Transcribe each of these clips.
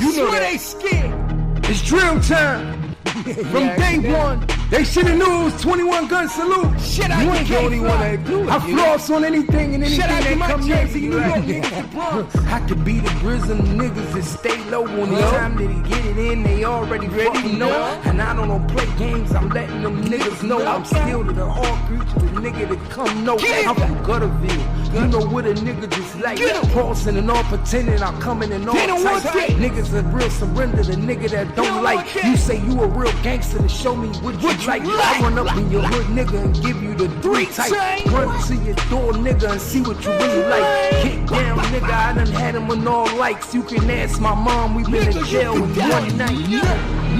You know that. They scared. It's drill time. From day one, they shoulda knew it was 21 gun salute. Shit, You ain't the only one that do it. I floss on anything and anything that come next to you. I could be the grizzly niggas that stay low on the time that he get it in. They already fucking know. And I don't play games. I'm letting them niggas know I'm still to the hard creature, the nigga that come know. I'm from Gutterville. You know what a nigga just like. Crossing and all pretending I'm coming in all types. Niggas a real surrender. The nigga that don't like. You say you a real gangster to show me what you like. I run up in your hood, nigga, and give you the 3 type. Run to your door, nigga, and see what you really like. Kick down, nigga, I done had him on all likes. You can ask my mom, we been in jail in one night.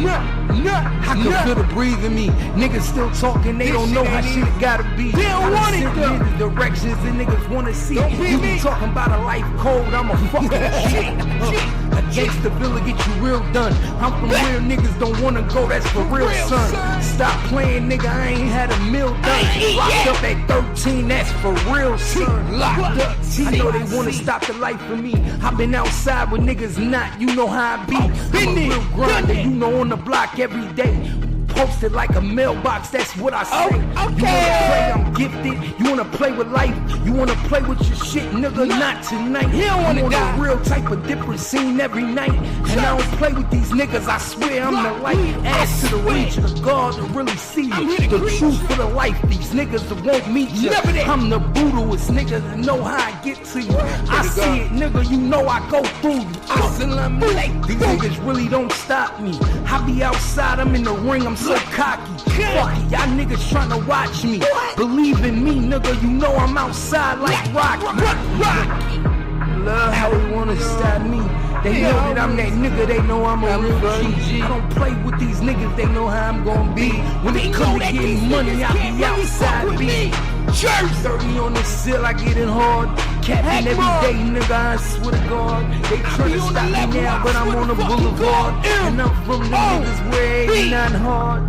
I can feel the breathe in me. Niggas still talking, they don't know how shit gotta be. They don't want it though. The directions the niggas wanna see. You be talking about a life code, I'm a fucking shit. Against the villa, get you real done. I'm from real niggas, don't wanna go, that's for real, son. Stop playing, nigga, I ain't had a meal done. Locked up at 13, that's for real, son. Locked up, I know they wanna stop the life for me. I been outside with niggas not, you know how I be. I'm a real grinder, you know, on the block every day. Posted like a mailbox, that's what I say. You wanna play, I'm gifted. You wanna play with life, you wanna play with your shit, nigga, not tonight. He don't wanna die. A real type of different scene every night. And I don't play with these niggas, I swear I'm the light. Ask to the region of God to really see you. The truth for the life, these niggas that won't meet you. I'm the brutalest nigga that know how I get to you. I see it, nigga, you know I go through you. These niggas really don't stop me. I be outside, I'm in the ring, I'm so cocky. Fuck it, y'all niggas tryna watch me. Believe in me, nigga, you know I'm outside like Rocky. Love how they wanna stop me. They know that I'm that nigga, they know I'm a real G. I don't play with these niggas, they know how I'm gonna be. When it come to getting money, I be outside B. 30 on the sill, I get it hard. Capping every day, nigga, I swear to God. They tryna stop me now, but I'm on the boulevard. And I'm from the niggas where it ain't not hard.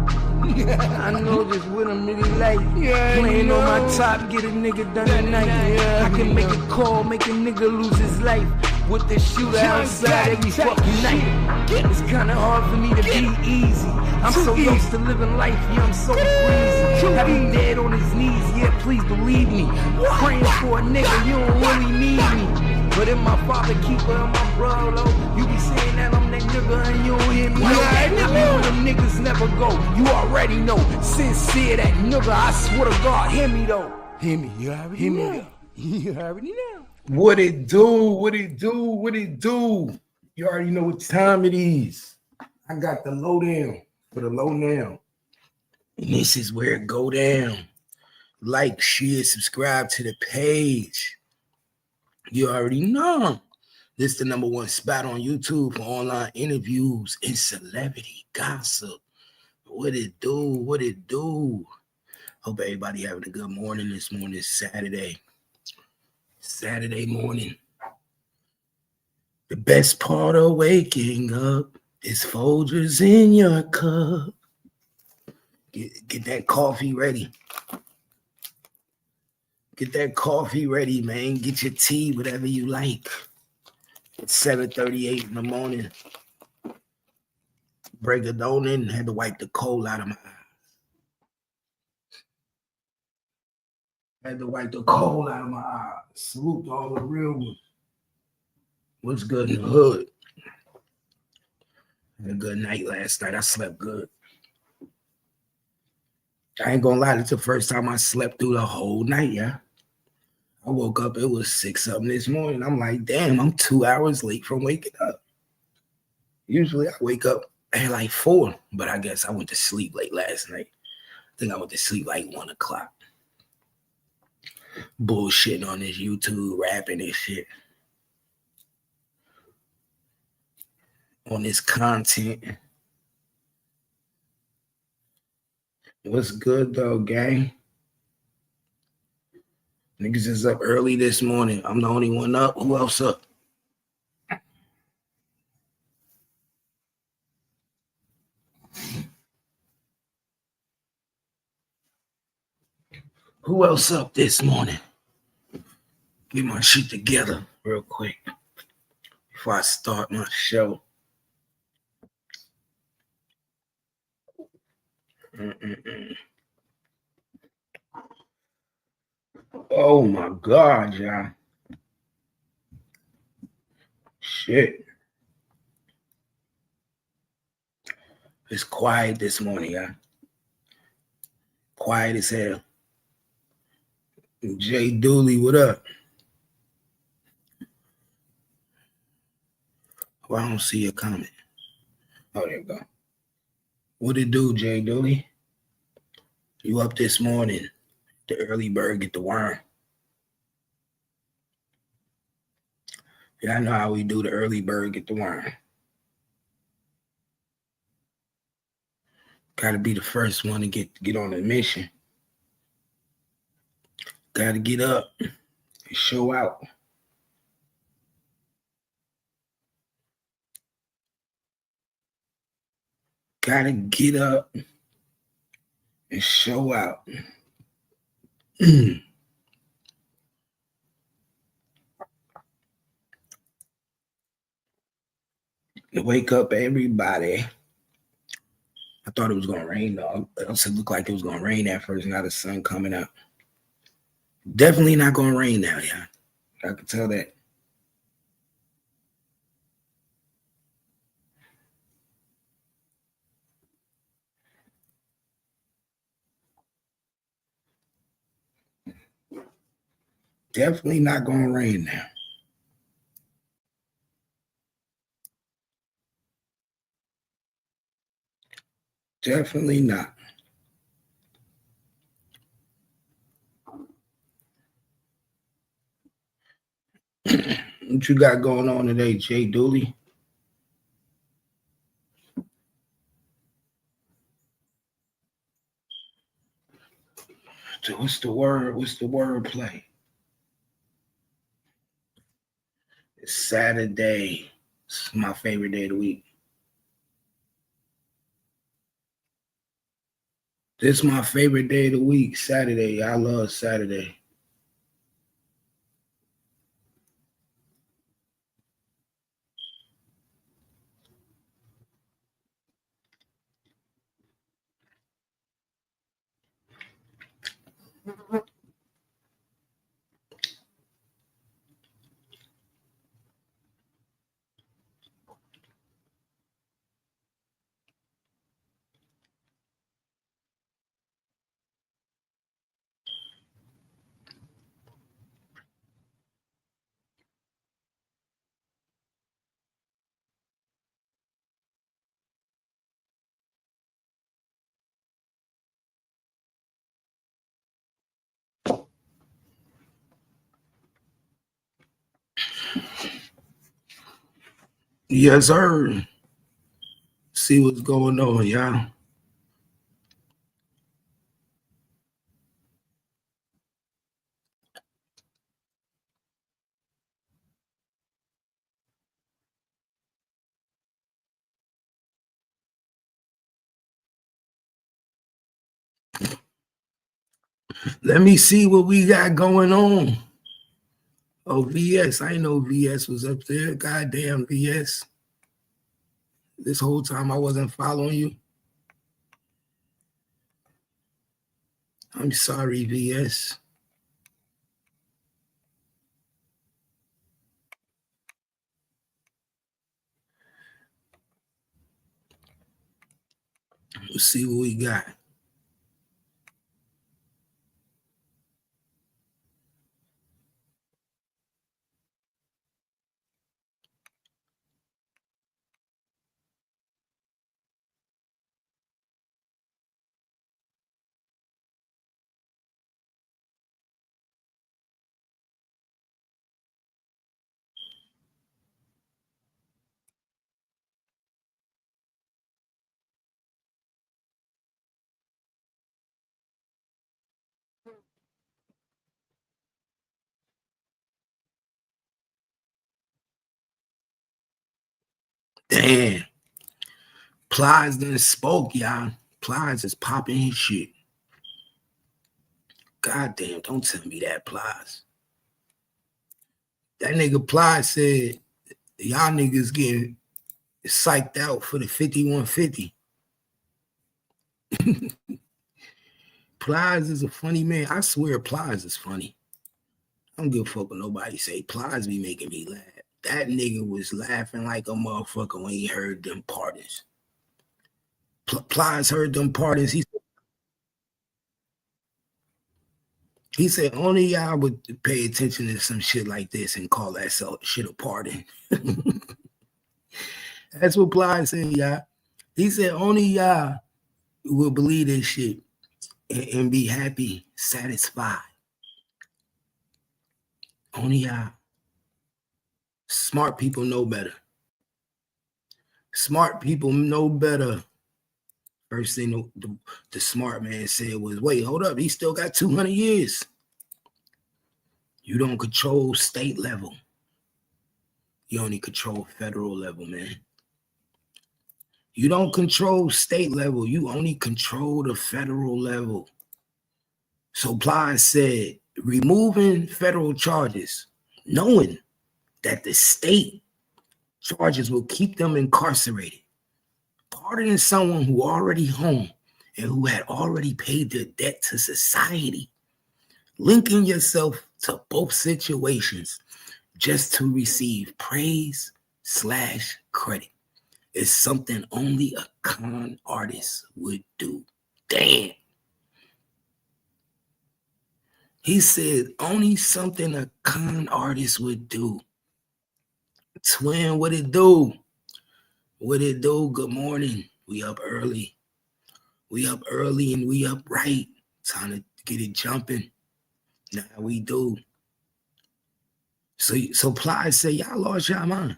I know just what I'm really like. Playing on my top, get a nigga done tonight. I can make a call, make a nigga lose his life. With the shooter outside every fucking night. It's kinda hard for me to be easy. I'm so used to living life, yeah, I'm so breezy. Have him dead on his knees, yeah, please believe me. Praying for a nigga, you don't really need me. But if my father keeper and my brother, you be saying that I'm that nigga and you don't hear me. I be where them niggas never go. You already know. Sincere that nigga, I swear to God, hear me though. Hear me, you already know. You already know. What it do? What it do? What it do? You already know what time it is. I got the lowdown for the lowdown. And this is where it go down. Like, share, subscribe to the page. You already know. This is the #1 spot on YouTube for online interviews and celebrity gossip. What it do? What it do? Hope everybody having a good morning this morning, Saturday morning. The best part of waking up is Folgers in your cup. Get that coffee ready. Get that coffee ready, man. Get your tea, whatever you like. It's 7:38 in the morning. Break a donut and had to wipe the coal out of my eyes. Had to wipe the coal out of my eyes. Salute to all the real ones. What's good in the hood? Had a good night last night. I slept good. I ain't gonna lie, it's the first time I slept through the whole night, yeah. I woke up, it was 6-something this morning. I'm like, damn, I'm 2 hours late from waking up. Usually I wake up at like 4, but I guess I went to sleep late last night. I think I went to sleep like 1 o'clock. Bullshitting on this YouTube, rapping and shit. On this content. What's good though, gang? Niggas is up early this morning. I'm the only one up. Who else up? Who else up this morning? Get my shit together real quick before I start my show. Oh my God, y'all. Shit. It's quiet this morning, y'all. Quiet as hell. Jay Dooley, what up? Well, I don't see a comment. Oh, there you go. What it do, Jay Dooley? You up this morning? The early bird get the worm. Yeah, I know how we do. The early bird get the worm. Got to be the first one to get on the mission. Got to get up and show out. Got to get up and show out. Wake up, everybody. I thought it was going to rain, though. It also looked like it was going to rain at first. Now the sun coming up. Definitely not going to rain now, yeah. I can tell that. Definitely not going to rain now. Definitely not. What you got going on today, Jay Dooley? So what's the word? What's the word play? It's Saturday. It's my favorite day of the week. This is my favorite day of the week, Saturday. I love Saturday. Yes, sir. See what's going on, y'all. Let me see what we got going on. Oh, VS. I know VS was up there. Goddamn VS. This whole time I wasn't following you. I'm sorry, VS. Let's see what we got. Damn. Plies done spoke, y'all. Plies is popping his shit. Goddamn, don't tell me that, Plies. That nigga Plies said, y'all niggas getting psyched out for the 5150. Plies is a funny man. I swear Plies is funny. I don't give a fuck what nobody say. Plies be making me laugh. That nigga was laughing like a motherfucker when he heard them pardons. Plies heard them pardons. He said only y'all would pay attention to some shit like this and call that shit a pardon. That's what Plies said, y'all. He said only y'all will believe this shit and be happy, satisfied. Only y'all. Smart people know better. Smart people know better. First thing the smart man said was, wait, hold up. He still got 200 years. You don't control state level. You only control federal level, man. You don't control state level. You only control the federal level. So Plies said, removing federal charges, knowing that the state charges will keep them incarcerated, pardoning someone who already home and who had already paid their debt to society, linking yourself to both situations just to receive praise/credit is something only a con artist would do. Damn. He said only something a con artist would do. Twin, what it do? What it do? Good morning. We up early. We up early and we up right. Time to get it jumping. Nah, we do. So Plies say, y'all lost y'all mind.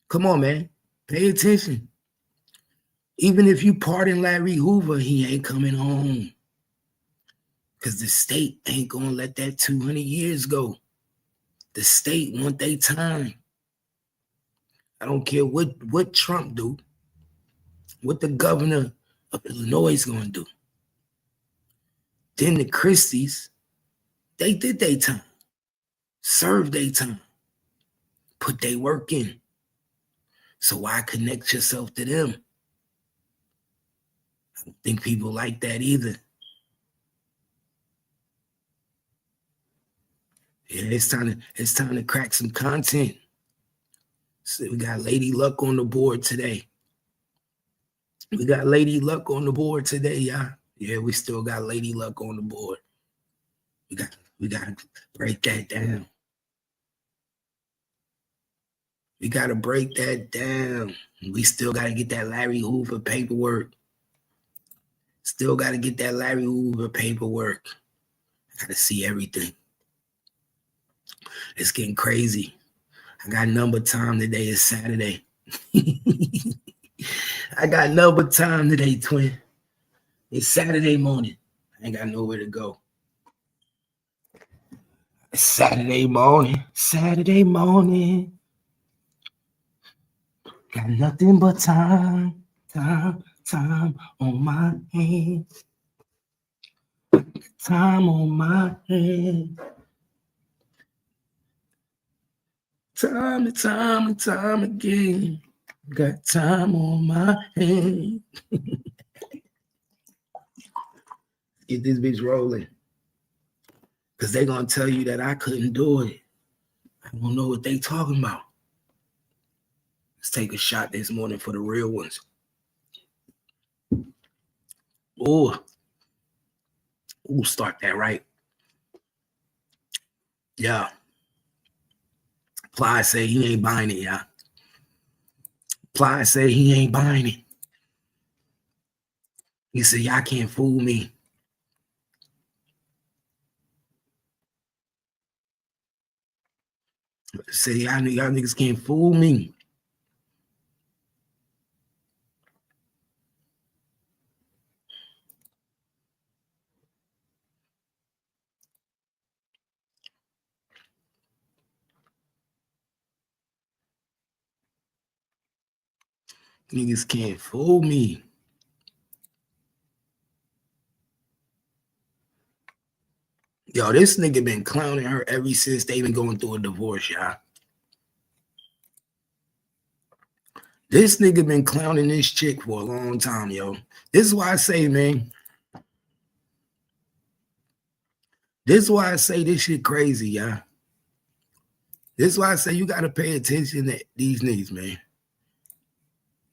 Come on, man. Pay attention. Even if you pardon Larry Hoover, he ain't coming home. Because the state ain't going to let that 200 years go. The state want their time. I don't care what Trump do, what the governor of Illinois is going to do. Then the Christies, they did their time, served their time, put their work in. So why connect yourself to them? I don't think people like that either. Yeah, it's time to crack some content. So we got Lady Luck on the board today. We got Lady Luck on the board today, y'all. Yeah, we still got Lady Luck on the board. We got to break that down. We got to break that down. We still got to get that Larry Hoover paperwork. Still got to get that Larry Hoover paperwork. I got to see everything. It's getting crazy. I got number time today. It's Saturday. I got number time today, twin. It's Saturday morning. I ain't got nowhere to go. It's Saturday morning. Saturday morning. Got nothing but time on my hands. Time on my hands. Time and time again. Got time on my hands. Get this bitch rolling. Because they're going to tell you that I couldn't do it. I don't know what they talking about. Let's take a shot this morning for the real ones. Ooh, start that right. Yeah. Ply say he ain't buying it, y'all. Ply say he ain't buying it. He said, y'all can't fool me. Say, y'all niggas can't fool me. Niggas can't fool me. Yo, this nigga been clowning her ever since they been going through a divorce, y'all. This nigga been clowning this chick for a long time, yo. This is why I say, man. This is why I say this shit crazy, y'all. This is why I say you gotta pay attention to these niggas, man.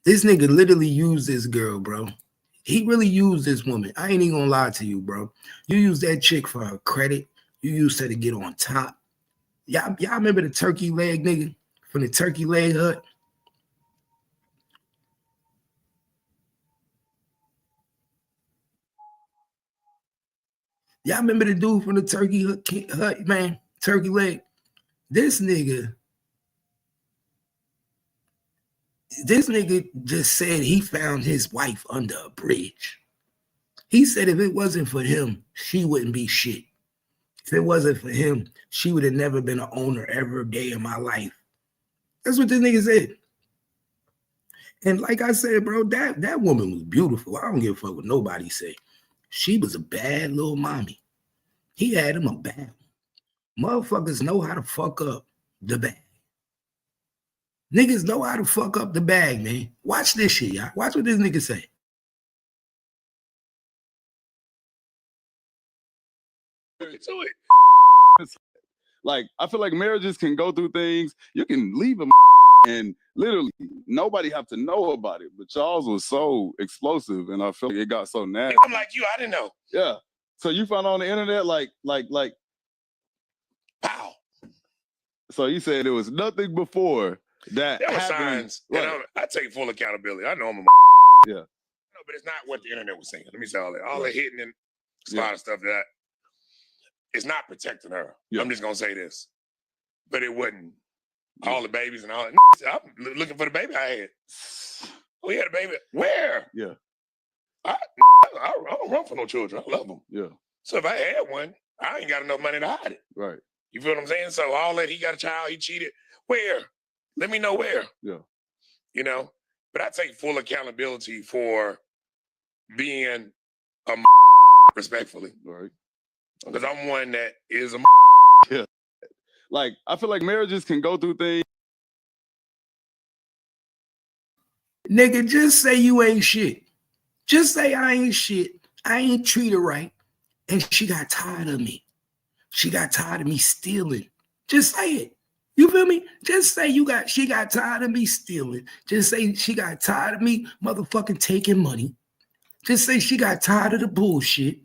This nigga literally used this girl, bro. He really used this woman. I ain't even gonna lie to you, bro. You used that chick for her credit. You used her to get on top. Y'all remember the turkey leg nigga from the turkey leg hut? Y'all remember the dude from the turkey hut, man? Turkey leg. This nigga just said he found his wife under a bridge. He said if it wasn't for him, she wouldn't be shit. If it wasn't for him, she would have never been an owner ever a day in my life. That's what this nigga said. And like I said, bro, that woman was beautiful. I don't give a fuck what nobody say. She was a bad little mommy. He had him a bad one. Motherfuckers know how to fuck up the bag. Niggas know how to fuck up the bag, man. Watch this shit, y'all. Watch what this nigga say. To it. Like, I feel like marriages can go through things. You can leave them and literally nobody have to know about it. But Charles was so explosive, and I feel like it got so nasty. I'm like you, I didn't know. Yeah. So you found on the internet, like, pow. So you said there was nothing before that. There were happened. signs. Right. And I take full accountability. I know I'm a Yeah. no, but it's not what the internet was saying. Let me say all that. All the hitting and a lot of stuff that it's not protecting her. Yeah. I'm just gonna say this. But it wasn't all the babies and all that. I'm looking for the baby I had. We had a baby. Where? Yeah. I don't run for no children. I love them. Yeah. So if I had one, I ain't got enough money to hide it. Right. You feel what I'm saying? So all that, he got a child, he cheated. Where? Let me know where. Yeah. You know? But I take full accountability for being a respectfully. Right. Because I'm one that is a Yeah. Like, I feel like marriages can go through things. Nigga, just say you ain't shit. Just say I ain't shit. I ain't treat her right. And she got tired of me. She got tired of me stealing. Just say it. You feel me? Just say she got tired of me stealing. Just say she got tired of me motherfucking taking money. Just say she got tired of the bullshit.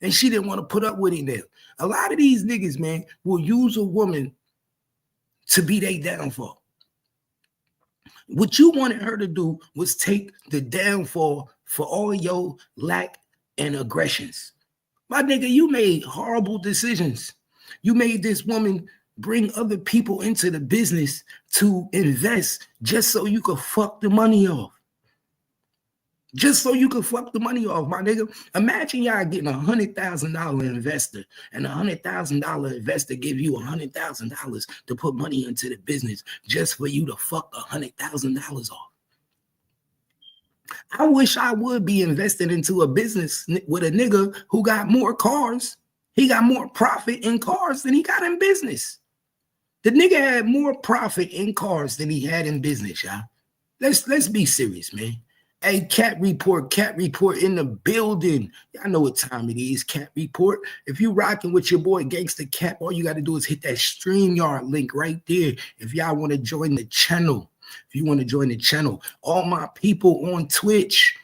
And she didn't want to put up with it now. A lot of these niggas, man, will use a woman to be their downfall. What you wanted her to do was take the downfall for all your lack and aggressions. My nigga, you made horrible decisions. You made this woman bring other people into the business to invest just so you could fuck the money off. Just so you could fuck the money off, my nigga. Imagine y'all getting $100,000 investor, and $100,000 investor give you $100,000 to put money into the business just for you to fuck $100,000 off. I wish I would be invested into a business with a nigga who got more cars. He got more profit in cars than he got in business. The nigga had more profit in cars than he had in business, y'all. Let's be serious, man. Hey, Cat Report in the building. Y'all know what time it is, Cat Report. If you rocking with your boy Gangsta Cap, all you got to do is hit that StreamYard link right there. If y'all want to join the channel, all my people on Twitch,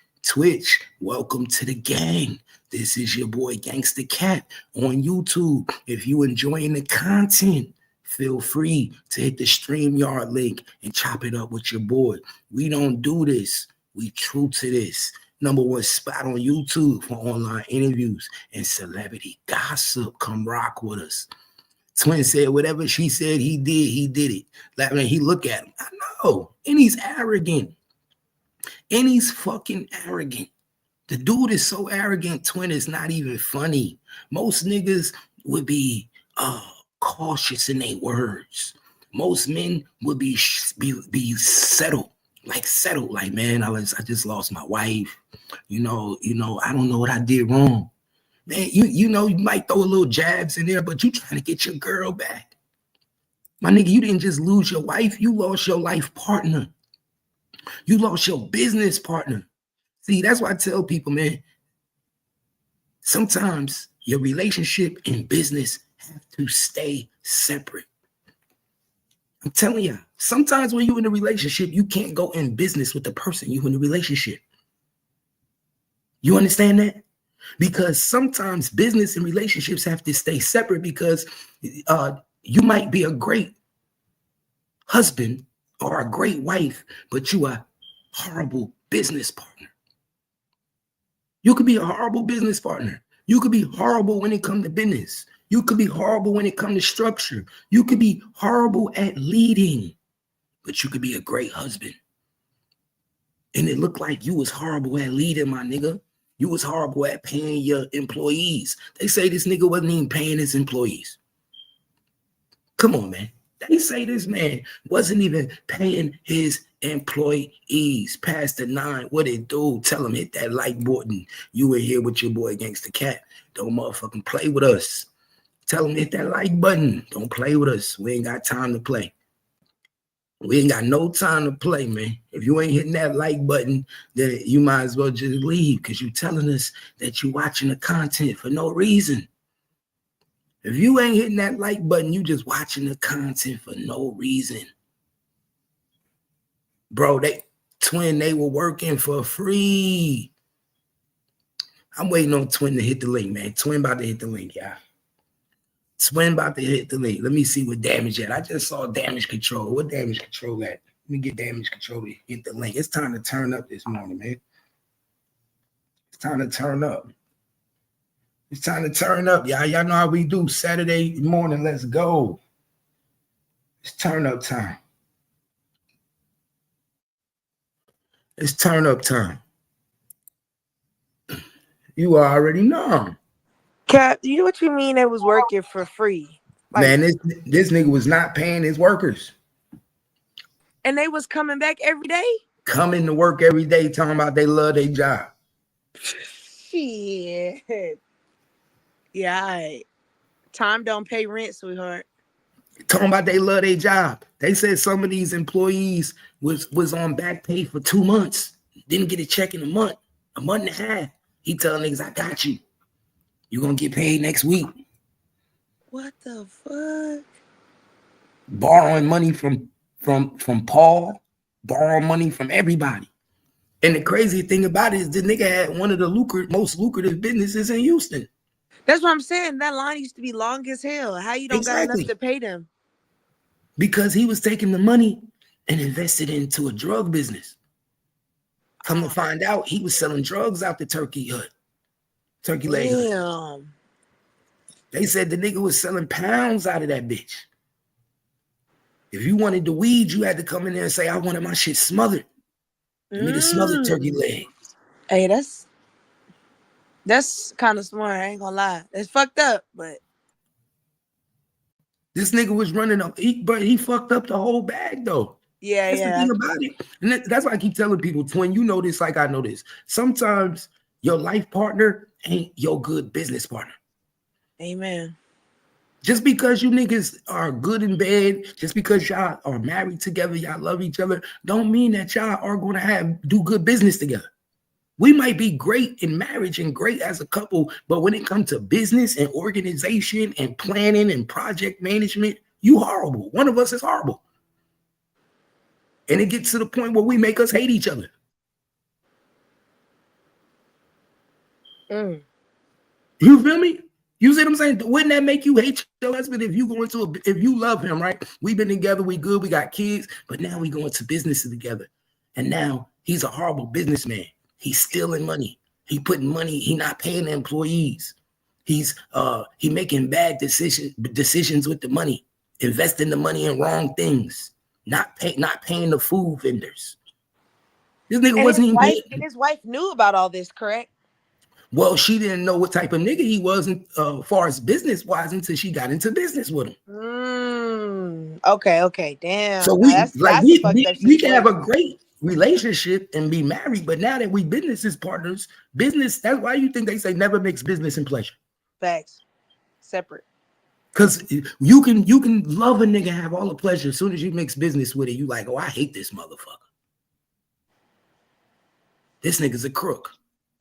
welcome to the gang. This is your boy Gangsta Cat on YouTube. If you enjoying the content, feel free to hit the StreamYard link and chop it up with your boy. We don't do this. We true to this. #1 spot on YouTube for online interviews and celebrity gossip. Come rock with us. Twin said whatever she said he did it. Like, man, he look at him. I know. And he's arrogant. And he's fucking arrogant. The dude is so arrogant, Twin, it's not even funny. Most niggas would be cautious in their words. Most men would be settled. Like, man, I just lost my wife. You know, I don't know what I did wrong. Man, you know, you might throw a little jabs in there, but you trying to get your girl back. My nigga, you didn't just lose your wife, you lost your life partner. You lost your business partner. See, that's why I tell people, man, sometimes your relationship and business have to stay separate. I'm telling you, sometimes when you're in a relationship, you can't go in business with the person you're in a relationship. You understand that? Because sometimes business and relationships have to stay separate because you might be a great husband or a great wife, but you are a horrible business partner. You could be a horrible business partner. You could be horrible when it comes to business. You could be horrible when it comes to structure. You could be horrible at leading, but you could be a great husband. And it looked like you was horrible at leading, my nigga. You was horrible at paying your employees. They say this nigga wasn't even paying his employees. Come on, man. They say this man wasn't even paying his employees. Past the 9, what it do? Tell him hit that like button. You in here with your boy Gangsta Cat. Don't motherfucking play with us. Tell him hit that like button. Don't play with us. We ain't got time to play. We ain't got no time to play, man. If you ain't hitting that like button, then you might as well just leave because you're telling us that you're watching the content for no reason. If you ain't hitting that like button, you just watching the content for no reason. Bro, they were working for free. I'm waiting on Twin to hit the link, man. Twin about to hit the link, y'all. Twin about to hit the link. Let me see what damage at. I just saw damage control. What damage control at? Let me get damage control to hit the link. It's time to turn up this morning, man. It's time to turn up. It's time to turn up, y'all. Y'all know how we do Saturday morning. Let's go. It's turn up time. It's turn up time. You already know. Cap, you know what you mean? It was working for free. Like, man, this nigga was not paying his workers. And they was coming back every day? Coming to work every day, talking about they love their job. Shit. Yeah, all right. Time don't pay rent, sweetheart. Talking about they love their job. They said some of these employees was on back pay for 2 months. Didn't get a check in a month and a half. He telling niggas, I got you. You're going to get paid next week. What the fuck? Borrowing money from Paul, borrowing money from everybody. And the crazy thing about it is the nigga had one of the most lucrative businesses in Houston. That's what I'm saying. That line used to be long as hell. How you don't got enough to pay them? Because he was taking the money and invested into a drug business. Come to find out, he was selling drugs out the turkey hut. Turkey leg. Damn. They said the nigga was selling pounds out of that bitch. If you wanted the weed, you had to come in there and say, I wanted my shit smothered. Give me the smothered turkey leg. Hey, that's kind of smart. I ain't gonna lie. It's fucked up, but this nigga was running up, but he fucked up the whole bag though. Yeah, that's the thing about it. And that's why I keep telling people, Twin, you know this like I know this. Sometimes your life partner ain't your good business partner. Amen. Just because you niggas are good in bed, just because y'all are married together, y'all love each other, don't mean that y'all are going to do good business together. We might be great in marriage and great as a couple, but when it comes to business and organization and planning and project management, you horrible. One of us is horrible. And it gets to the point where we make us hate each other. You feel me? You see what I'm saying? Wouldn't that make you hate your husband if you love him, right? We've been together, we good, we got kids, but now we go into business together. And now he's a horrible businessman. He's stealing money. He putting money, he not paying the employees. He making bad decisions with the money, investing the money in wrong things, not paying the food vendors. This nigga wasn't even paying. And his wife knew about all this, correct? Well, she didn't know what type of nigga he was as far as business-wise until she got into business with him. Okay, damn. So we can have a great relationship and be married, but now that we business partners, that's why you think they say never mix business and pleasure. Facts. Separate. Because you can love a nigga, have all the pleasure. As soon as you mix business with it, you like, oh, I hate this motherfucker. This nigga's a crook.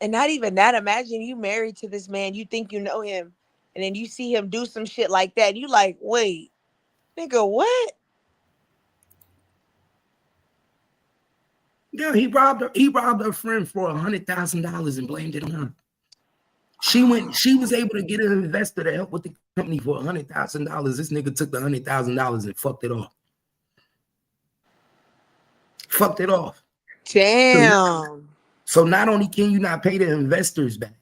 And not even that. Imagine you married to this man, you think you know him, and then you see him do some shit like that. You like, wait, nigga, what? Yeah, he robbed her friend for $100,000 and blamed it on her. She was able to get an investor to help with the company for $100,000. This nigga took the $100,000 and fucked it off. Fucked it off. Damn. So not only can you not pay the investors back,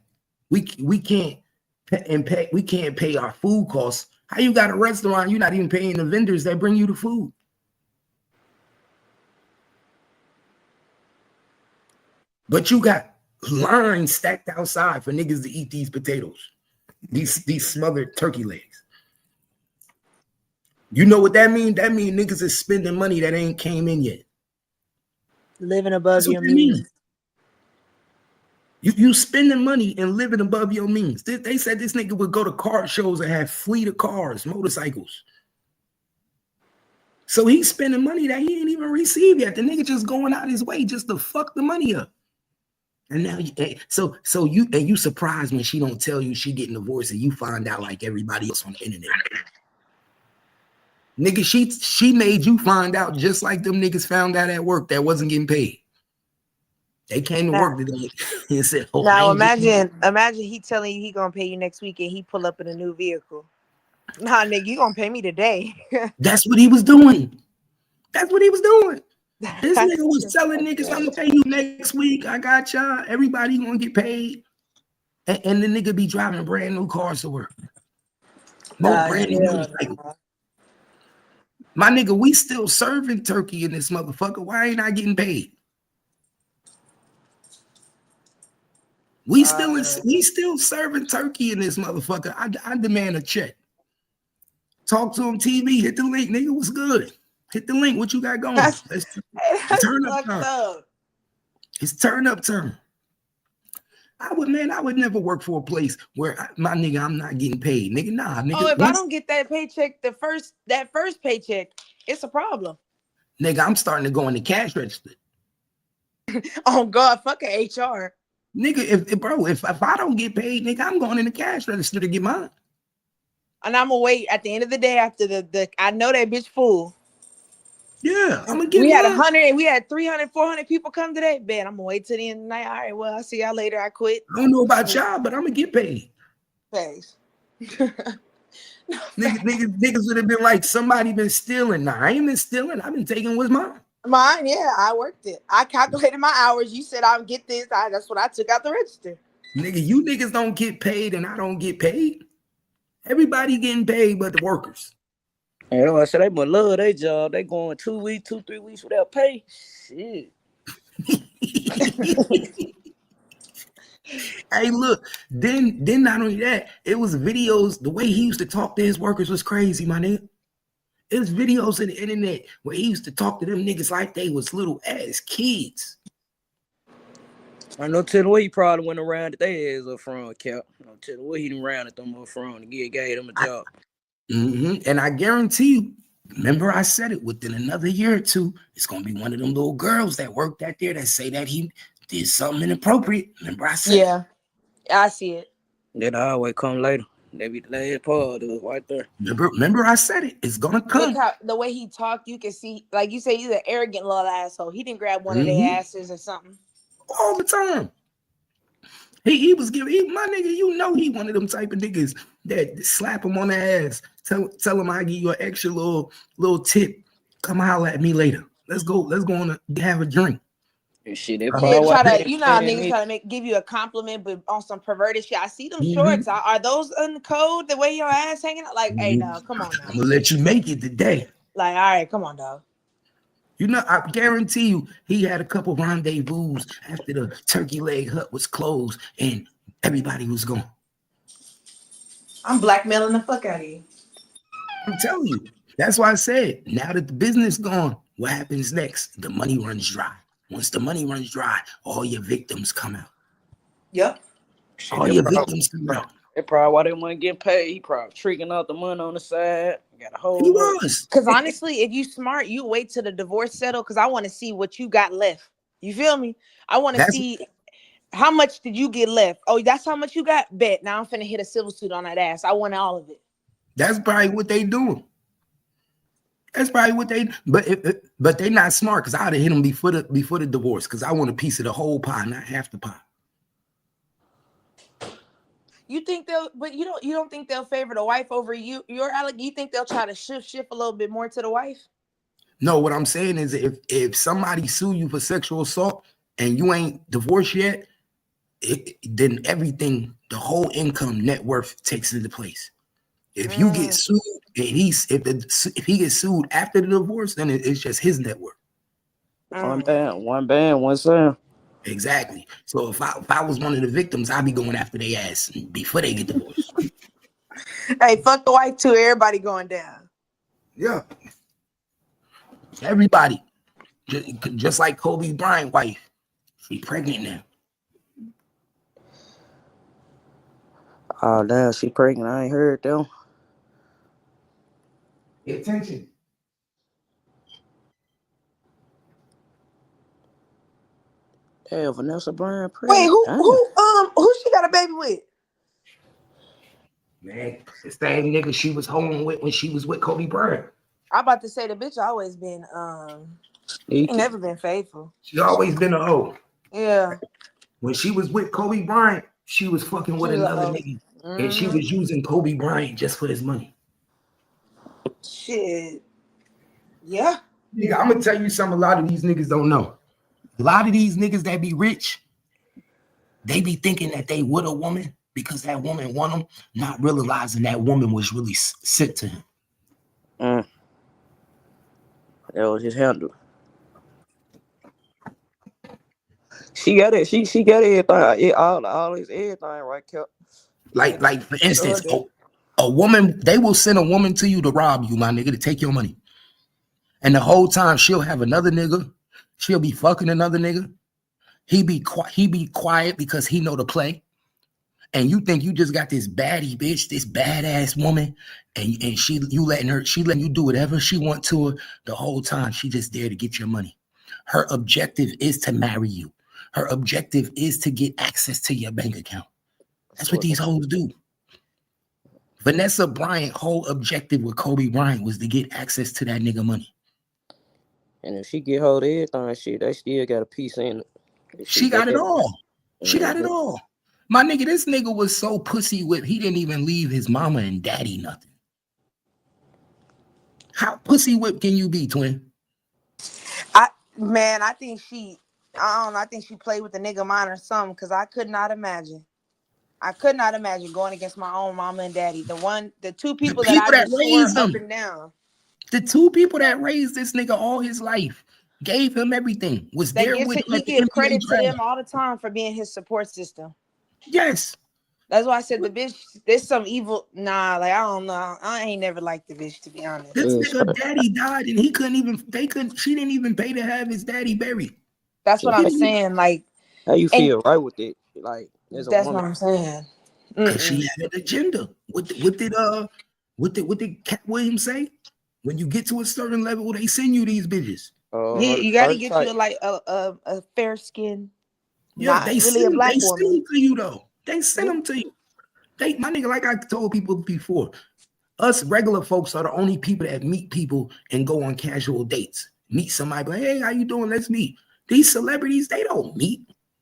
we can't pay our food costs. How you got a restaurant, you're not even paying the vendors that bring you the food? But you got lines stacked outside for niggas to eat these potatoes, these smothered turkey legs. You know what that means? That means niggas is spending money that ain't came in yet. Living above That's what your that means. means. You spending money and living above your means. They said this nigga would go to car shows and have fleet of cars, motorcycles. So he's spending money that he ain't even received yet. The nigga just going out his way just to fuck the money up. And now you surprised when she don't tell you she getting divorced and you find out like everybody else on the internet. Nigga, she made you find out just like them niggas found out at work that wasn't getting paid. They came to work today and said, "Oh, now imagine he telling you he gonna pay you next week and he pull up in a new vehicle. Nah, nigga, you gonna pay me today." That's what he was doing. That's what he was doing. This nigga was telling niggas, "I'm gonna pay you next week. I got y'all. Everybody gonna get paid." And the nigga be driving brand new cars to work. Brand new motorcycle. My nigga, we still serving turkey in this motherfucker. Why ain't I getting paid? We still serving turkey in this motherfucker. I demand a check. Talk to him TV. Hit the link, nigga. What's good? Hit the link. What you got going? It's turn up time. It's turn up time. I would never work for a place where my nigga, I'm not getting paid. Nigga, nah, nigga. Oh, if I don't get that paycheck, that first paycheck, it's a problem. Nigga, I'm starting to go in the cash register. Oh God, fuck a HR. Nigga, if I don't get paid, nigga, I'm going in the cash register to get mine. And I'm gonna wait at the end of the day after the I know that bitch full. Yeah, I'm gonna get We mine. had 100, we had 300, 400 people come today. Ben, I'm gonna wait till the end of the night. All right, well, I'll see y'all later. I quit. I don't know about y'all, but I'm gonna get paid. Thanks. Niggas would have been like, somebody been stealing. Nah, I ain't been stealing. I've been taking what's mine. Mine, yeah, I worked it. I calculated my hours. You said I'll get this. That's what I took out the register. Nigga, you niggas don't get paid and I don't get paid. Everybody getting paid but the workers. Yeah, I said they must love their job. They going 2 weeks, 2-3 weeks without pay. Shit. Hey, look, then not only that, it was videos. The way he used to talk to his workers was crazy, my nigga. It was videos on the internet where he used to talk to them niggas like they was little ass kids. I know telling where he probably went around at their ass up front, Cap. I know telling where he done round at them up front and gave them a job. And I guarantee you, remember I said it, within another year or two, it's gonna be one of them little girls that worked out there that say that he did something inappropriate. Remember I said Yeah, I see it. That always come later. They be the last part of it right there. Remember I said it. It's gonna come. Look how the way he talked, you can see, like you say, he's an arrogant little asshole. He didn't grab one of their asses or something. All the time. He was giving my nigga, you know he one of them type of niggas that slap him on the ass, tell him I give you an extra little tip. Come holler at me later. Let's go on to have a drink. And shit, They try to, you know how niggas try to give you a compliment, but on some perverted shit. I see them shorts. Are those in the code? The way your ass hanging out? Like, hey, no, come on now. I'm gonna let you make it today. Like, all right, come on, dog. You know, I guarantee you, he had a couple rendezvous after the turkey leg hut was closed and everybody was gone. I'm blackmailing the fuck out of you. I'm telling you. That's why I said, now that the business gone, what happens next? The money runs dry. Once the money runs dry, all your victims come out. Yep. All your victims come out. That's probably why they weren't getting paid. He probably tricking out the money on the side. Got a whole. He was. Because honestly, if you smart, you wait till the divorce settle. Because I want to see what you got left. You feel me? I want to That's see how much did you get left. Oh, that's how much you got? Bet. Now I'm finna hit a civil suit on that ass. I want all of it. that's probably what they doing. That's probably what they. But they not smart because I'd have hit them before the divorce because I want a piece of the whole pie, not half the pie. You think they'll, but you don't think they'll favor the wife over you? Your Alec, you think they'll try to shift a little bit more to the wife? No, what I'm saying is if somebody sue you for sexual assault and you ain't divorced yet, then everything, the whole income, net worth takes into place. If you get sued and if he gets sued after the divorce, then it's just his net worth. One band, one sound. Exactly. So if I was one of the victims, I'd be going after their ass before they get divorced. Hey, fuck the wife too. Everybody going down. Yeah. Everybody. Just like Kobe Bryant's wife. She pregnant now. Oh damn, she pregnant. I ain't heard them. Pay attention. Damn, Vanessa Bryant pregnant. Wait, who she got a baby with? Man, the same nigga she was home with when she was with Kobe Bryant. I'm about to say the bitch always been ain't never been faithful. She always been a hoe. Yeah. When she was with Kobe Bryant, she was fucking with another nigga. And she was using Kobe Bryant just for his money. Shit. Yeah. Nigga, I'm gonna tell you something a lot of these niggas don't know. A lot of these niggas that be rich, they be thinking that they with a woman because that woman want them, not realizing that woman was really sent to him. That was his handle. She got it. She got everything. All his everything right, kept. Like for instance, a woman, they will send a woman to you to rob you, my nigga, to take your money. And the whole time she'll have another nigga. She'll be fucking another nigga. He be quiet because he know the play. And you think you just got this baddie bitch, this badass woman, and she letting you do whatever she want to her the whole time. She just there to get your money. Her objective is to marry you. Her objective is to get access to your bank account. That's what these hoes do. Vanessa Bryant's whole objective with Kobe Bryant was to get access to that nigga money. And if she get hold of everything, shit, they still got a piece in it. She got it all. She got it all. My nigga, this nigga was so pussy whipped, he didn't even leave his mama and daddy nothing. How pussy whipped can you be, twin? I think she played with the nigga mind or something, because I could not imagine going against my own mama and daddy. The two people that I just swore up and down. The two people that raised this nigga all his life, gave him everything, was there with him. He gives credit to them all the time for being his support system. Yes. That's why I said the bitch, there's some evil. Nah, like I don't know. I ain't never liked the bitch, to be honest. This nigga daddy died and she didn't even pay to have his daddy buried. That's what I'm saying. Like, how you feel right with it? Like, that's what I'm saying. Because she had an agenda. What did Cat Williams say? When you get to a certain level, they send you these bitches. You got to get you a fair skin. Yeah, they really send them to you though. They send them to you. My nigga, like I told people before, us regular folks are the only people that meet people and go on casual dates. Meet somebody, like, hey, how you doing? Let's meet. These celebrities, they don't meet.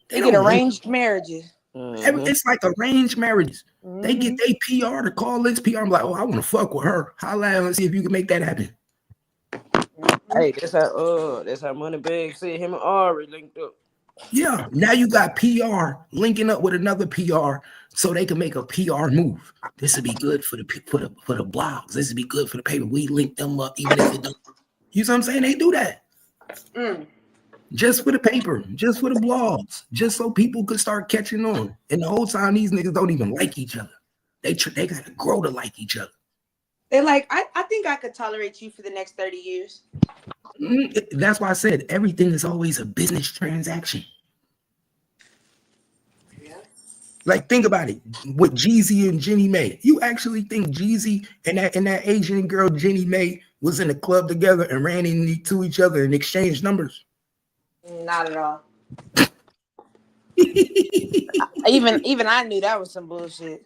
They get arranged marriages. It's like arranged marriages. They get their PR to call this PR. I'm like, oh, I want to fuck with her. Holla at her and see if you can make that happen. Hey, that's how Moneybag said him and Ari linked up. Yeah, now you got PR linking up with another PR so they can make a PR move. This would be good for the blogs. This would be good for the paper. We link them up, even if it don't. You know what I'm saying? They do that. Just for the paper, just for the blogs, just so people could start catching on. And the whole time, these niggas don't even like each other. They gotta grow to like each other. They're like, I think I could tolerate you for the next 30 years. That's why I said everything is always a business transaction. Yeah. Like, think about it. What Jeezy and Jenny May. You actually think Jeezy and that Asian girl Jenny May was in a club together and ran into each other and exchanged numbers? Not at all. Even I knew that was some bullshit.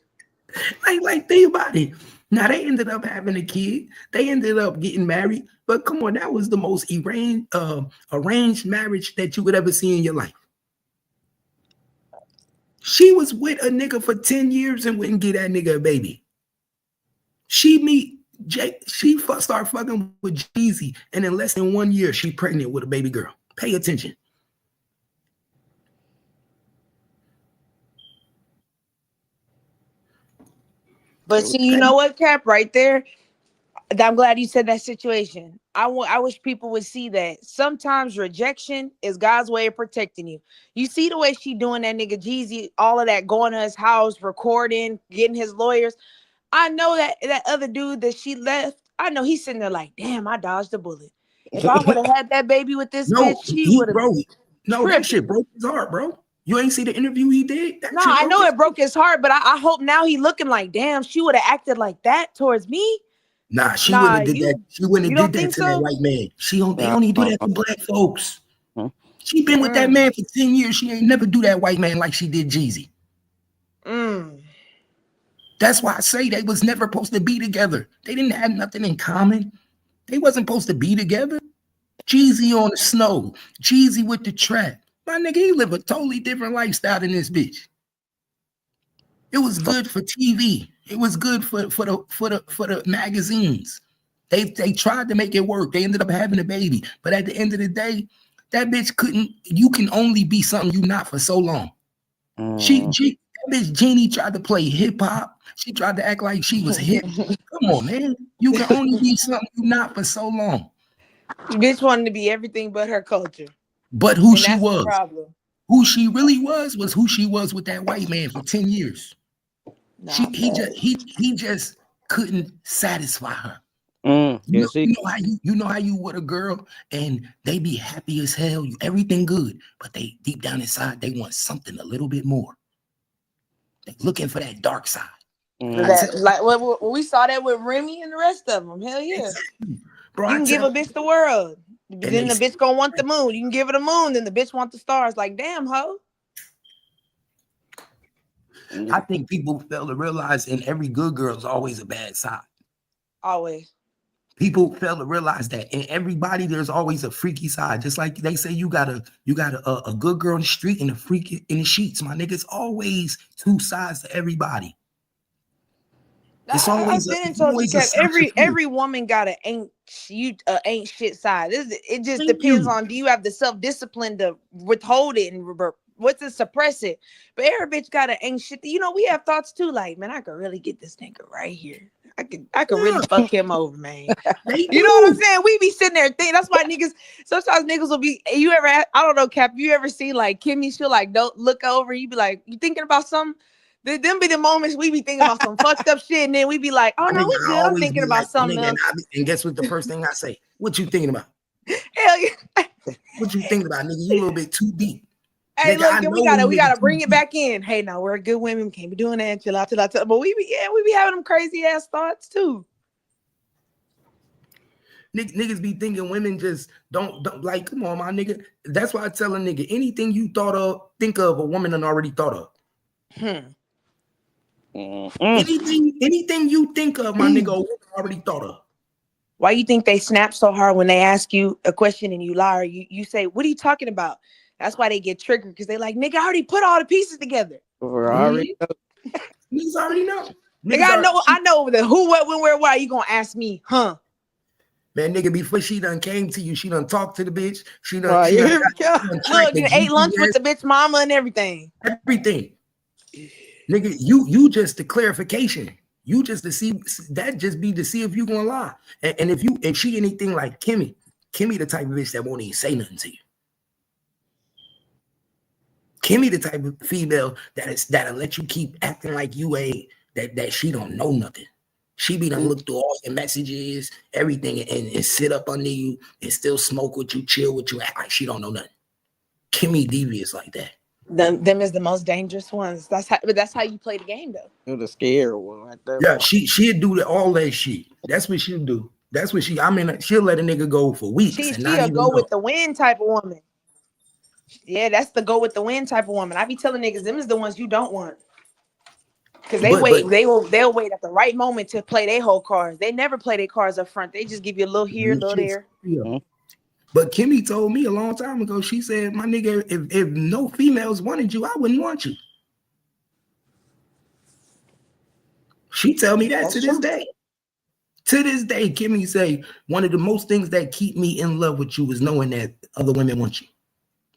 Like think about it. Now they ended up having a kid. They ended up getting married. But come on, that was the most arranged marriage that you could ever see in your life. She was with a nigga for 10 years and wouldn't get that nigga a baby. She started fucking with Jeezy, and in less than 1 year, she pregnant with a baby girl. Pay attention. But see, you know what, Cap, right there? I'm glad you said that situation. I wish people would see that sometimes rejection is God's way of protecting you. You see the way she doing that nigga Jeezy, all of that, going to his house, recording, getting his lawyers. I know that other dude that she left, I know he's sitting there like, damn, I dodged a bullet. If I would have had that baby with this bitch, she would have. No, that shit broke his heart, bro. You ain't see the interview he did? No, I know it broke his heart, but I hope now he looking like, damn, she would have acted like that towards me. Nah, she wouldn't have did that. She wouldn't have did that to that white man. They only do that to black folks. She been with that man for 10 years. She ain't never do that white man like she did Jeezy. That's why I say they was never supposed to be together. They didn't have nothing in common. They wasn't supposed to be together. Jeezy on the snow. Jeezy with the trap. My nigga, he live a totally different lifestyle than this bitch. It was good for TV. It was good for the magazines. They tried to make it work. They ended up having a baby. But at the end of the day, that bitch couldn't. You can only be something you not for so long. That bitch Jeannie tried to play hip hop. She tried to act like she was hip. Come on, man. You can only be something you not for so long. Bitch wanted to be everything but her culture. But who she was, who she really was who she was with that white man for 10 years. Nah, he just couldn't satisfy her. You know how you with a girl and they be happy as hell, everything good, but they deep down inside they want something a little bit more. They looking for that dark side. We saw that with Remy and the rest of them. Hell yeah. Exactly. Bro, you can give a bitch the world. Then the bitch gonna want the moon. You can give her the moon, then the bitch want the stars. Like, damn, ho. I think people fail to realize in every good girl is always a bad side. Always. People fail to realize that in everybody there's always a freaky side. Just like they say you got a good girl in the street and a freak in the sheets. My nigga, it's always two sides to everybody. It's always every woman got an ain't shit side. It just depends on, do you have the self-discipline to withhold it and what's to suppress it? But every bitch got an ain't shit. You know, we have thoughts too, like, man, I could really get this nigga right here. I could really fuck him over, man. You know what I'm saying? We be sitting there thinking. That's why sometimes niggas will be, I don't know, Cap, you ever seen like Kimmy, she'll like, don't look over, you be like, you thinking about something? Them be the moments we be thinking about some fucked up shit, and then we be like, oh no, we good. I'm thinking about something else. And guess what the first thing I say? What you thinking about? Hell yeah. What you thinking about, nigga? You a little bit too deep. Hey, nigga, look, we gotta bring it back in. Hey, no, we're good women. We can't be doing that. Chill out. But we be having them crazy ass thoughts too. Niggas be thinking women just don't like, come on, my nigga. That's why I tell a nigga, anything you think of, a woman done already thought of. Anything you think of, my nigga, already thought of. Why you think they snap so hard when they ask you a question and you lie, or you say, what are you talking about? That's why they get triggered, because they like, nigga, I already put all the pieces together. Niggas already know. Nigga, I know the who, what, when, where, why. You gonna ask me, huh? Man, nigga, before she done came to you, she done talked to the bitch. She done, look, you ate lunch with the bitch mama and everything. Everything. Nigga, you just the clarification. You just to see that just be to see if you gonna lie. And if she anything like Kimmy the type of bitch that won't even say nothing to you. Kimmy the type of female that'll let you keep acting like you that she don't know nothing. She be done look through all your messages, everything, and sit up under you and still smoke with you, chill with you, act like she don't know nothing. Kimmy devious like that. Them is the most dangerous ones. That's how you play the game, though. You're the scary one right there. Yeah, she'd do all that shit. That's what she'll do. She'll let a nigga go for weeks. She'll go with the win type of woman. Yeah, that's the go with the wind type of woman. I be telling niggas, them is the ones you don't want. Cause But they'll wait at the right moment to play their whole cards. They never play their cards up front. They just give you a little here, a little there. yeah. But Kimmy told me a long time ago, she said, my nigga, if no females wanted you, I wouldn't want you. She tell me that to this day. To this day, Kimmy say, one of the most things that keep me in love with you is knowing that other women want you.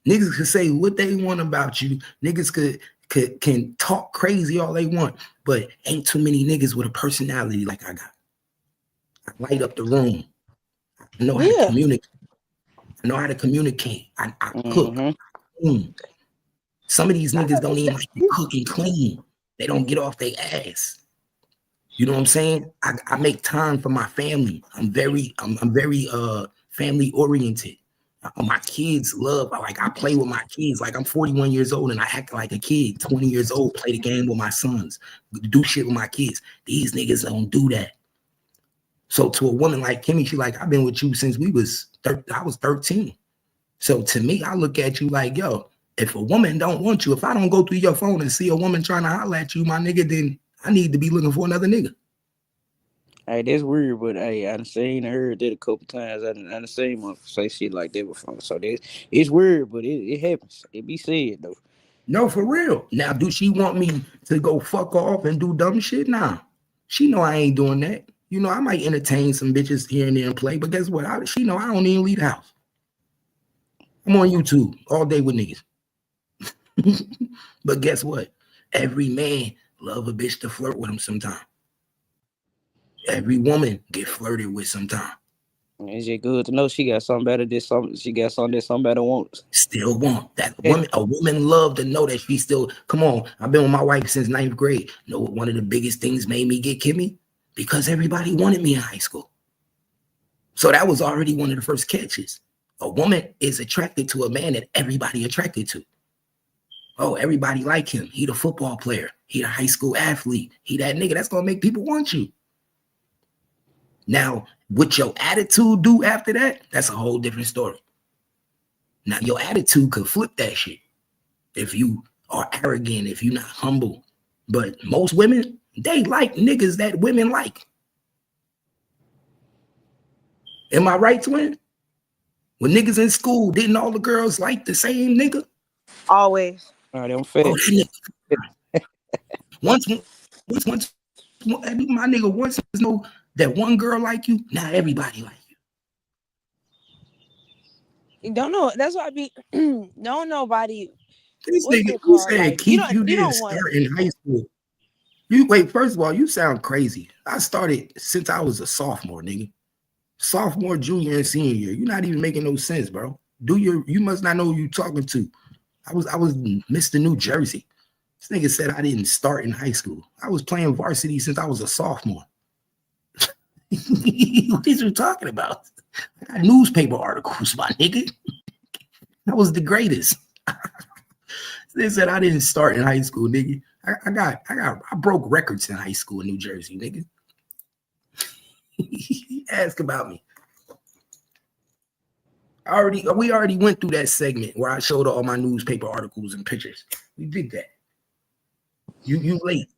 Niggas can say what they want about you. Niggas can talk crazy all they want, but ain't too many niggas with a personality like I got. I light up the room. I know how to communicate. I know how to communicate. I cook. Some of these niggas don't even like to cook and clean. They don't get off their ass. You know what I'm saying? I make time for my family. I'm very family oriented. My kids love, like I play with my kids. Like I'm 41 years old and I act like a kid, 20 years old, play the game with my sons, do shit with my kids. These niggas don't do that. So to a woman like Kimmy, she like, I've been with you since I was 13. So to me, I look at you like, yo, if a woman don't want you, if I don't go through your phone and see a woman trying to holler at you, my nigga, then I need to be looking for another nigga. Hey, that's weird, but hey, I done seen and heard that a couple times. I done seen motherfuckers say shit like that before. So it's weird, but it happens. It be said though. No, for real. Now, do she want me to go fuck off and do dumb shit? Nah. She know I ain't doing that. You know, I might entertain some bitches here and there and play, but guess what? She know I don't even leave the house. I'm on YouTube all day with niggas. But guess what? Every man love a bitch to flirt with him sometime. Every woman get flirted with sometime. Is it good to know she got something better than something? She got something that somebody wants. Still want that woman. A woman love to know that she still. Come on, I've been with my wife since 9th grade. You know what one of the biggest things made me get Kimmy? Because everybody wanted me in high school. So that was already one of the first catches. A woman is attracted to a man that everybody attracted to. Oh, everybody like him. He the football player. He the high school athlete. He that nigga. That's gonna make people want you. Now, what your attitude do after that, that's a whole different story. Now, your attitude could flip that shit if you are arrogant, if you're not humble. But most women, they like niggas that women like. Am I right, twin? When niggas in school, didn't all the girls like the same nigga? Always. All right, I'm fed. Oh, that nigga. once my nigga once know that one girl like you, now everybody like you. You don't know. That's why I be no nobody. This What's nigga, it who called? said, Like, Keith, you you didn't don't start want. in high school. You wait, first of all, you sound crazy. I started since I was a sophomore, nigga. Sophomore, junior, and senior year. You're not even making no sense, bro. You must not know who you talking to. I was Mr. New Jersey. This nigga said I didn't start in high school. I was playing varsity since I was a sophomore. What is you talking about? I got newspaper articles, my nigga. That was the greatest. They said I didn't start in high school, nigga. I broke records in high school in New Jersey, nigga. Ask about me. We already went through that segment where I showed all my newspaper articles and pictures. We did that. You late.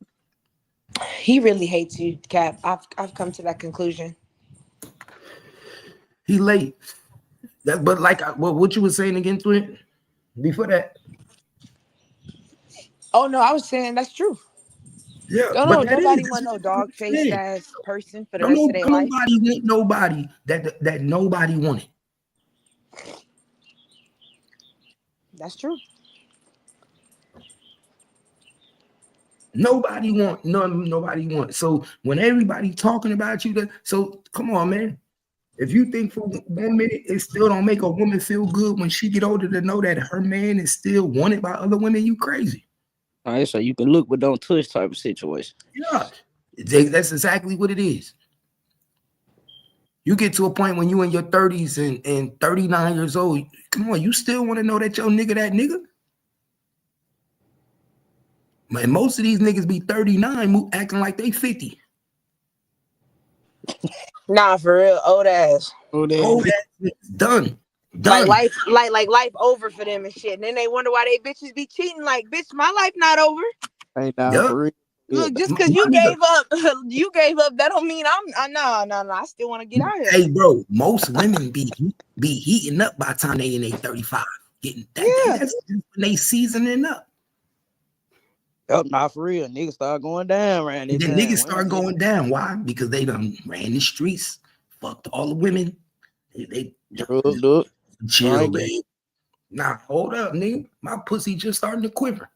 He really hates you, Cap. I've come to that conclusion. He late. But like what you were saying again to it before that. Oh no, I was saying that's true. Yeah, Don't but know. that Nobody is want no dog faced ass person for the don't rest of their life. nobody want nobody that nobody wanted. That's true. Nobody want. So when everybody talking about you, so come on, man. If you think for 1 minute it still don't make a woman feel good when she get older to know that her man is still wanted by other women, you crazy. All right, so you can look but don't touch type of situation. Yeah, that's exactly what it is. You get to a point when you in your 30s and 39 years old, come on, you still want to know that your nigga that nigga? Man, most of these niggas be 39 acting like they 50. Nah, for real, old ass. Oh, Old ass niggas done. Done. Like life over for them and shit. And then they wonder why they bitches be cheating. Like, bitch, my life not over. Hey, nah, Yup. for real. Look, just My because you nigga. gave up, that don't mean no. I still want to get out here. Hey, bro, most women be heating up by the time they in their 35. Getting that, that's when they seasoning up. Oh, nah, for real. Niggas start going down around And this then time. niggas start going down. Why? Because they done ran the streets, fucked all the women. They Drugged up. chill, drinking. babe. Nah, hold up, nigga. My pussy just starting to quiver.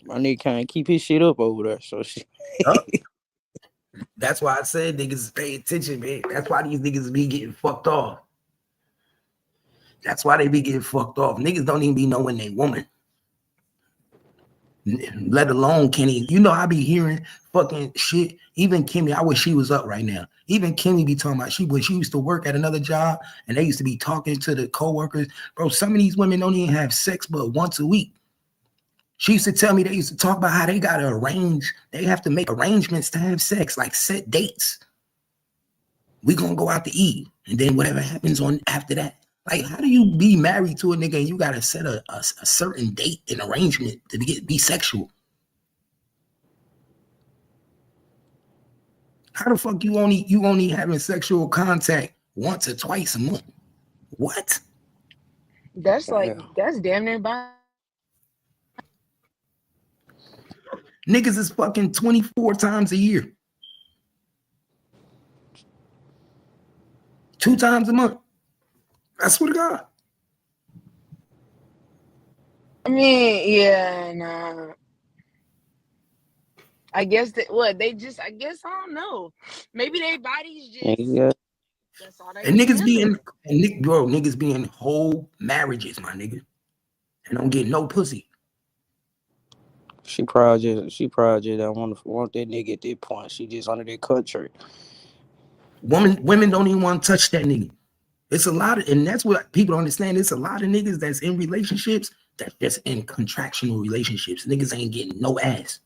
My nigga can't keep his shit up over there. So shit. That's why I said niggas pay attention, man. That's why these niggas be getting fucked off. That's why they be getting fucked off. Niggas don't even be knowing they woman. Let alone Kenny. You know, I be hearing fucking shit. Even Kimmy, I wish she was up right now. Even Kimmy be talking about when she used to work at another job and they used to be talking to the coworkers. Bro, some of these women don't even have sex but once a week. She used to tell me they used to talk about how they gotta arrange, they have to make arrangements to have sex, like set dates. We gonna go out to eat, and then whatever happens on after that. Like, how do you be married to a nigga and you gotta set a certain date and arrangement to be sexual? How the fuck you only having sexual contact once or twice a month? What? That's damn near by. Niggas is fucking 24 times a year. 2 times a month. I swear to God. I mean, yeah, nah. I guess I don't know. Maybe their bodies just. Yeah. That's all they And niggas handle. be in whole marriages, my nigga, and don't get no pussy. She probably just don't want that nigga at that point. She just under that country. Women don't even want to touch that nigga. It's a lot of, and that's what people don't understand. It's a lot of niggas that's in relationships that's just in contractional relationships. Niggas ain't getting no ass.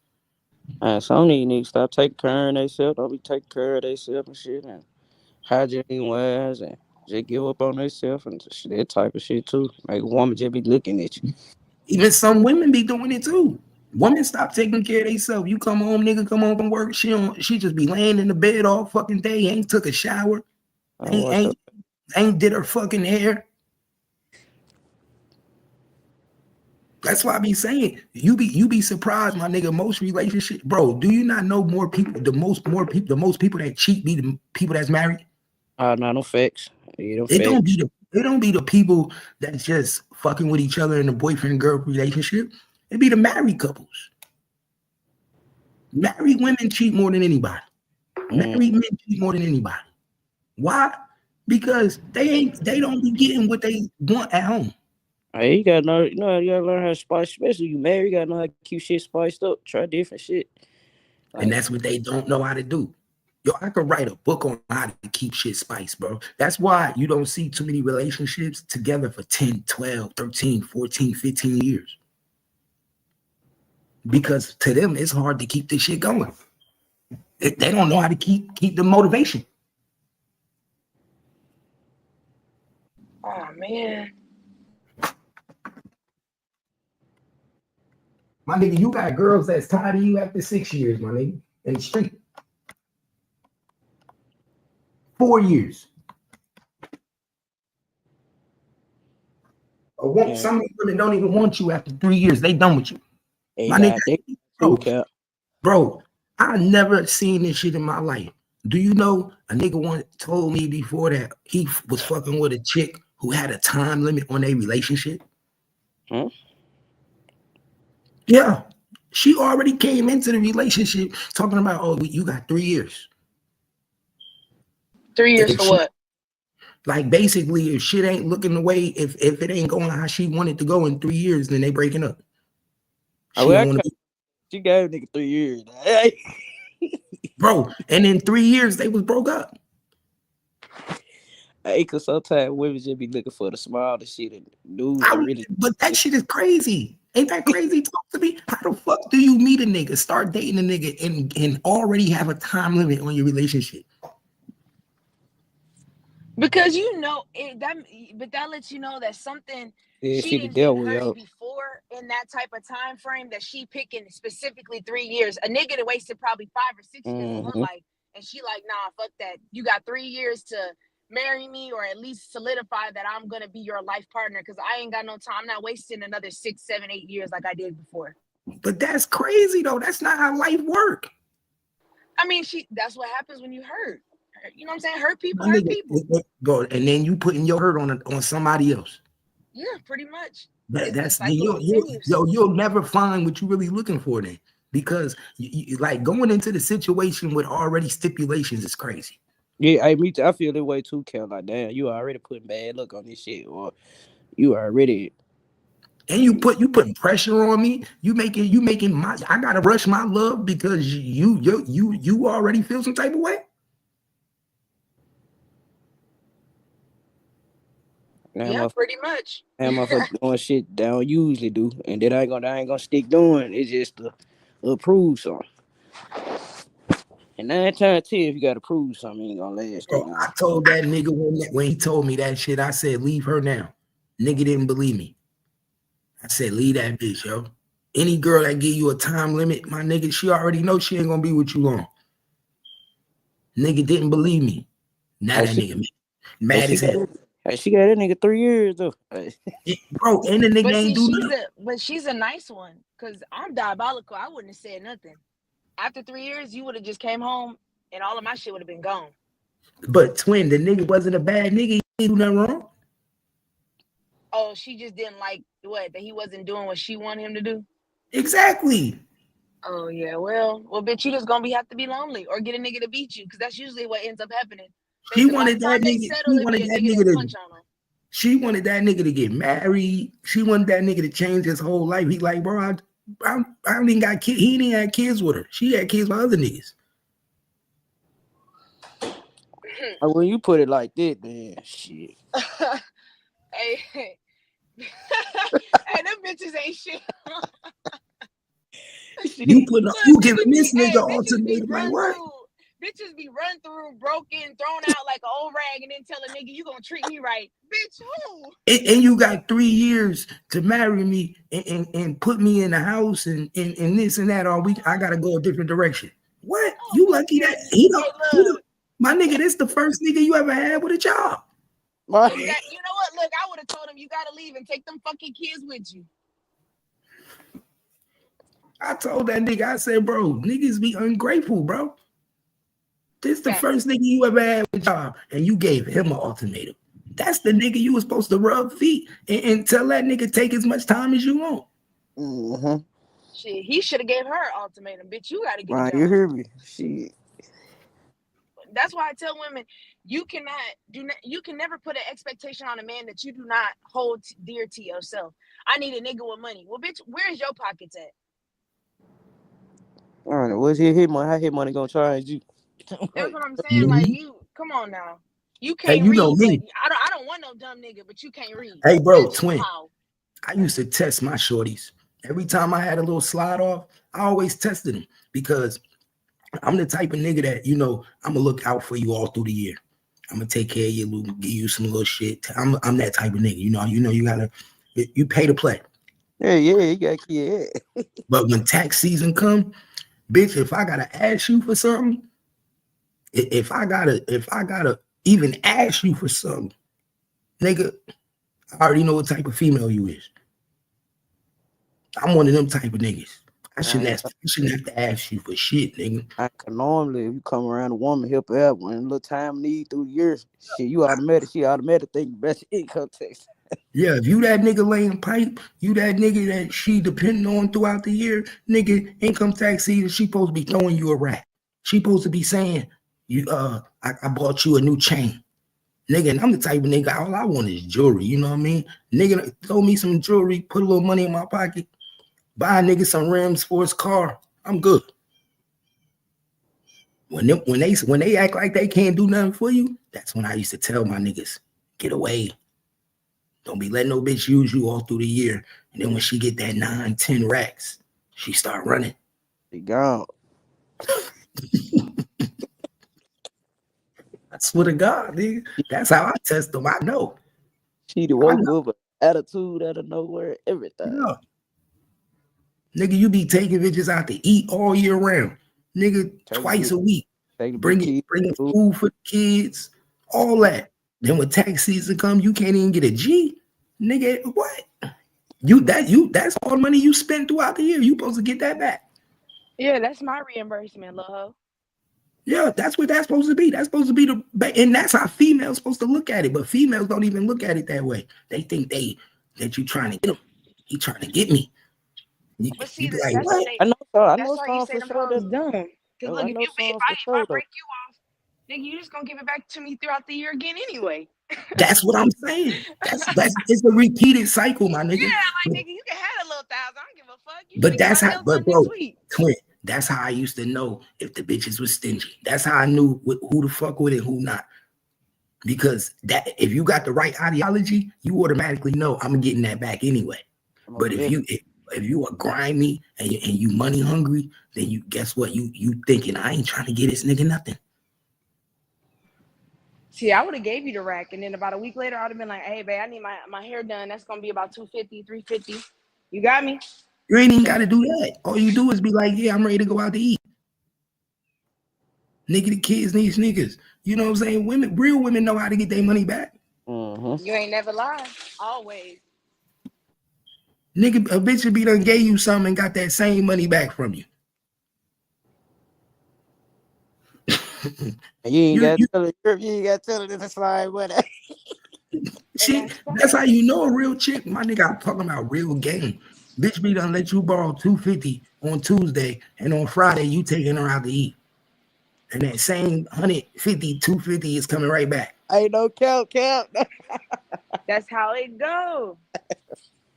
Some niggas stop taking care of themselves. Don't be taking care of themselves and shit, and hygiene wise, and just give up on themselves and that type of shit too. Like a woman just be looking at you. Even some women be doing it too. Women stop taking care of themselves. You come home, nigga, come home from work. She just be laying in the bed all fucking day. Ain't took a shower. Ain't did her fucking hair. That's why I be saying you be surprised, my nigga. Most relationships, bro. Do you not know more people? The most people that cheat be the people that's married. No facts. It don't be the people that's just fucking with each other in a boyfriend girl relationship. It be the married couples. Married women cheat more than anybody. Married men cheat more than anybody. Why? Because they don't be getting what they want at home. Hey, you gotta know, you gotta learn how to spice, especially you married, you gotta know how to keep shit spiced up, try different shit. And that's what they don't know how to do. Yo, I could write a book on how to keep shit spiced, bro. That's why you don't see too many relationships together for 10, 12, 13, 14, 15 years. Because to them, it's hard to keep this shit going. They don't know how to keep the motivation. Oh, man. My nigga, you got girls that's tired of you after 6 years, my nigga, in the street. 4 years. Some women don't even want you after 3 years. They done with you. Hey, my nigga, bro, I never seen this shit in my life. Do you know a nigga once told me before that he was fucking with a chick who had a time limit on their relationship? Huh? Yeah. She already came into the relationship talking about, oh, you got 3 years. 3 years for what? Like, basically, if shit ain't looking the way, if it ain't going how she wanted to go in 3 years, then they breaking up. She gave nigga 3 years. Bro, and in 3 years, they was broke up. Hey, cause sometimes women just be looking for the smallest shit and dudes really. But that shit is crazy. Ain't that crazy? Talk to me. How the fuck do you meet a nigga, start dating a nigga, and already have a time limit on your relationship? Because you know it, but that lets you know that something Yeah, she she the didn't hit devil, hers yo. before in that type of time frame that she picking specifically 3 years. A nigga that wasted probably 5 or 6 years of her Mm-hmm. life, and she like, nah, fuck that. You got 3 years to marry me or at least solidify that I'm gonna be your life partner because I ain't got no time. I'm not wasting another 6, 7, 8 years like I did before. But that's crazy though. That's not how life work. I mean, that's what happens when you hurt. You know what I'm saying? Hurt people My hurt nigga, people. bro, and then you putting your hurt on somebody else. Yeah, pretty much. The That's cycle continues. you'll never find what you're really looking for then, because like going into the situation with already stipulations is crazy. Yeah, me too. I feel that way too, Kel. Like, damn, you already putting bad luck on this shit, or you already. And you putting pressure on me. You making my I gotta rush my love because you already feel some type of way. Damn, Yeah, pretty much. motherfucker doing shit that I don't usually do, and that I ain't gonna stick doing. It's just to approve something. And 9 times 10, if you gotta prove something, you ain't gonna last that Bro, long. I told that nigga when he told me that shit, I said, leave her now. Nigga didn't believe me. I said, leave that bitch, yo. Any girl that give you a time limit, my nigga, she already know she ain't gonna be with you long. Nigga didn't believe me. Now Hey, that nigga hey, mad she as got hell. she got that nigga 3 years though. Bro, and the nigga But ain't see, do nothing. she's a nice one. Cause I'm diabolical. I wouldn't have said nothing. After 3 years, you would have just came home and all of my shit would have been gone. But twin, the nigga wasn't a bad nigga. He didn't do nothing wrong. Oh, she just didn't like what that he wasn't doing what she wanted him to do. Exactly. Oh yeah, well, bitch, you just gonna have to be lonely or get a nigga to beat you, because that's usually what ends up happening. She By wanted the time that they nigga. settle, She it be wanted a that nigga nigga that to. punch on them. She wanted that nigga to get married. She wanted that nigga to change his whole life. He like, bro, I don't even got kids. He didn't have kids with her. She had kids with other niggas. When you put it like that, then shit. Hey, hey, them bitches ain't shit. You Look, giving this nigga bitches be ultimatum like what? run through, broken, thrown out like an old rag, and then tell a nigga you gonna treat me right, bitch. Who? And you got 3 years to marry me and put me in the house and this and that all week. I gotta go a different direction. What? Oh You my lucky that goodness. Hey, look. my nigga, this the first nigga you ever had with a job. Exactly. You know what? Look, I would have told him you gotta leave and take them fucking kids with you. I told that nigga, I said, bro, niggas be ungrateful, bro. This the first nigga you ever had with a job, and you gave him an ultimatum. That's the nigga you was supposed to rub feet and tell that nigga take as much time as you want. Mm-hmm. Shit, he should have gave her an ultimatum, bitch. You gotta get a Man, job. you hear me? Shit. That's why I tell women you can never put an expectation on a man that you do not hold dear to yourself. I need a nigga with money. Well, bitch, where's your pockets at? I don't know. What's his money? How his money gonna charge you? That's what I'm saying. Like, Mm-hmm. you come on now. You Hey, can't you know read, but me. I don't want no dumb nigga, but you can't read. Hey, bro, Bitch, twin. how? I used to test my shorties. Every time I had a little slide off, I always tested them because I'm the type of nigga that, I'm gonna look out for you all through the year. I'm gonna take care of you, give you some little shit. I'm that type of nigga. You pay to play. Yeah, you got kid. But when tax season come, bitch, if I gotta ask you for something, if I gotta even ask you for something, nigga, I already know what type of female you is. I'm one of them type of niggas. I shouldn't have to ask you for shit, nigga. I can normally, if you come around a woman, help her out when a little time need through the years, shit, she automatic think best income tax. Yeah, if you that nigga laying pipe, you that nigga that she depending on throughout the year, nigga, income tax season, she supposed to be throwing you a rat. She supposed to be saying, I bought you a new chain. Nigga, and I'm the type of nigga, all I want is jewelry, you know what I mean? Nigga, throw me some jewelry, put a little money in my pocket, buy a nigga some rims for his car. I'm good. When they act like they can't do nothing for you, that's when I used to tell my niggas, get away. Don't be letting no bitch use you all through the year. And then when she get that 9-10 racks, she start running. She gone. I swear to God, nigga. That's how I test them. I know. She the I woke know. with an attitude out of nowhere, everything. Yeah. Nigga, you be taking bitches out to eat all year round. Nigga, twice a week. Take the big Bringing kids. food for the kids, all that. Then when tax season come, you can't even get a G. Nigga, what? That's all the money you spent throughout the year. You supposed to get that back. Yeah, that's my reimbursement, lil' hoe. Yeah, that's what that's supposed to be. That's supposed to be and that's how females supposed to look at it. But females don't even look at it that way. They think that you trying to get them. He trying to get me. But You see, be like, that's why what? they. I know That's why you some say for them sure. hoes dumb. Cause Oh, look, I if know I some for sure though. break you off, nigga, you just gonna give it back to me throughout the year again anyway. That's what I'm saying. That's it's a repeated cycle, my Yeah, nigga. like nigga, you can have a little thousand. I don't give a fuck. You But finna get that's my how. nails But done next bro, week. twin. That's how I used to know if the bitches was stingy. That's how I knew who to fuck with and who not. Because that if you got the right ideology, you automatically know I'm getting that back anyway. But if you are grimy and you money hungry, then you guess what? You thinking I ain't trying to get this nigga nothing. See, I would have gave you the rack, and then about a week later, I would have been like, "Hey, babe, I need my hair done. That's gonna be about 250, 350. You got me?" You ain't even got to do that. All you do is be like, yeah, I'm ready to go out to eat. Nigga, the kids need sneakers. You know what I'm saying? Real women know how to get their money back. Mm-hmm. You ain't never lied. Always. Nigga, a bitch would be done gave you something and got that same money back from you. You ain't got to tell her. You ain't got to tell her this slide with it. See, that's how you know a real chick. My nigga, I'm talking about real game. Bitch be done let you borrow $250 on Tuesday, and on Friday you taking her out to eat. And that same $250 is coming right back. Ain't no count. That's how it go.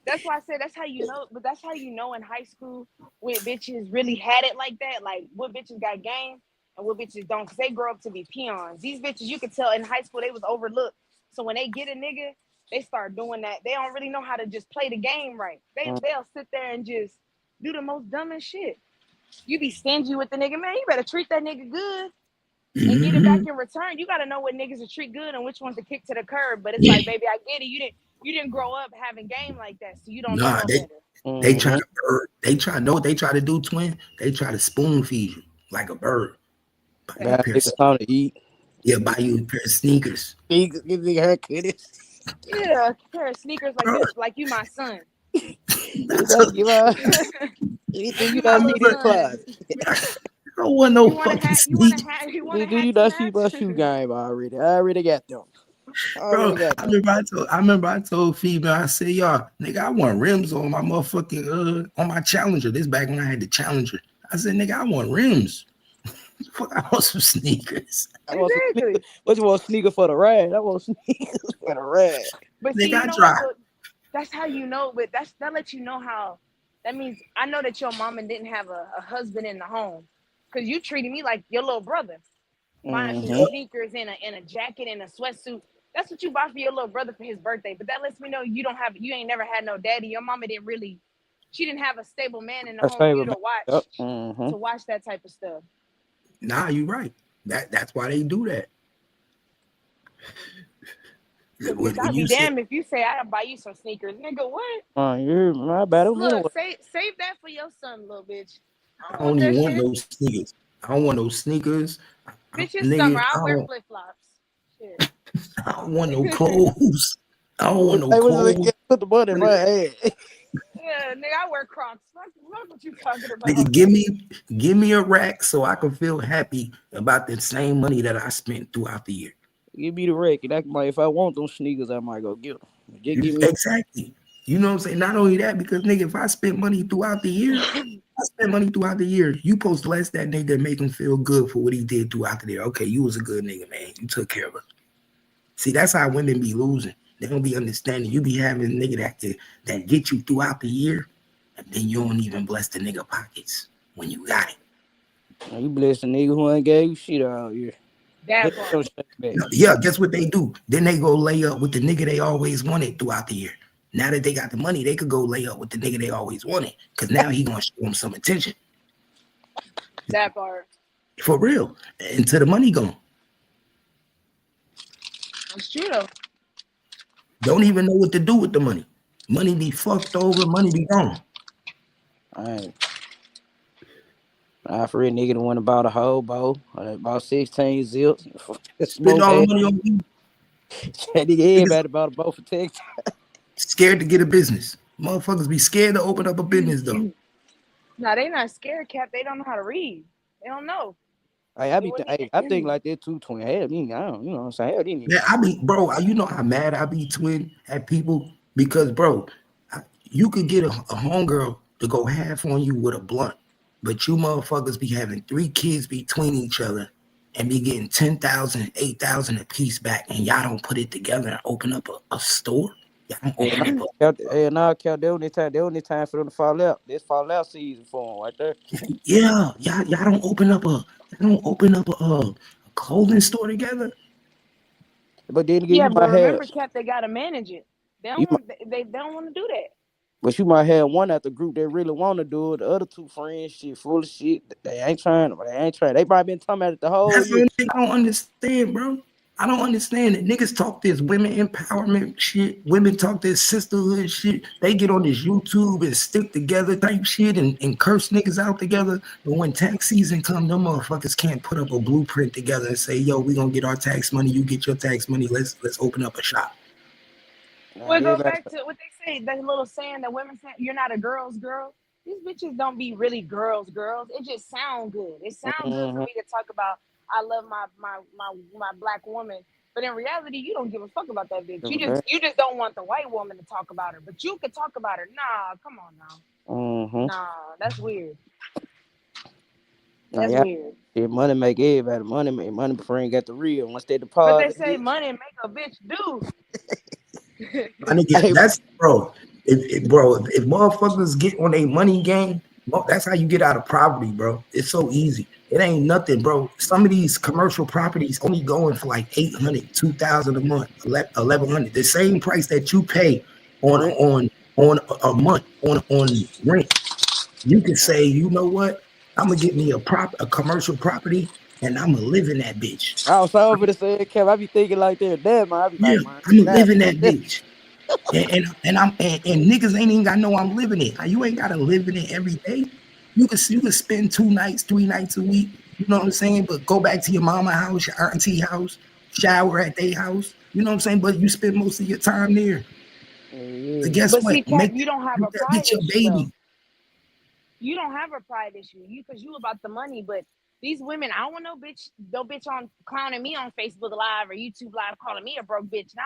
That's why I said that's how you know. But that's how you know in high school when bitches really had it like that. Like what bitches got game and what bitches don't, because they grow up to be peons. These bitches, you could tell in high school they was overlooked. So when they get a nigga, they start doing that. They don't really know how to just play the game right. They'll sit there and just do the most dumbest shit. You be stingy with the nigga, man. You better treat that nigga good and get it back in return. You got to know what niggas to treat good and which ones to kick to the curb. But it's like, baby, I get it. You didn't grow up having game like that, so you don't know no better. They try to bird. They try know what they try to do, twin. They try to spoon feed you like a bird. Buy you something to eat. Yeah, buy you a pair of sneakers. Get the haircut. Yeah, a pair of sneakers like you my son. Anything you not see this class. I don't want no fucking sneakers. Do you not see my shoe game already? I already got them. Bro, I remember I told female, I said, y'all, nigga, I want rims on my motherfucking on my Challenger. This back when I had the Challenger. I said, nigga, I want rims. Fuck, I want some sneakers. Exactly. What you want, sneaker for the ride? I want sneakers for the ride. But see, you know what, that's how you know, but that lets you know how, that means I know that your mama didn't have a husband in the home. Cause you treated me like your little brother. Buying some sneakers and a jacket and a sweatsuit. That's what you buy for your little brother for his birthday. But that lets me know you ain't never had no daddy. Your mama she didn't have a stable man in the home for you to watch that type of stuff. Nah, you're right. That's why they do that. I'll be damned if you say I'll buy you some sneakers. Nigga, what? You're my bad. Look, save that for your son, little bitch. I don't even want no sneakers. I don't want no sneakers. Bitch, it's summer. I'll wear flip-flops. Shit. I don't want no clothes. I don't want no clothes. Put the money in my head. Yeah, nigga, I wear Crocs. Fuck what you talking about. Nigga, give me a rack so I can feel happy about the same money that I spent throughout the year. Give me the rack, and if I want those sneakers, I might go get them. Exactly. You know what I'm saying? Not only that, because nigga, if I spend money throughout the year, you supposed to bless that nigga and make him feel good for what he did throughout the year. Okay, you was a good nigga, man. You took care of her. See, that's how women be losing. They don't be understanding. You be having a nigga that get you throughout the year, and then you don't even bless the nigga pockets when you got it. You bless the nigga who ain't gave you shit all year. Yeah, guess what they do? Then they go lay up with the nigga they always wanted throughout the year. Now that they got the money, they could go lay up with the nigga they always wanted, because now he gonna show them some attention. That part. For real. Until the money gone. It's true though. Don't even know what to do with the money. Money be fucked over, money be gone. I for real, nigga, the one about a whole bow, about 16 zips, Spend smoke all the ass. money on you. Nigga, everybody about a bow for Texas. Scared to get a business. Motherfuckers be scared to open up a business though. No, they not scared, Cap. They don't know how to read. They don't know. Hey, I think like that too, twin. Hell, I don't, you know what I'm saying? Hell, these niggas. Yeah, I be, bro, you know how mad I be, twin, at people? Because, bro, you could get a homegirl to go half on you with a blunt, but you motherfuckers be having 3 kids between each other and be getting 10,000, 8,000 a piece back, and y'all don't put it together and open up a store? Y'all don't open up Cal, they only time for them to fall out. This fall out season for them right there. Yeah, y'all don't open up a clothing store together. But then again, Yeah, you but might remember, have, Cap, they gotta manage it. They you don't might, want. They don't want to do that. but you might have one at the group that really want to do it. The other 2 friends, shit, full of shit. They ain't trying. They probably been talking about it the whole That's the year. only thing I don't understand, bro. I don't understand it. Niggas talk this women empowerment shit. Women talk this sisterhood shit. They get on this YouTube and stick together type shit and curse niggas out together. But when tax season come, them motherfuckers can't put up a blueprint together and say, yo, we gonna get our tax money, you get your tax money, let's open up a shop. We'll go back to what they say, that little saying that women say, you're not a girl's girl. These bitches don't be really girls. It just sound good. It sound good for me to talk about I love my black woman. But in reality, you don't give a fuck about that bitch. You just don't want the white woman to talk about her. But you could talk about her. Nah, come on now. Nah, that's weird. That's weird. Yeah, money make everybody money before ain't got the real. Once they But deposit, they say money make a bitch do. I nigga, that's bro. If motherfuckers get on a money game, that's how you get out of poverty, bro. It's so easy. It ain't nothing, bro. Some of these commercial properties only going for like 800, 2,000 a month, 1,100. The same price that you pay on a month on rent. You can say, you know what? I'm gonna get me a commercial property and I'm gonna live in that bitch. I was over to say, Kev, I be thinking like that. Damn, man, I be Yeah, like, man, I'm gonna live in that bitch. And niggas ain't even gotta know I'm living it. You ain't gotta live in it every day. You can spend 2 nights, 3 nights a week. You know what I'm saying? But go back to your mama house, your auntie house, shower at their house. You know what I'm saying? But you spend most of your time there. So guess But what? see, Kat, you don't have a That pride bitch your issue baby. though. You don't have a pride issue. Because you about the money, but these women, I don't want no bitch on clowning me on Facebook Live or YouTube Live calling me a broke bitch. Nah.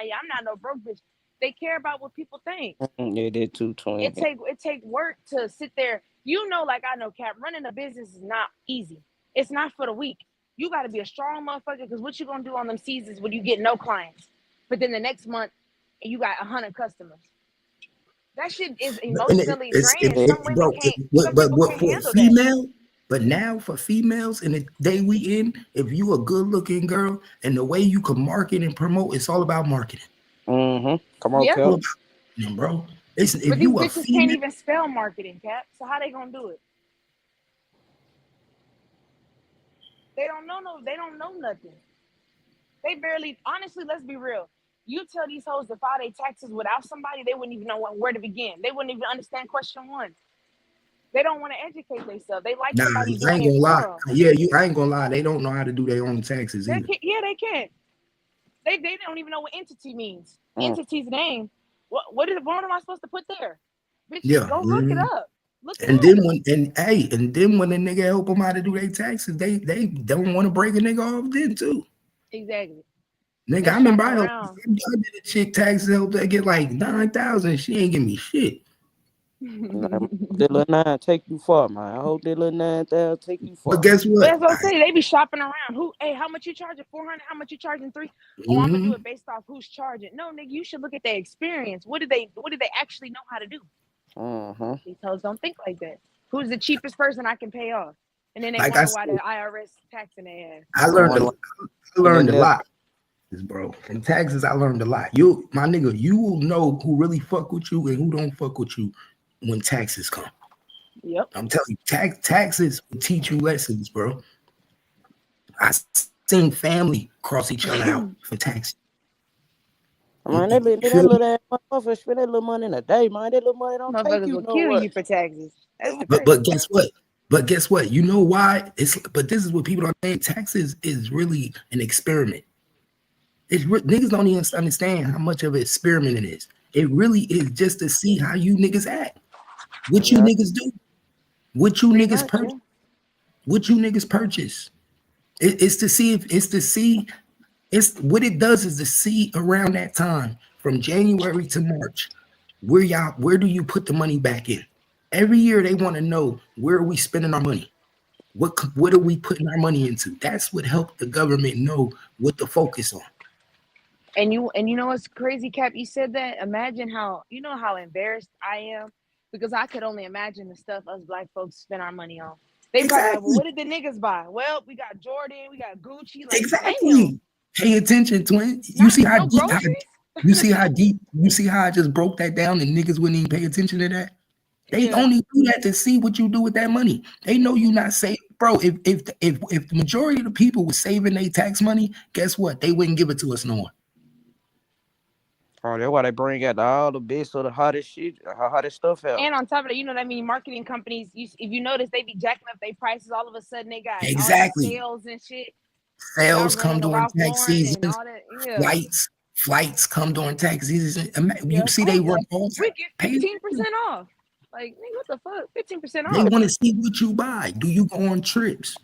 Yeah, I'm not no broke bitch. They care about what people think. Yeah, they're too twin. It take work to sit there. You know, like I know, Cap, running a business is not easy. It's not for the weak. You got to be a strong motherfucker because what you gonna do on them seasons when you get no clients, but then the next month you got 100 customers. That shit is emotionally draining. Some women can't. Some people can't handle that. But now for females in the day we in, if you a good looking girl and the way you can market and promote, it's all about marketing. Come on, Kel. Bro. Listen, but these bitches can't even spell marketing, Cap. So how they gonna do it? They don't know nothing. They barely, honestly, let's be real. You tell these hoes to file their taxes without somebody, they wouldn't even know where to begin. They wouldn't even understand question 1. They don't want to educate themselves. They like somebody doing it for them. Yeah, I ain't gonna lie. They don't know how to do their own taxes either. They can't. They don't even know what entity means. Entity's name. What am I supposed to put there? Bitch, go look it up. Then when the nigga help them how to do their taxes, they don't want to break a nigga off then too. Exactly. Nigga, I remember I did a chick taxes help that get like 9,000. She ain't give me shit. That little 9 take you far, man. I hope that little 9,000 take you far. But guess what? That's what I say. They be shopping around. How much you charging? 400? How much you charging 3? Oh, I'm gonna do it based off who's charging. No, nigga, you should look at their experience. What do they actually know how to do? These hoes don't think like that. Who's the cheapest person I can pay off? And then they wonder why the IRS taxing their ass. I learned a lot. Bro, in taxes, I learned a lot. My nigga, you will know who really fuck with you and who don't fuck with you when taxes come. Yep. I'm telling you, taxes will teach you lessons, bro. I seen family cross each other out for taxes. Man, that little ass motherfucker spend that little money in a day, man. That little money don't take Motherfuckers you will kill nowhere. you for taxes. That's the But crazy guess part. what? But guess what? You know why? But this is what people don't think. Taxes is really an experiment. Niggas don't even understand how much of an experiment it is. It really is just to see how you niggas act, what you Yeah. niggas do, what you Pretty niggas much, purchase, yeah. what you niggas purchase. It's to see if it's to see. It's what it does is to see around that time from January to March, where do you put the money back in? Every year they want to know where are we spending our money. What are we putting our money into? That's what helped the government know what to focus on. And you know what's crazy, Cap? You said that. Imagine how how embarrassed I am because I could only imagine the stuff us black folks spend our money on. They probably like, well, Exactly. what did the niggas buy? Well, we got Jordan, we got Gucci. Like, damn, Exactly. Pay attention, twin. You not see how no deep groceries. you see how I just broke that down and niggas wouldn't even pay attention to that? They Yeah, only do that to see what you do with that money. They know you not saving, bro. If the majority of the people were saving their tax money, guess what? They wouldn't give it to us no more. Oh, that's why they bring out all the best of the hottest shit, hottest stuff out. and on top of that, that mean marketing companies. If you notice, they be jacking up their prices. All of a sudden, they got all these Exactly. sales and shit. Y'all Sales come running the during Ralph tax Lauren and seasons. all that. Yeah, Flights come during tax season. You yeah. see, they Oh, run all we get pay. 15% off. Like, nigga, what the fuck? 15% They off. want to see what you buy. Do you go on trips?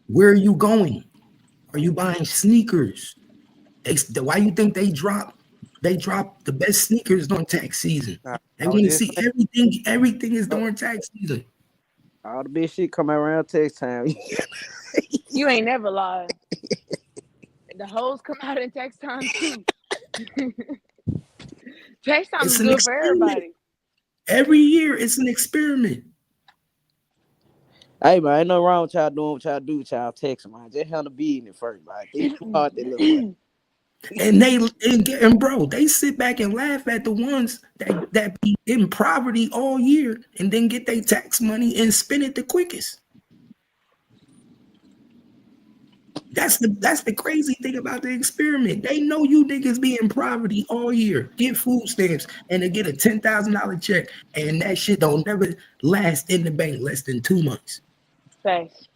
Where are you going? Are you buying sneakers? Why you think they drop? They drop the best sneakers during tax season. Nah, They I was want to just see everything. Everything is saying, during tax season. all the best shit coming around tax time. You ain't never lied. The hoes come out in tax time too. Tax time It's is an good for experiment. everybody. Every year, it's an experiment. Hey man, ain't no wrong with y'all doing what y'all do with y'all text, man. Just handle business first, man. They too hard they look like. And bro, they sit back and laugh at the ones that be in poverty all year and then get their tax money and spend it the quickest. That's the crazy thing about the experiment. They know you niggas be in poverty all year, get food stamps, and to get a $10,000 check, and that shit don't never last in the bank less than 2 months. Thanks.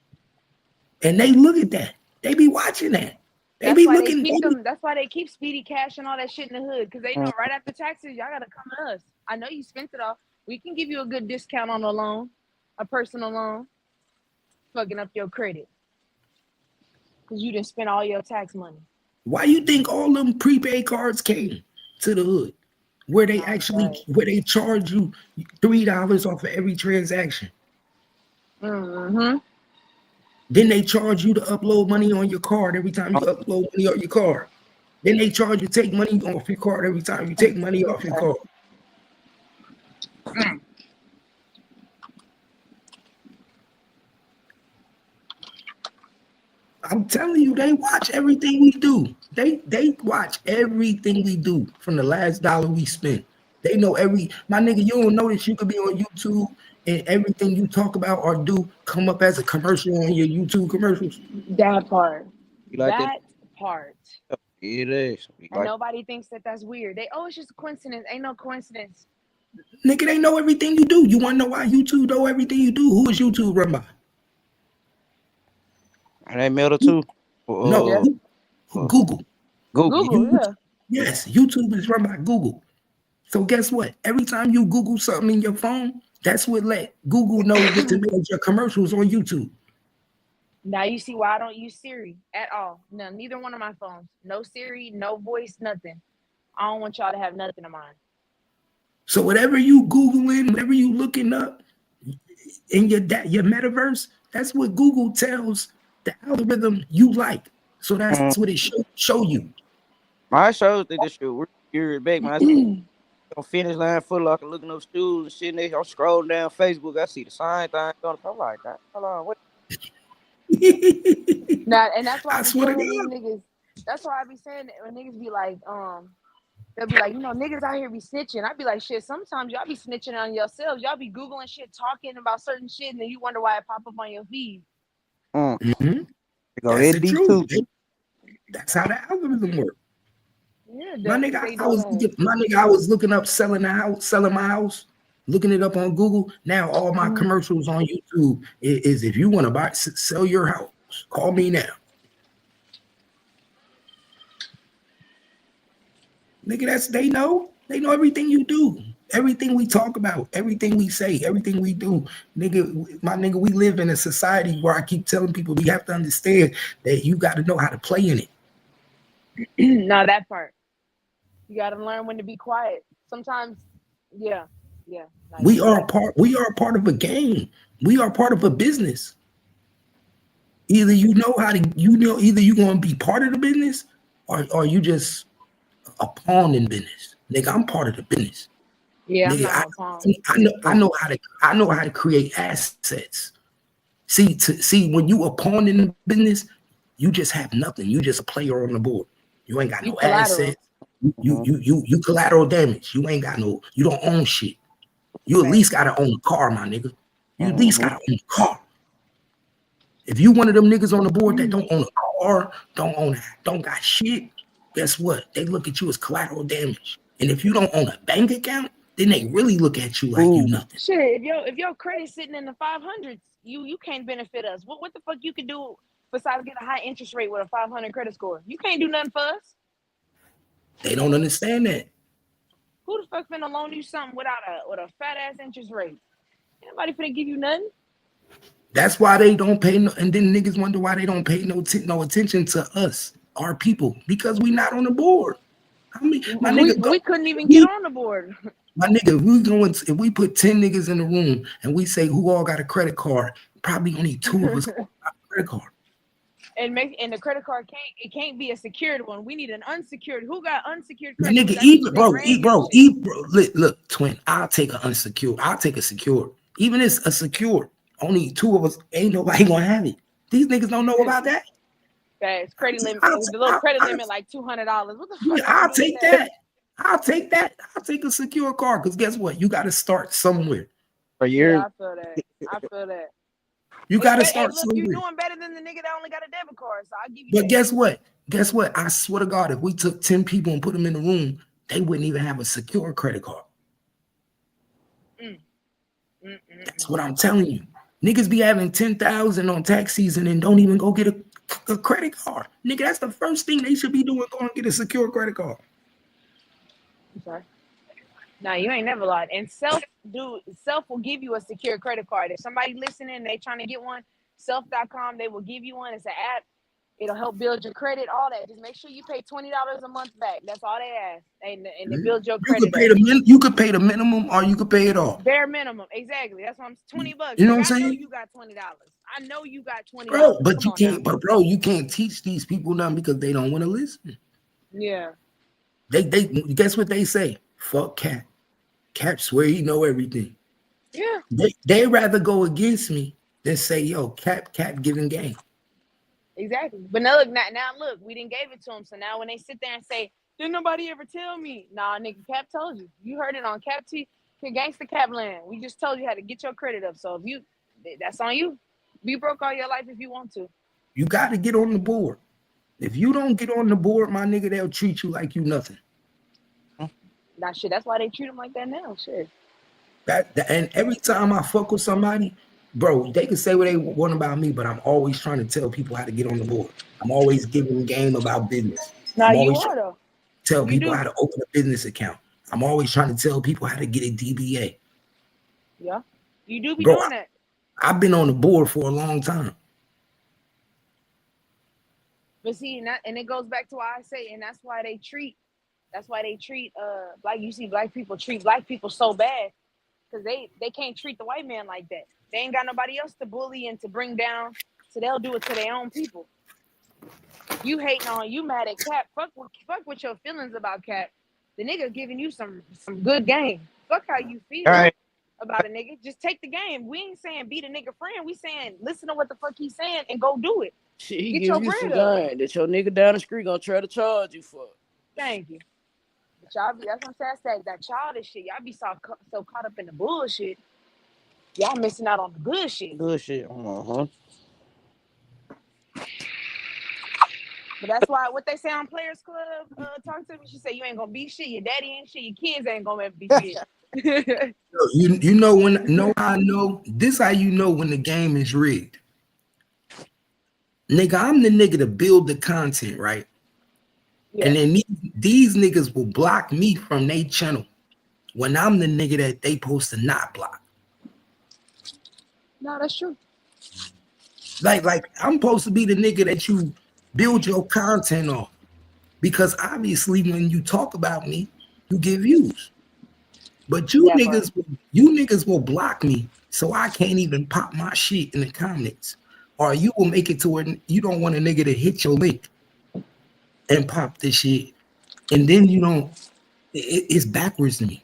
And they look at that. They be watching that. They That's be why they looking. keep them. That's why they keep speedy cash and all that shit in the hood because they know right after taxes, y'all gotta come to us. I know you spent it all. We can give you a good discount on a loan, a personal loan. Fucking up your credit because you didn't spend all your tax money. Why you think all them prepaid cards came to the hood? Where they charge you $3 off of every transaction. Mm-hmm. Then they charge you to upload money on your card every time you upload money on your card. Then they charge you to take money off your card every time you take money off your card. I'm telling you, they watch everything we do. They watch everything we do from the last dollar we spent. They know my nigga, you don't notice you could be on YouTube and everything you talk about or do come up as a commercial on your YouTube commercials. That part. You like That part. It is. And nobody thinks that that's weird. It's just a coincidence. Ain't no coincidence. Nigga, they know everything you do. You want to know why YouTube know everything you do? Who is YouTube run by? And they metal too. No, Yeah. Google. Google, yeah. Yes, YouTube is run by Google. So guess what? Every time you Google something in your phone, that's what let Google know what to manage your commercials on YouTube. Now you see why I don't use Siri at all. No, neither one of my phones. No Siri, no voice, nothing. I don't want y'all to have nothing of mine. So whatever you Googling, whatever you looking up in your metaverse, that's what Google tells the algorithm you like. So that's what it show you. My shows think this shit weird back, man. On Finish Line, Foot Locker, looking up shoes and shit. And I'm scrolling down Facebook. I see the same thing. I'm like, hold on, what? Now, and that's why I I be swear to telling these God. niggas. That's why I be saying that when niggas be like, they'll be like, niggas out here be snitching. I be like, shit. Sometimes y'all be snitching on yourselves. Y'all be googling shit, talking about certain shit, and then you wonder why it pop up on your feed. Mm-hmm. Go That's the deep truth. too. That's how the algorithm works. Yeah, My they nigga, don't. I was looking up selling my house, looking it up on Google. Now all my commercials on YouTube is if you want to sell your house, call me now. Nigga, they know everything you do, everything we talk about, everything we say, everything we do. Nigga, my nigga, we live in a society where I keep telling people you have to understand that you got to know how to play in it. No, that part. You got to learn when to be quiet. Sometimes, yeah. Like, We are a part of a game. We are part of a business. Either either you're gonna be part of the business or you just a pawn in business. Nigga, I'm part of the business. yeah, Nigga, I'm not no pawn. I know how to create assets. See when you a pawn in the business, you just have nothing. You just a player on the board. You ain't got no assets. You collateral damage. You don't own shit. You at least gotta own a car, my nigga. You at least gotta own a car. If you one of them niggas on the board that don't own a car, don't got shit, guess what? They look at you as collateral damage. And if you don't own a bank account, then they really look at you like you nothing. Shit, if your credit's sitting in the 500s, you can't benefit us. What the fuck you can do besides get a high interest rate with a 500 credit score? You can't do nothing for us. They don't understand that. Who the fuck finna loan you something with a fat ass interest rate? Anybody finna give you nothing? That's why they don't pay no, and then niggas wonder why they don't pay no attention to us, our people, because we not on the board. I mean, we couldn't even get on the board. My nigga, if we put 10 niggas in the room and we say who all got a credit card, probably only 2 of us got a credit card. And the credit card can't be a secured one. We need an unsecured. Who got unsecured My credit? Nigga, look, twin. I'll take a secured. Even if it's a secured, only 2 of us. Ain't nobody gonna have it. These niggas don't know about that. That's credit limit. The little credit limit like $200. What the fuck? Yeah, I'll take that. I'll take a secure card because guess what? You got to start somewhere. Yeah, I feel that. You got to start somewhere. You're doing better than the nigga that only got a debit card, so I'll give you. But guess what? I swear to God, if we took 10 people and put them in the room, they wouldn't even have a secure credit card. That's what I'm telling you. Niggas be having 10,000 on tax season and don't even go get a credit card. Nigga, that's the first thing they should be doing. Go and get a secure credit card. I'm sorry. No, you ain't never lied. And Self will give you a secure credit card. If somebody listening, they trying to get one, self.com, they will give you one. It's an app. It'll help build your credit, all that. Just make sure you pay $20 a month back. That's all they ask. And it builds your credit. You could pay the minimum or you could pay it off. Bare minimum. Exactly. That's why I'm $20. You know what I'm saying? I know you got $20. I know you got $20. Bro, but you can't, you can't teach these people nothing because they don't want to listen. Yeah. They guess what they say? Fuck Cap. Cap swear he know everything. Yeah. They rather go against me than say, yo, Cap giving game. Exactly. But now look, we didn't give it to him. So now when they sit there and say, didn't nobody ever tell me? Nah, nigga, Cap told you. You heard it on Cap T, Gangsta Cap Land. We just told you how to get your credit up. So that's on you. Be broke all your life if you want to. You got to get on the board. If you don't get on the board, my nigga, they'll treat you like you nothing. Nah, shit, that's why they treat them like that now. Shit. And every time I fuck with somebody, bro, they can say what they want about me, but I'm always trying to tell people how to get on the board. I'm always giving them game about business. Now you are though. Tell people how to open a business account. I'm always trying to tell people how to get a DBA. Yeah, you do be doing that. I've been on the board for a long time. But see, and it goes back to why I say, and that's why they treat black people treat black people so bad, because they can't treat the white man like that. They ain't got nobody else to bully and to bring down, so they'll do it to their own people. You hating on, you mad at Cap? Fuck with your feelings about Cap. The nigga giving you some good game. Fuck how you feel about a nigga. Just take the game. We ain't saying be the nigga friend. We saying listen to what the fuck he's saying and go do it. She get your bread up. That your nigga down the street gonna try to charge you for. Thank you. But y'all that's what I'm saying. That childish shit. Y'all be so caught up in the bullshit. Y'all missing out on the good shit. Good shit. But that's why what they say on Players Club, talk to me. She said you ain't gonna be shit. Your daddy ain't shit. Your kids ain't gonna ever be shit. You know when I know this how you know when the game is rigged. Nigga, I'm the nigga to build the content, right? Yeah. And then these niggas will block me from their channel when I'm the nigga that they supposed to not block. No, that's true. Like I'm supposed to be the nigga that you build your content on, because obviously when you talk about me, you get views. But you niggas will block me, so I can't even pop my shit in the comments, or you will make it to where you don't want a nigga to hit your link and pop this shit, and then you don't. It's backwards to me.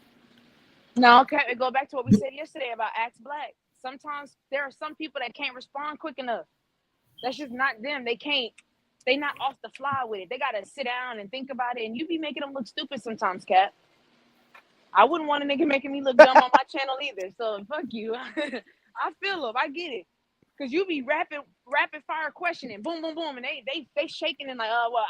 No, okay. Go back to what we said yesterday about Ask Black. Sometimes there are some people that can't respond quick enough. That's just not them. They not off the fly with it. They gotta sit down and think about it. And you be making them look stupid sometimes, Cap. I wouldn't want a nigga making me look dumb on my channel either. So fuck you. I feel them. I get it. Cause you be rapid fire questioning, boom, boom, boom, and they shaking and like, oh well,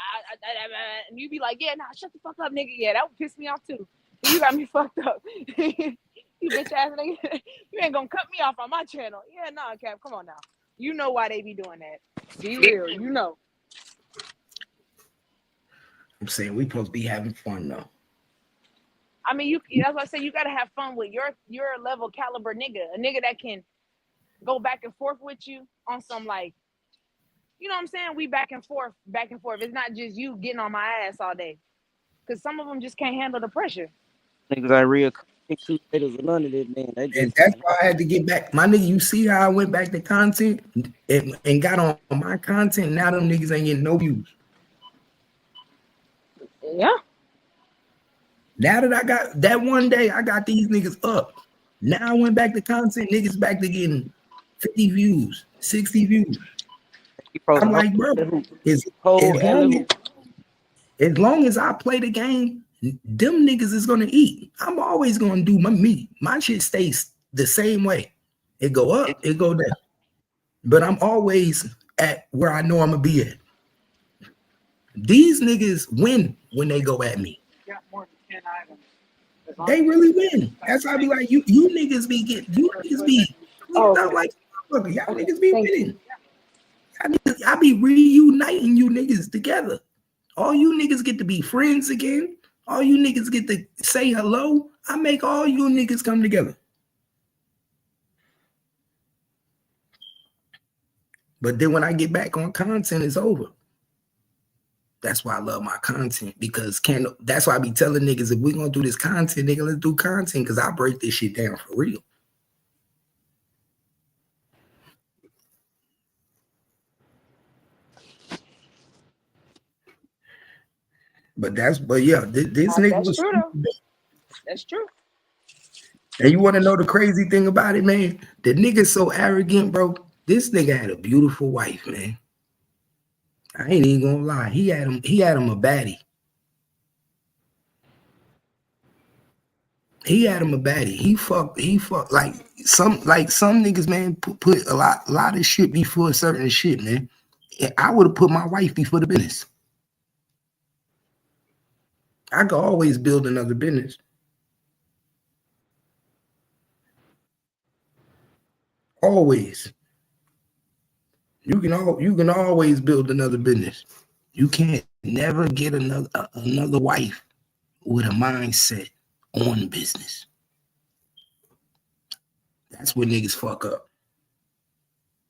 and you be like, yeah, nah, shut the fuck up, nigga. Yeah, that would piss me off too. You got me fucked up. You bitch ass nigga. You ain't gonna cut me off on my channel. Yeah, nah, Cap, come on now. You know why they be doing that. Be real, you know. I'm saying we supposed to be having fun though. I mean, that's why I say you gotta have fun with your level caliber nigga, a nigga that can go back and forth with you on some, like, you know what I'm saying? We back and forth. It's not just you getting on my ass all day, because some of them just can't handle the pressure. Niggas ain't real creators or none of that, man. And that's why I had to get back. My nigga, you see how I went back to content and got on my content? Now them niggas ain't getting no views. Yeah. Now that I got that one day, I got these niggas up. Now I went back to content, niggas back to getting 50 views, 60 views. I'm like, bro, as long as I play the game, them niggas is gonna eat. I'm always gonna do me. My shit stays the same way. It go up, it go down. But I'm always at where I know I'm gonna be at. These niggas win when they go at me. They really win. That's why I be like, you niggas be like, look, y'all niggas be winning. I be reuniting you niggas together. All you niggas get to be friends again. All you niggas get to say hello. I make all you niggas come together. But then when I get back on content, it's over. That's why I love my content, because that's why I be telling niggas, if we're gonna do this content, nigga, let's do content, because I break this shit down for real. But yeah, this nigga was true, though. That's true. And you want to know the crazy thing about it, man? The nigga's so arrogant, bro. This nigga had a beautiful wife, man. I ain't even gonna lie. He had him a baddie. He had him a baddie. He fucked like some niggas, man, put a lot of shit before certain shit, man. I would have put my wife before the business. I could always build another business. Always. You can always build another business. You can't never get another wife with a mindset on business. That's where niggas fuck up.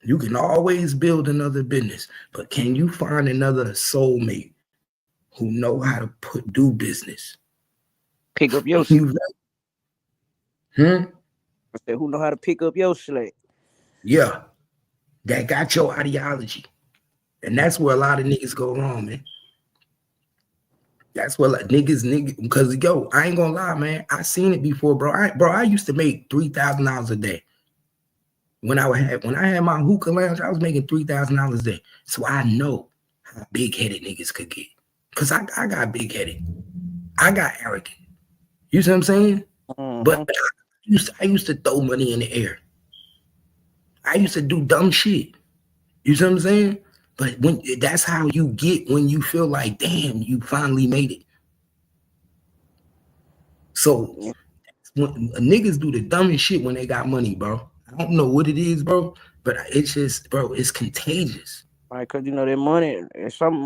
You can always build another business, but can you find another soulmate who know how to do business? Pick up your slack. I said, who know how to pick up your slack? Yeah. That got your ideology. And that's where a lot of niggas go wrong, man. That's what niggas, because yo, I ain't gonna lie, man. I seen it before, bro. I used to make $3,000 a day. When I had my hookah lounge, I was making $3,000 a day. So I know how big-headed niggas could get. Cause I got big-headed. I got arrogant. You see what I'm saying? Mm-hmm. But I used to throw money in the air. I used to do dumb shit. You see what I'm saying? But when that's how you get when you feel like, damn, you finally made it. So when niggas do the dumbest shit when they got money, bro. I don't know what it is, bro, but it's just, bro, it's contagious. Like, cause you know that money, some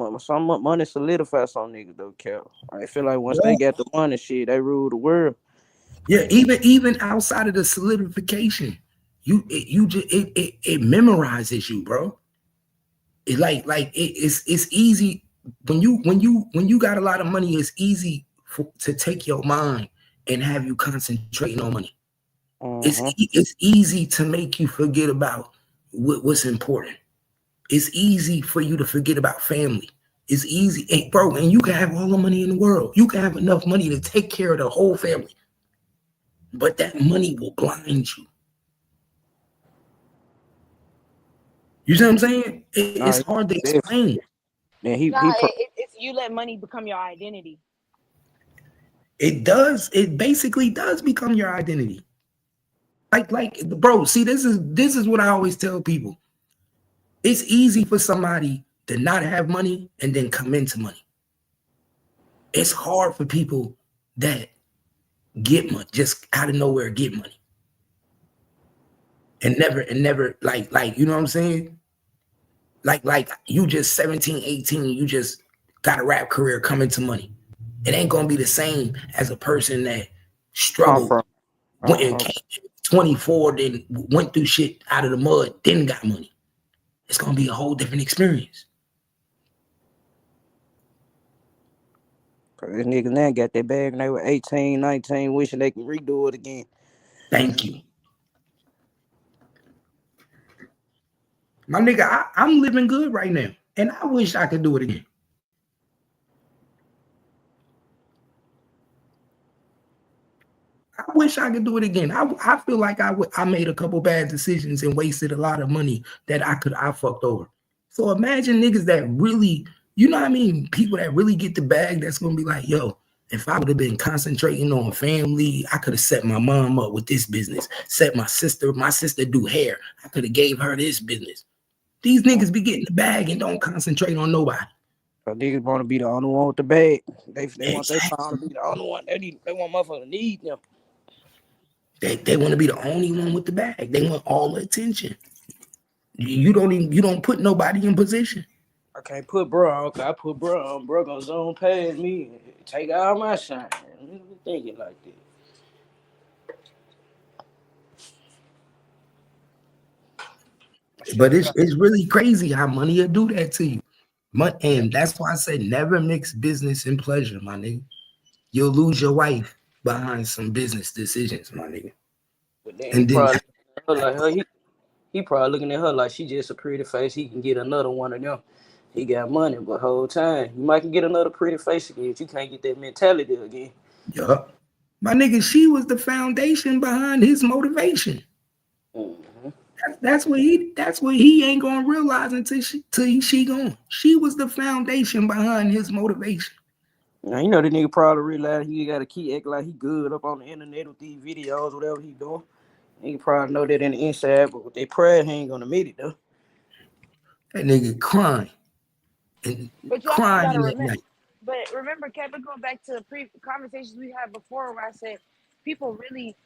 money solidifies some niggas though, Cal. I feel like once they get the money, shit, they rule the world. Yeah, even outside of the solidification, it memorizes you, bro. It's easy when you got a lot of money. It's easy to take your mind and have you concentrating on money. It's easy to make you forget about what's important. It's easy for you to forget about family. It's easy, bro, and you can have all the money in the world. You can have enough money to take care of the whole family. But that money will blind you. You see what I'm saying? It's hard to explain. Yeah, it's you let money become your identity. It does. It basically does become your identity. Like, bro, see, this is what I always tell people. It's easy for somebody to not have money and then come into money. It's hard for people that get money, just out of nowhere get money. And never, like, you know what I'm saying? Like you just 17, 18, you just got a rap career coming to money. It ain't gonna be the same as a person that struggled, went and came 24, then went through shit out of the mud, then got money. It's gonna be a whole different experience. Cause this niggas now got that bag and they were 18, 19, wishing they can redo it again. Thank you. My nigga, I'm living good right now. And I wish I could do it again. I wish I could do it again. I feel like I made a couple bad decisions and wasted a lot of money that I fucked over. So imagine niggas that really, you know what I mean? People that really get the bag that's gonna be like, yo, if I would have been concentrating on family, I could have set my mom up with this business, set my sister do hair. I could have gave her this business. These niggas be getting the bag and don't concentrate on nobody. So niggas want to be the only one with the bag. They want their pound to be the only one. They want motherfuckers to need them. They want to be the only one with the bag. They want all the attention. You don't put nobody in position. I can't put bro on. Okay, I put bro on. Bro gonna zone past me, take all my shine. You thinking like that? But it's really crazy how money will do that to you. And that's why I say never mix business and pleasure, my nigga. You'll lose your wife behind some business decisions, my nigga. But then he probably looking at her like she just a pretty face. He can get another one of them. He got money, but whole time you might can get another pretty face again. If you can't get that mentality again. Yup. My nigga, she was the foundation behind his motivation. Mm-hmm. That's what he ain't gonna realize until she gone. She was the foundation behind his motivation. Now you know the nigga probably realized he got to keep acting like he good up on the internet with these videos, whatever he doing. He probably know that in the inside, but with their pride, he ain't gonna admit it though. That nigga crying and crying at night. But remember, Kevin, going back to conversations we had before where I said people really,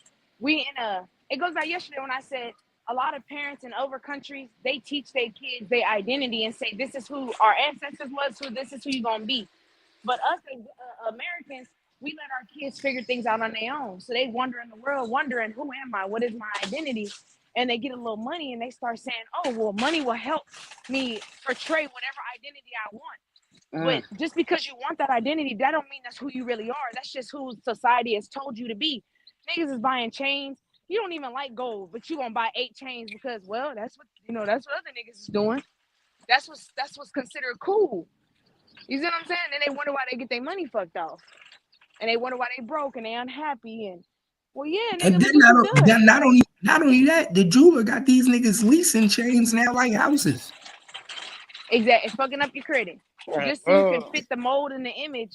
it goes back yesterday when I said a lot of parents in other countries, they teach their kids their identity and say, this is who our ancestors was, this is who you're going to be. But us as Americans, we let our kids figure things out on their own. So they wander in the world wondering, who am I? What is my identity? And they get a little money and they start saying, oh, well, money will help me portray whatever identity I want. But just because you want that identity, that don't mean that's who you really are. That's just who society has told you to be. Niggas is buying chains. You don't even like gold, but you gonna buy 8 chains because, well, that's what other niggas is doing. That's what's considered cool. You see what I'm saying? And they wonder why they get their money fucked off, and they wonder why they broke and they unhappy. And well, yeah, nigga, and then not only that, the jeweler got these niggas leasing chains now like houses. Exactly, it's fucking up your credit. Just so you can fit the mold and the image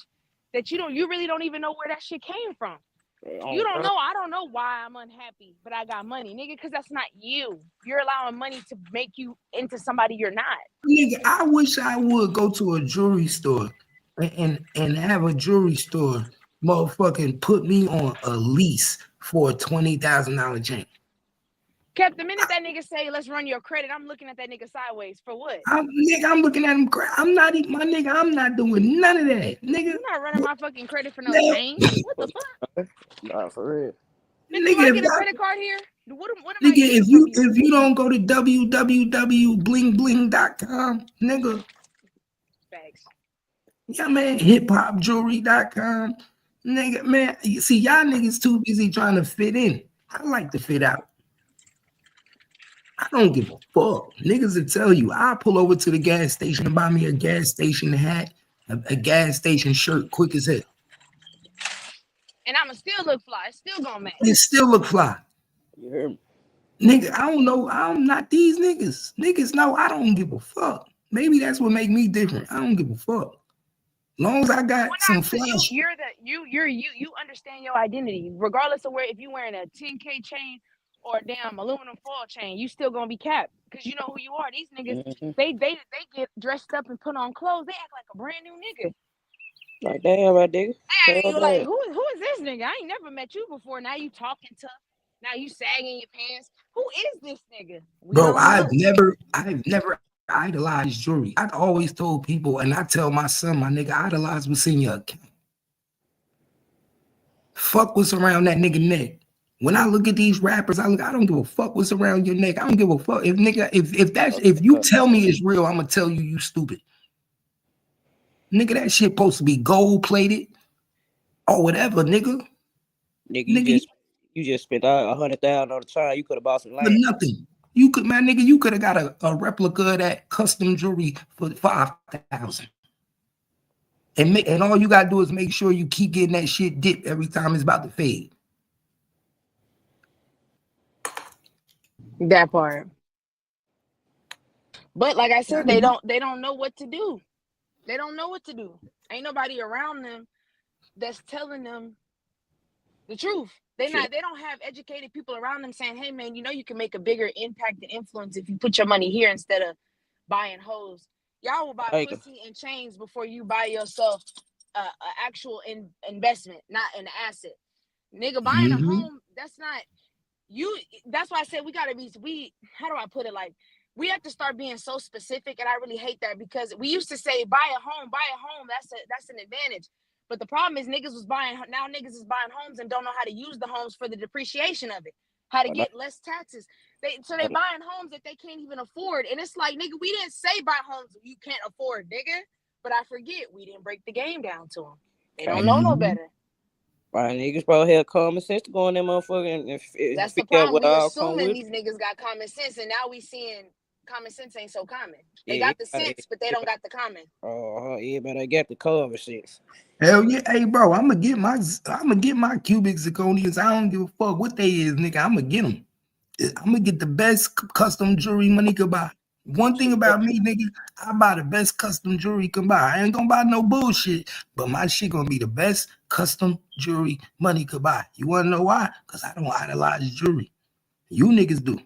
that you really don't even know where that shit came from. You don't know. I don't know why I'm unhappy, but I got money, nigga, because that's not you. You're allowing money to make you into somebody you're not. Nigga, I wish I would go to a jewelry store and have a jewelry store motherfucking put me on a lease for a $20,000 chain. Kept the minute that nigga say, let's run your credit, I'm looking at that nigga sideways. For what? I'm looking at him. I'm not even my nigga. I'm not doing none of that, nigga. You're not running my fucking credit for no change. What the fuck? Nah, for real. Nigga, do I get a credit card here? What am I nigga, getting if you don't go to www.blingbling.com, nigga. Thanks. Yeah, man, hiphopjewelry.com. Nigga, man, you see, y'all niggas too busy trying to fit in. I like to fit out. I don't give a fuck. Niggas will tell you, I'll pull over to the gas station and buy me a gas station hat, a gas station shirt, quick as hell. And I'ma still look fly. It's still gonna match. It still look fly. You hear me? Nigga, I don't know. I'm not these niggas. Niggas know I don't give a fuck. Maybe that's what make me different. I don't give a fuck. Long as I got some flash. You understand your identity. Regardless of where, if you wearing a 10K chain or a damn aluminum foil chain, you still gonna be capped. Because you know who you are. These niggas, they get dressed up and put on clothes. They act like a brand new nigga. Like, damn, right, nigga. Hey, like, who is this nigga? I ain't never met you before. Now you talking tough. Now you sagging your pants. Who is this nigga? Bro, I've never idolized jewelry. I've always told people, and I tell my son, my nigga, idolize what's in your account. Fuck what's around that nigga neck. When I look at these rappers, I don't give a fuck what's around your neck. I don't give a fuck. If nigga, if you tell me it's real, I'm gonna tell you stupid. Nigga, that shit supposed to be gold plated or whatever, nigga. Nigga, you just spent $100,000 on the chain. You could have bought some land. For nothing. You could have got a replica of that custom jewelry for $5,000. And all you gotta do is make sure you keep getting that shit dipped every time it's about to fade. That part. But like I said, they don't know what to do. They don't know what to do. Ain't nobody around them that's telling them the truth. They don't have educated people around them saying, hey man, you know you can make a bigger impact and influence if you put your money here instead of buying hoes. Y'all will buy pussy and chains before you buy yourself an actual investment, not an asset. Nigga, buying a home, that's not you. That's why I said how do I put it? Like, we have to start being so specific, and I really hate that because we used to say buy a home. That's an advantage. But the problem is niggas is buying homes and don't know how to use the homes for the depreciation of it, how to get less taxes. They buying homes that they can't even afford. And it's like, nigga, we didn't say buy homes you can't afford, nigga. But I forget, we didn't break the game down to them. They don't know no better. Right, niggas probably have common sense to go in there, motherfucker. That's the problem. We assuming these niggas got common sense, and now we seeing common sense ain't so common. They got the sense, but they don't got the common. Oh, yeah, but I got the common sense. Hell yeah, hey bro, I'm gonna get my cubic zirconias. I don't give a fuck what they is, nigga. I'm gonna get them. I'm gonna get the best custom jewelry money could buy. One thing about me, nigga, I buy the best custom jewelry can buy. I ain't gonna buy no bullshit, but my shit gonna be the best custom jewelry money could buy. You wanna know why? Because I don't idolize jewelry. You niggas do.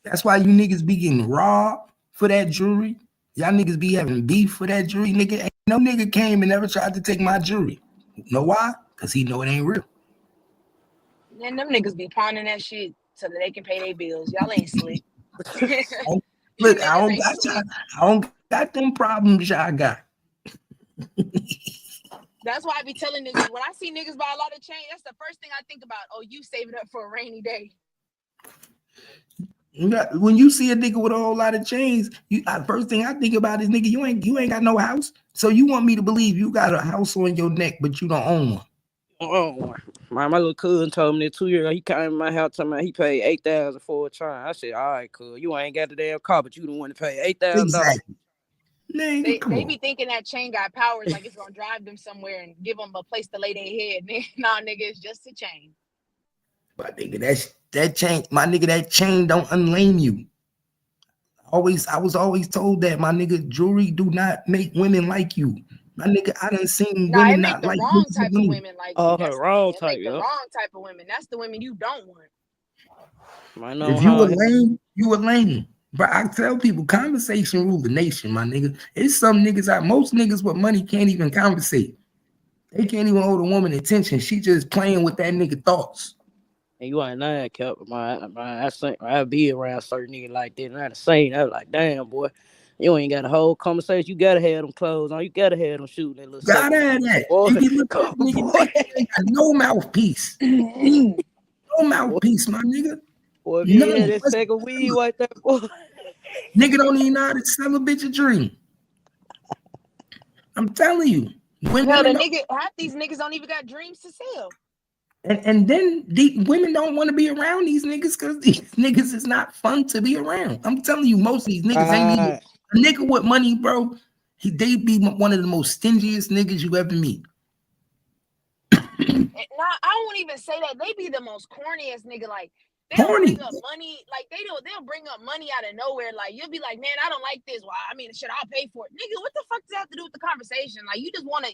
That's why you niggas be getting robbed for that jewelry. Y'all niggas be having beef for that jewelry, nigga. Ain't no nigga came and never tried to take my jewelry. You know why? Because he know it ain't real. And them niggas be pawning that shit so that they can pay their bills. Y'all ain't slick. Look, I don't got them problems y'all got. That's why I be telling niggas, when I see niggas buy a lot of change, that's the first thing I think about. Oh, you save it up for a rainy day. When you see a nigga with a whole lot of chains, first thing I think about is, nigga, you ain't got no house. So you want me to believe you got a house on your neck, but you don't own one. Oh, my little cousin told me that 2 years ago, he came to my house talking about he paid $8,000 for a chain. I said, all right, cuz, you ain't got the damn car, but you the one to pay $8,000. Exactly. Nigga, they be thinking that chain got powers, like it's gonna drive them somewhere and give them a place to lay their head. Nah, nigga, it's just a chain. But nigga, that chain, my nigga, that chain don't unlame you. I was always told that, my nigga, jewelry do not make women like you. My nigga, I done seen Nah, it women make not the like wrong niggas type with of money. women. Like, Oh, see, her that's the wrong thing. It type, make the yeah. wrong type of women. That's the women you don't want. I know If you a how. lame, you a lame. But I tell people, conversation rule the nation, my nigga. It's some niggas out. Most niggas with money can't even conversate. They can't even hold a woman attention. She just playing with that nigga thoughts. And you ain't lying, Cap. I be around certain niggas like that, and I seen. I was like, damn, boy, you ain't got a whole conversation. You gotta have them clothes on. You gotta have them shooting that little Gotta second. have that. Boy, You be looking at come, nigga, boy. they got no mouthpiece. No Boy, mouthpiece, my nigga. boy, if you had None. that second weed right there, boy. Nigga don't even know how to sell a bitch a dream. I'm telling you. Hell, Women don't, half these niggas don't even got dreams to sell. and then the women don't want to be around these niggas because these niggas is not fun to be around. I'm telling you, most of these niggas ain't even Right. a nigga with money, bro. They be one of the most stingiest niggas you ever meet. Nah, I won't even say that. They be the most corniest nigga. Like, they'll Horny. bring up money. Like, they'll bring up money out of nowhere. Like, you'll be like, man, I don't like this. Well, I mean, shit, I'll pay for it. Nigga, what the fuck does that have to do with the conversation? Like, you just want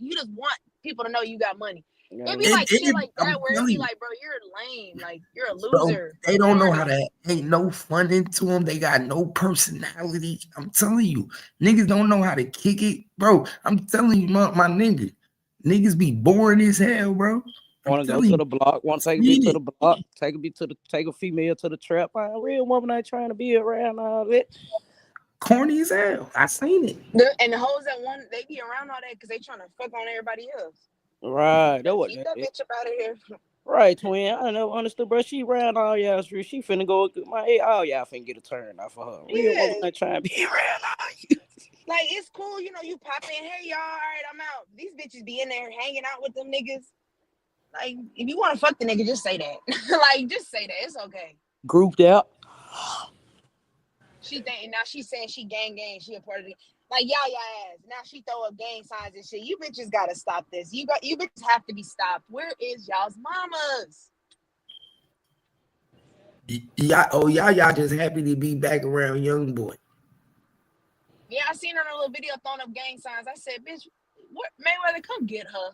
people to know you got money. Yeah. It'd be like shit like I'm that where it'd telling be you, like, bro, you're lame. Like, you're a bro, loser. they don't know Corny. how to. Ain't no fun into them. They got no personality. I'm telling you, niggas don't know how to kick it, bro. I'm telling you, my nigga, niggas be boring as hell, bro. I'm Want to go telling to you, the block? Want to take a bitch to the block? Take a female to the trap. A real woman ain't trying to be around all that. corny as hell. I seen it. And the hoes they be around all that because they trying to fuck on everybody else. Right, that was Keep that bitch up out of here. right, twin. I never understood, bro. She around all y'all street. She finna go. All y'all finna get a turn off for her. Real woman ain't trying to be around all you. Like, it's cool, you pop in, hey, y'all, all right, I'm out. These bitches be in there hanging out with them niggas. Like, if you want to fuck the nigga, just say that. Like, just say that. It's okay. Grouped out. Now she's saying she gang, she a part of it. Like, y'all ass. Now she throw up gang signs and shit. You bitches gotta stop this. You bitches have to be stopped. Where is y'all's mamas? Y'all just happy to be back around young boy. Yeah, I seen her in a little video throwing up gang signs. I said, bitch, what Mayweather, come get her.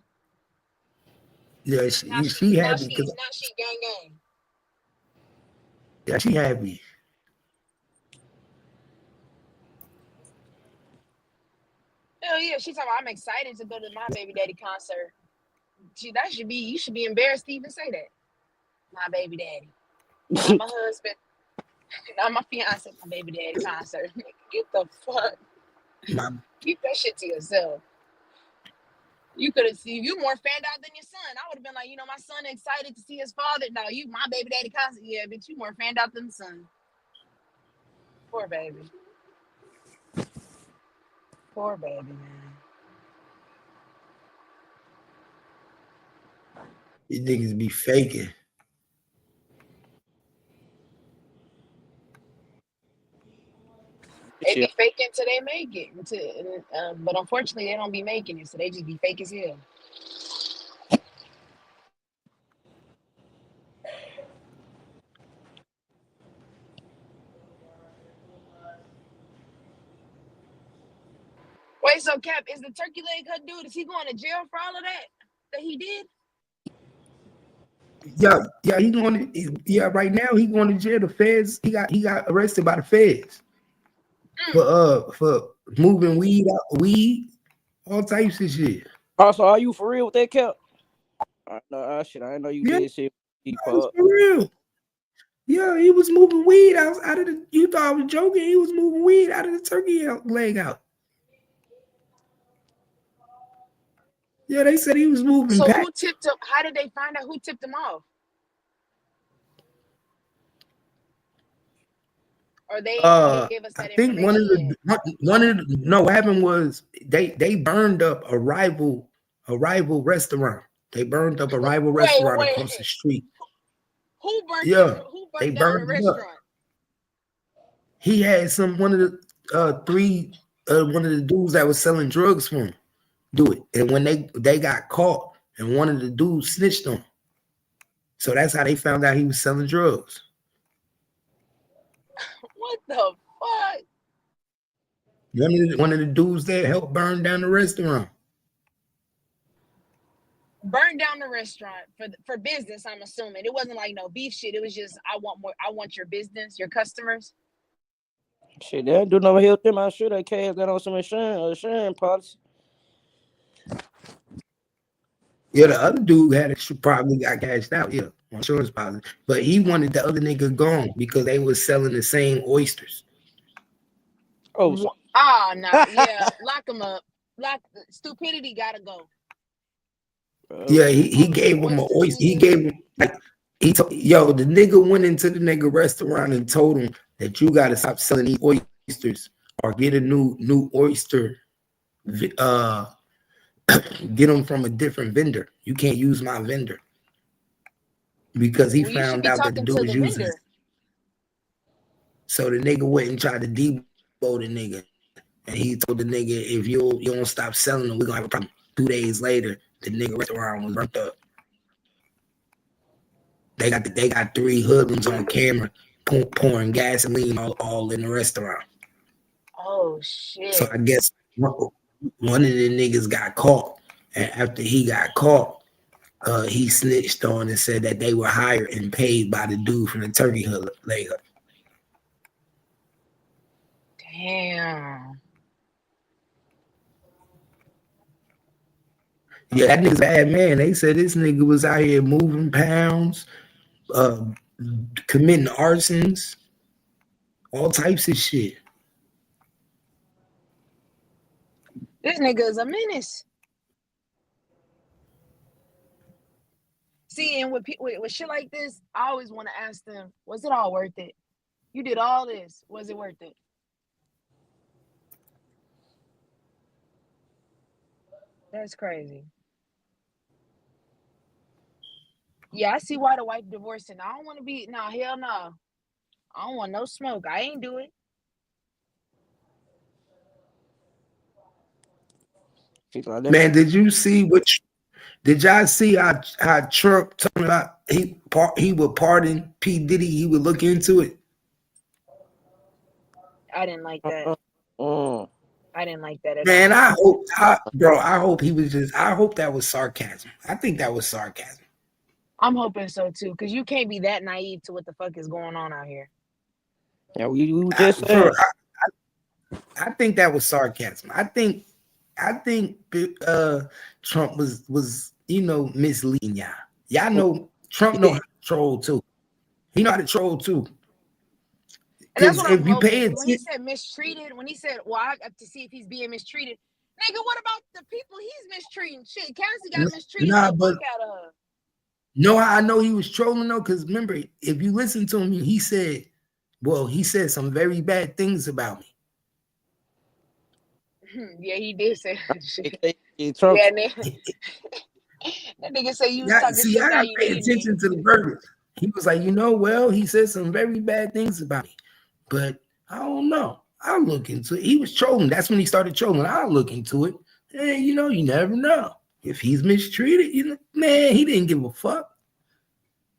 Yeah, she happy because now she gang. yeah, she happy. Hell yeah, she's talking about, I'm excited to go to my baby daddy concert. You should be embarrassed to even say that. My baby daddy. Not my husband. Not my fiance, my baby daddy concert. Get the fuck. Keep that shit to yourself. You could have seen you more fanned out than your son. I would have been like, my son excited to see his father. No, you my baby daddy concert. Yeah, bitch, you more fanned out than the son. Poor baby. Poor baby, man. These niggas be faking. They be faking till they make it. But unfortunately, they don't be making it, so they just be fake as hell. Wait, so Cap, is the turkey leg cut dude? Is he going to jail for all of that he did? Yeah, he going to. Yeah, right now he going to jail. The feds. He got arrested by the feds for moving weed, all types of shit. Also, are you for real with that, Cap? I know you Yeah, did shit. for real. Yeah, he was moving weed out of the. You thought I was joking? He was moving weed out of the turkey leg out. Yeah, they said he was moving. So who tipped him? How did they find out who tipped him off? Or they gave us that I think information? what happened was they burned up a rival restaurant. They burned up a rival restaurant across the street. Who burned they down the burned it up. restaurant? He had one of the dudes that was selling drugs for him do it. And when they got caught and one of the dudes snitched on him. So that's how they found out he was selling drugs. What the fuck? One of the dudes that helped burn down the restaurant. burned down the restaurant for business. I'm assuming it wasn't like no beef shit. It was just I want your business, your customers. Shit, they don't do no help them. I'm sure they cashed that on some insurance policy. Yeah, the other dude probably got cashed out. Yeah, on insurance policy, but he wanted the other nigga gone because they was selling the same oysters. Oh, No, yeah, lock him up. Stupidity gotta go. Yeah, he gave him an oyster. He gave him like the nigga went into the nigga restaurant and told him that you gotta stop selling these oysters or get a new oyster. Get them from a different vendor. You can't use my vendor because he found out that the dude was using it. So the nigga went and tried to debo the nigga, and he told the nigga, if you don't stop selling them, we're gonna have a problem. 2 days later, the nigga restaurant was burnt up. They got 3 hoodlums on camera pouring gasoline all in the restaurant. Oh shit! So I guess one of the niggas got caught. And after he got caught, he snitched on and said that they were hired and paid by the dude from the turkey leg. Damn. Yeah, that nigga's a bad man. They said this nigga was out here moving pounds, committing arsons, all types of shit. This nigga is a menace. See, and with shit like this, I always want to ask them, was it all worth it? You did all this. Was it worth it? That's crazy. Yeah, I see why the wife divorcing. I don't want to be, hell no. I don't want no smoke. I ain't do it. Man, did you see did y'all see how Trump talking about he would pardon P. Diddy? He would look into it. I didn't like that. I didn't like that at Man, all. I hope he was just. I hope that was sarcasm. I think that was sarcasm. I'm hoping so too, because you can't be that naive to what the fuck is going on out here. Yeah, we just said. I think that was sarcasm. I think Trump was misleading y'all. Y'all know Trump know how to troll too. He know how to troll too. And that's what I'm hoping. When he said mistreated, when he said, well, I have to see if he's being mistreated. Nigga, what about the people he's mistreating? Shit, Cassie got mistreated the fuck out of her. No, I know he was trolling though, because remember, if you listen to him, he said some very bad things about me. Yeah, he did say that shit. Trump. Yeah, that nigga say you was talking shit. I gotta pay attention to the verbiage. He was like, he said some very bad things about me, but I don't know. I'll look into it. He was trolling. That's when he started trolling. I'll look into it. And you never know. If he's mistreated, man, he didn't give a fuck.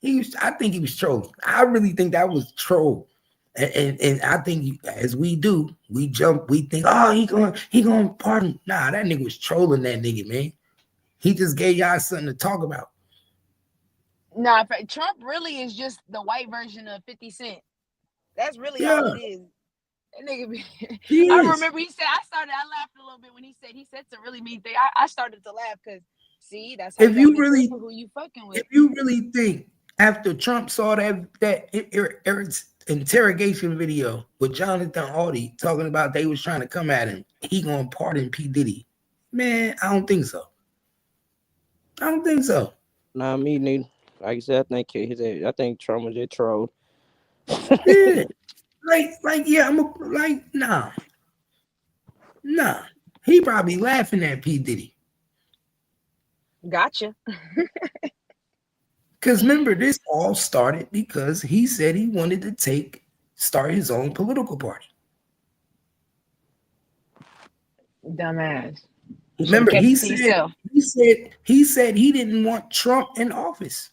I think he was trolling. I really think that was troll. And I think as we do, we jump, we think, oh, he gonna pardon. Nah, that nigga was trolling that nigga, man. He just gave y'all something to talk about. Nah, Trump really is just the white version of 50 Cent. That's really all it is. That nigga I remember I laughed a little bit when he said some really mean thing. I started to laugh because see, that's how who you fucking with. If you really think after Trump saw that interrogation video with Jonathan Hardy talking about they was trying to come at him, he gonna pardon P. Diddy. Man, I don't think so. Nah, me neither. Like I said, I think Trump was just trolled. Yeah. Nah. He probably laughing at P. Diddy. Gotcha. Because remember, this all started because he said he wanted to start his own political party. Dumbass. Remember, he said he didn't want Trump in office.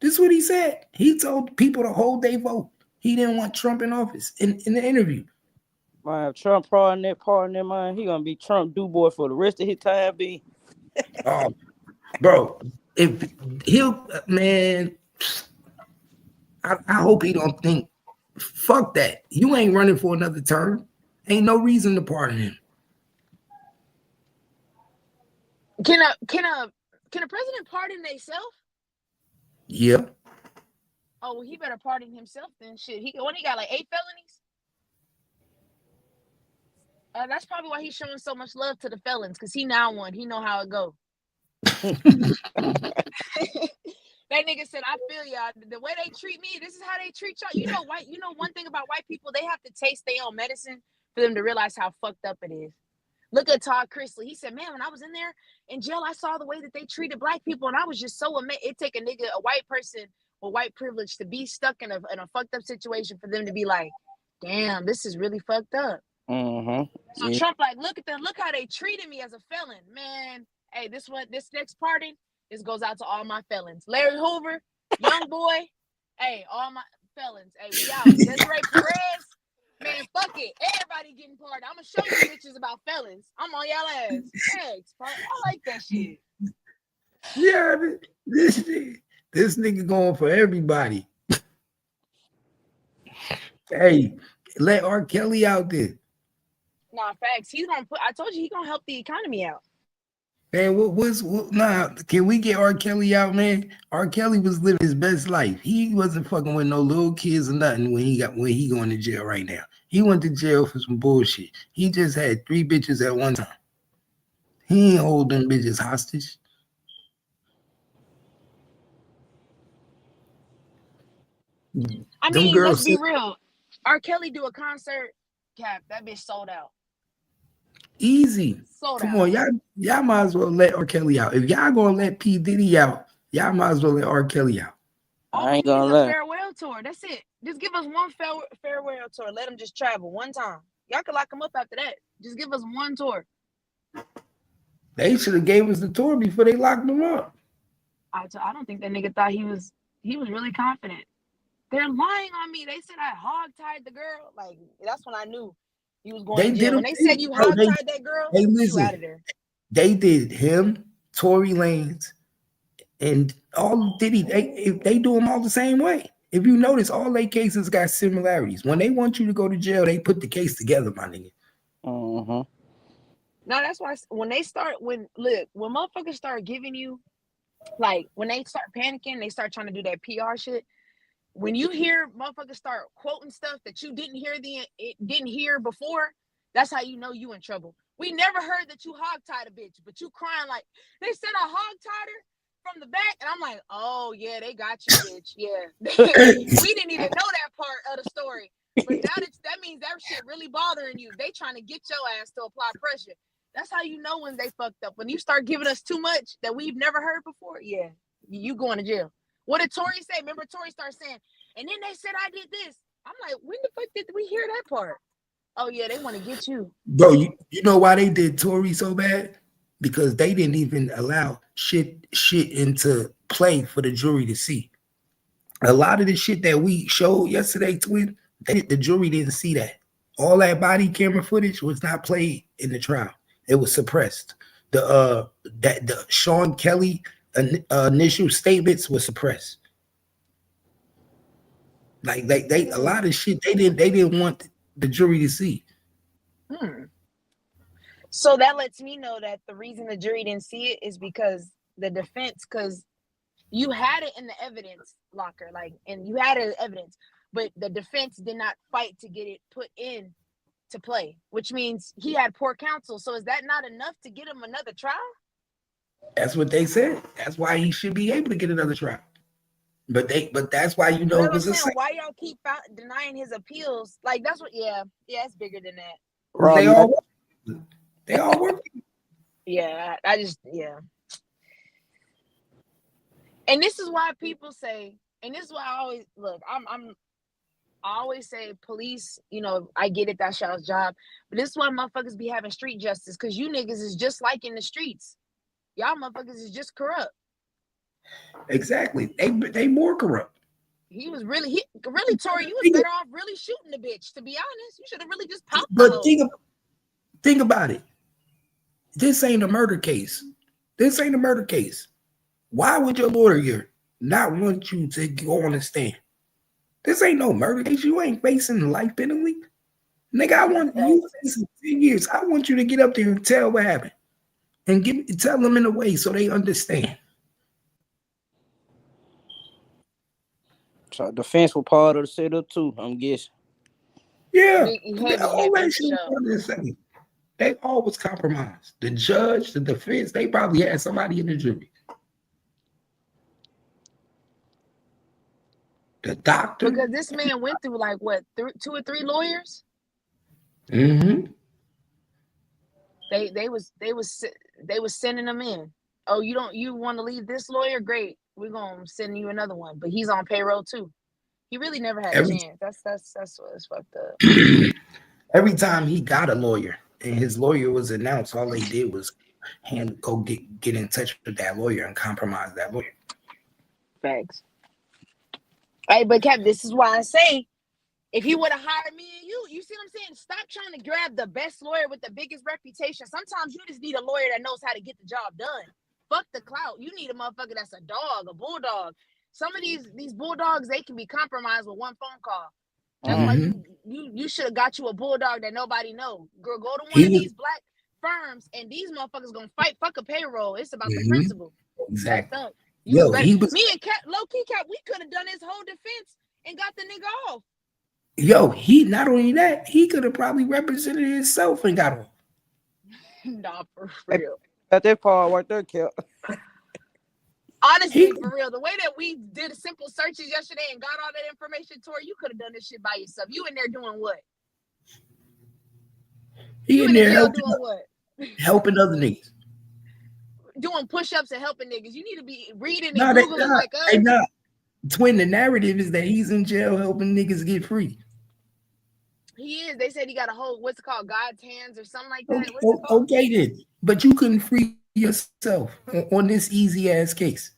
This is what he said. He told people to hold their vote. He didn't want Trump in office in the interview. Man, Trump pardon that man, he gonna be Trump do boy for the rest of his time. Oh, Bro, if he'll, man, I hope he don't think, fuck that. You ain't running for another term. Ain't no reason to pardon him. Can a president pardon themselves? Yeah. Oh, well, he better pardon himself then. Shit, he got like 8 felonies. That's probably why he's showing so much love to the felons, because he now won. He know how it go. That nigga said, I feel y'all. The way they treat me, this is how they treat y'all. You know one thing about white people, they have to taste their own medicine for them to realize how fucked up it is. Look at Todd Chrisley. He said, man, when I was in there in jail, I saw the way that they treated black people, and I was just so amazed. It take a white person with white privilege to be stuck in a fucked up situation for them to be like, damn, this is really fucked up. So Yeah. Trump like, look how they treated me as a felon. Man, hey, this next pardon, this goes out to all my felons. Larry Hoover, young boy, hey, all my felons. Hey, we out. Desiree Perez, man, fuck it. Everybody getting pardoned. I'm gonna show you bitches about felons. I'm on y'all ass. Thanks, I like that shit. Yeah, this nigga going for everybody. Hey, let R. Kelly out there. Nah, facts. He's gonna I told you, he's gonna help the economy out. Man, can we get R. Kelly out, man? R. Kelly was living his best life. He wasn't fucking with no little kids or nothing when he going to jail right now. He went to jail for some bullshit. He just had 3 bitches at one time. He ain't hold them bitches hostage. I mean, let's be real. R. Kelly do a concert, Cap, that bitch sold out. Easy. Sold Come out. on, y'all might as well let R. Kelly out. If y'all gonna let P. Diddy out, y'all might as well let R. Kelly out. I ain't gonna lie. Farewell tour. That's it. Just give us one farewell tour. Let him just travel one time. Y'all can lock him up after that. Just give us one tour. They should have gave us the tour before they locked him up. I don't think that nigga thought he was really confident. They're lying on me. They said I hogtied the girl. Like, that's when I knew he was going to jail. When they said you hogtied that girl, you out of there. They did him, Tory Lanez, and all Diddy. They do them all the same way. If you notice, all their cases got similarities. When they want you to go to jail, they put the case together, my nigga. No, that's why when motherfuckers start giving you, like, when they start panicking, they start trying to do that PR shit. When you hear motherfuckers start quoting stuff that you didn't hear before, that's how you know you in trouble. We never heard that you hogtied a bitch, but you crying like, they said I hogtied her from the back, and I'm like, oh yeah, they got you, bitch. Yeah. We didn't even know that part of the story. But now that means that shit really bothering you. They trying to get your ass to apply pressure. That's how you know when they fucked up. When you start giving us too much that we've never heard before, yeah, you going to jail. What did Tory say? Remember, Tory started saying, and then they said I did this. I'm like, when the fuck did we hear that part? Oh yeah, they want to get you. Bro, you know why they did Tory so bad? Because they didn't even allow shit into play for the jury to see. A lot of the shit that we showed yesterday, Twin, the jury didn't see that. All that body camera footage was not played in the trial. It was suppressed. The Sean Kelly initial statements were suppressed. Like they a lot of shit they didn't want the jury to see. So that lets me know that the reason the jury didn't see it is because the defense, because you had it in the evidence locker, like, and you had it as evidence, but the defense did not fight to get it put in to play, which means he had poor counsel. So is that not enough to get him another trial? That's what they said. That's why he should be able to get another trial. But that's why it was a saying. Why y'all keep denying his appeals? Like, that's what. Yeah, it's bigger than that. They all work. Yeah, and this is why people say, and this is why I always look. I always say police. You know, I get it. That's y'all's job. But this is why motherfuckers be having street justice, because you niggas is just like in the streets. Y'all motherfuckers is just corrupt. Exactly. They more corrupt. He was really Tory. You was better off really shooting the bitch. To be honest, you should have really just popped. But think about it. This ain't a murder case. Why would your lawyer not want you to go on the stand? This ain't no murder case. You ain't facing life penalty. Nigga, I want you facing 10 years. I want you to get up there and tell what happened. And tell them in a way so they understand. So defense was part of the setup too, I'm guessing. Yeah. Heavy. They always compromise. The judge, the defense, they probably had somebody in the jury. The doctor. Because this man went through like what, 2 or 3 lawyers? Mm-hmm. They was sending them in. Oh, you want to leave this lawyer? Great, we're gonna send you another one. But he's on payroll too. He really never had a chance. That's what's fucked up. Every time he got a lawyer and his lawyer was announced, all they did was go get in touch with that lawyer and compromise that lawyer. Facts. Hey, but Cap, this is why I say, if he would have hired me and you see what I'm saying? Stop trying to grab the best lawyer with the biggest reputation. Sometimes you just need a lawyer that knows how to get the job done. Fuck the clout. You need a motherfucker that's a dog, a bulldog. Some of these bulldogs, they can be compromised with one phone call. That's why you should have got you a bulldog that nobody knows. Girl, go to one of these black firms and these motherfuckers gonna fight. Fuck a payroll. It's about the principle. Exactly. Me and Cap, low-key Cap, we could have done his whole defense and got the nigga off. Yo, he not only that, he could have probably represented himself and got off. Nah, for real. Got that part right there, Cap. Honestly, for real, the way that we did simple searches yesterday and got all that information, Tori, you could have done this shit by yourself. You in there doing what? He in there helping other niggas. Doing push-ups and helping niggas. You need to be reading and Googling like us. Twin, the narrative is that he's in jail helping niggas get free. He is. They said he got a whole, what's it called, God's hands or something like that. Okay then. But you couldn't free yourself on this easy ass case.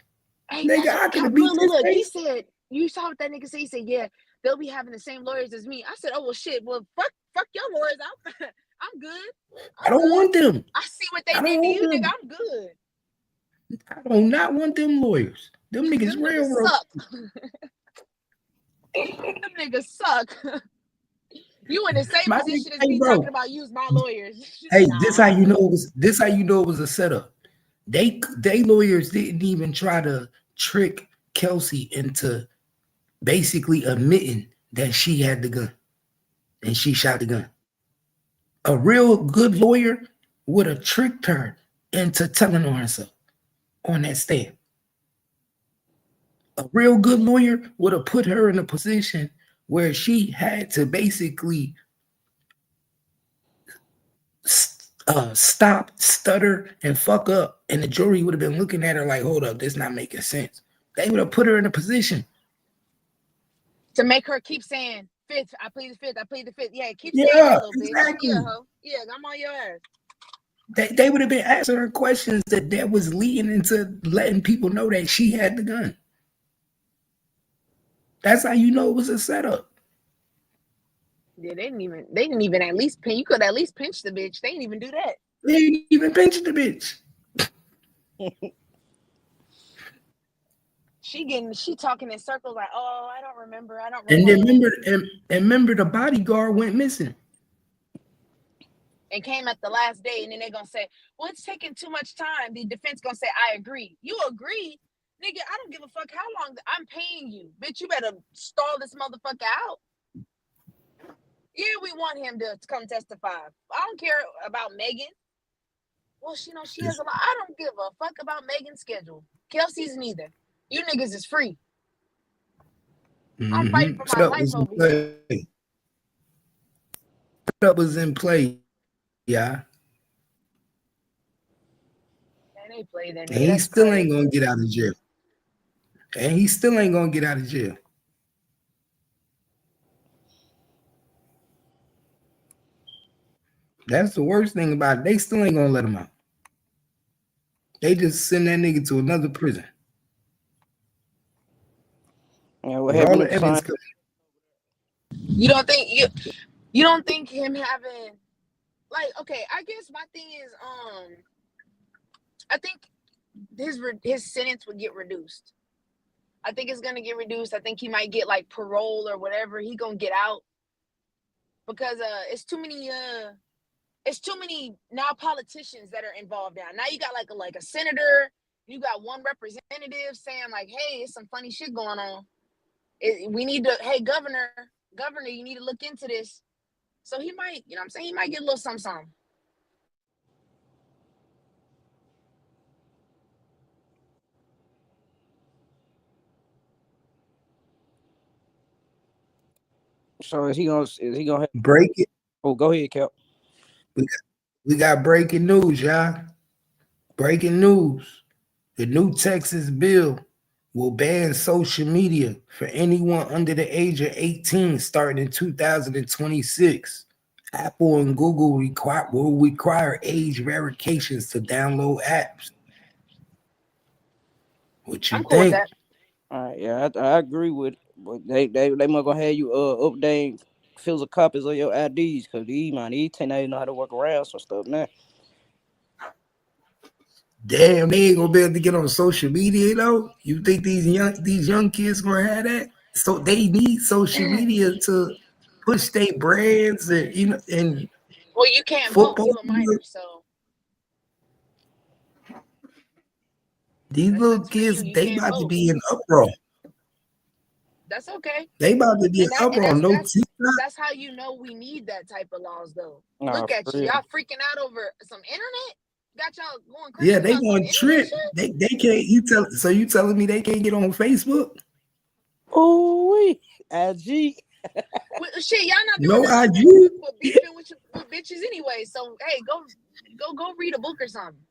Hey, nigga, I could have beat look, he said, you saw what that nigga said? He said, yeah, they'll be having the same lawyers as me. I said, oh, well, shit. Well, fuck your lawyers. I'm good. I don't want them. I see what they did to you, nigga. I'm good. I do not want them lawyers. Them niggas railroad. Them niggas suck. You in the same position as me talking about use my lawyers. Hey, this how you know it was a setup. They lawyers didn't even try to trick Kelsey into basically admitting that she had the gun and she shot the gun. A real good lawyer would have tricked her into telling on herself on that stand. A real good lawyer would have put her in a position where she had to basically stop, stutter, and fuck up. And the jury would have been looking at her like, hold up, this not making sense. They would have put her in a position to make her keep saying, fifth, I plead the fifth, I plead the fifth. Yeah, keep saying that, little exactly. Bitch. Yeah, ho. Yeah, I'm on your ass. They would have been asking her questions that was leading into letting people know that she had the gun. That's how you know it was a setup. Yeah, they didn't even at least pinch. You could at least pinch the bitch. They didn't even do that. They didn't even pinch the bitch. She talking in circles like, oh, I don't remember. And remember the bodyguard went missing. And came at the last day, and then they're gonna say, well, it's taking too much time. The defense gonna say, I agree. You agree? Nigga, I don't give a fuck how long I'm paying you. Bitch, you better stall this motherfucker out. Yeah, we want him to come testify. I don't care about Megan. Well, she has a lot. I don't give a fuck about Megan's schedule. Kelsey's neither. You niggas is free. I'm fighting for my life over here. That was in play, yeah. And they play that. And he still ain't gonna get out of jail. That's the worst thing about it. They still ain't gonna let him out. They just send that nigga to another prison. Yeah, what happened? You don't think him having, like, okay, I guess my thing is, I think his sentence would get reduced. I think it's gonna get reduced. I think he might get like parole or whatever. He gonna get out because it's too many now politicians that are involved now. Now you got like a senator, you got one representative saying like, hey, it's some funny shit going on. We need to, hey, governor, you need to look into this. So he might, you know what I'm saying? He might get a little something. So is he gonna have break it? Oh, go ahead, Cap. We got breaking news, y'all. Breaking news. The new Texas bill will ban social media for anyone under the age of 18 starting in 2026. Apple and Google will require age verifications to download apps. What you I'm cool with think? that. All right, yeah, I agree with it. But they might gonna have you update physical copies of your IDs because these teenagers know how to work around some stuff now. Damn, they ain't gonna be able to get on social media though. You think these young kids gonna have that? So they need social media to push their brands and Well, you can't vote. football. You a minor, so These that little sucks for you. kids, You they can't about to vote. be in uproar. That's okay. They about to be in uproar. No TikTok. That's how you know we need that type of laws, though. Nah, Look at for you, real. y'all freaking out over some internet. Got y'all going crazy. Yeah, they about going trip. They can't. So you telling me they can't get on Facebook? Oh, IG. Well, shit, y'all not No doing nothing IG. but beefing with bitches anyway. So hey, go read a book or something.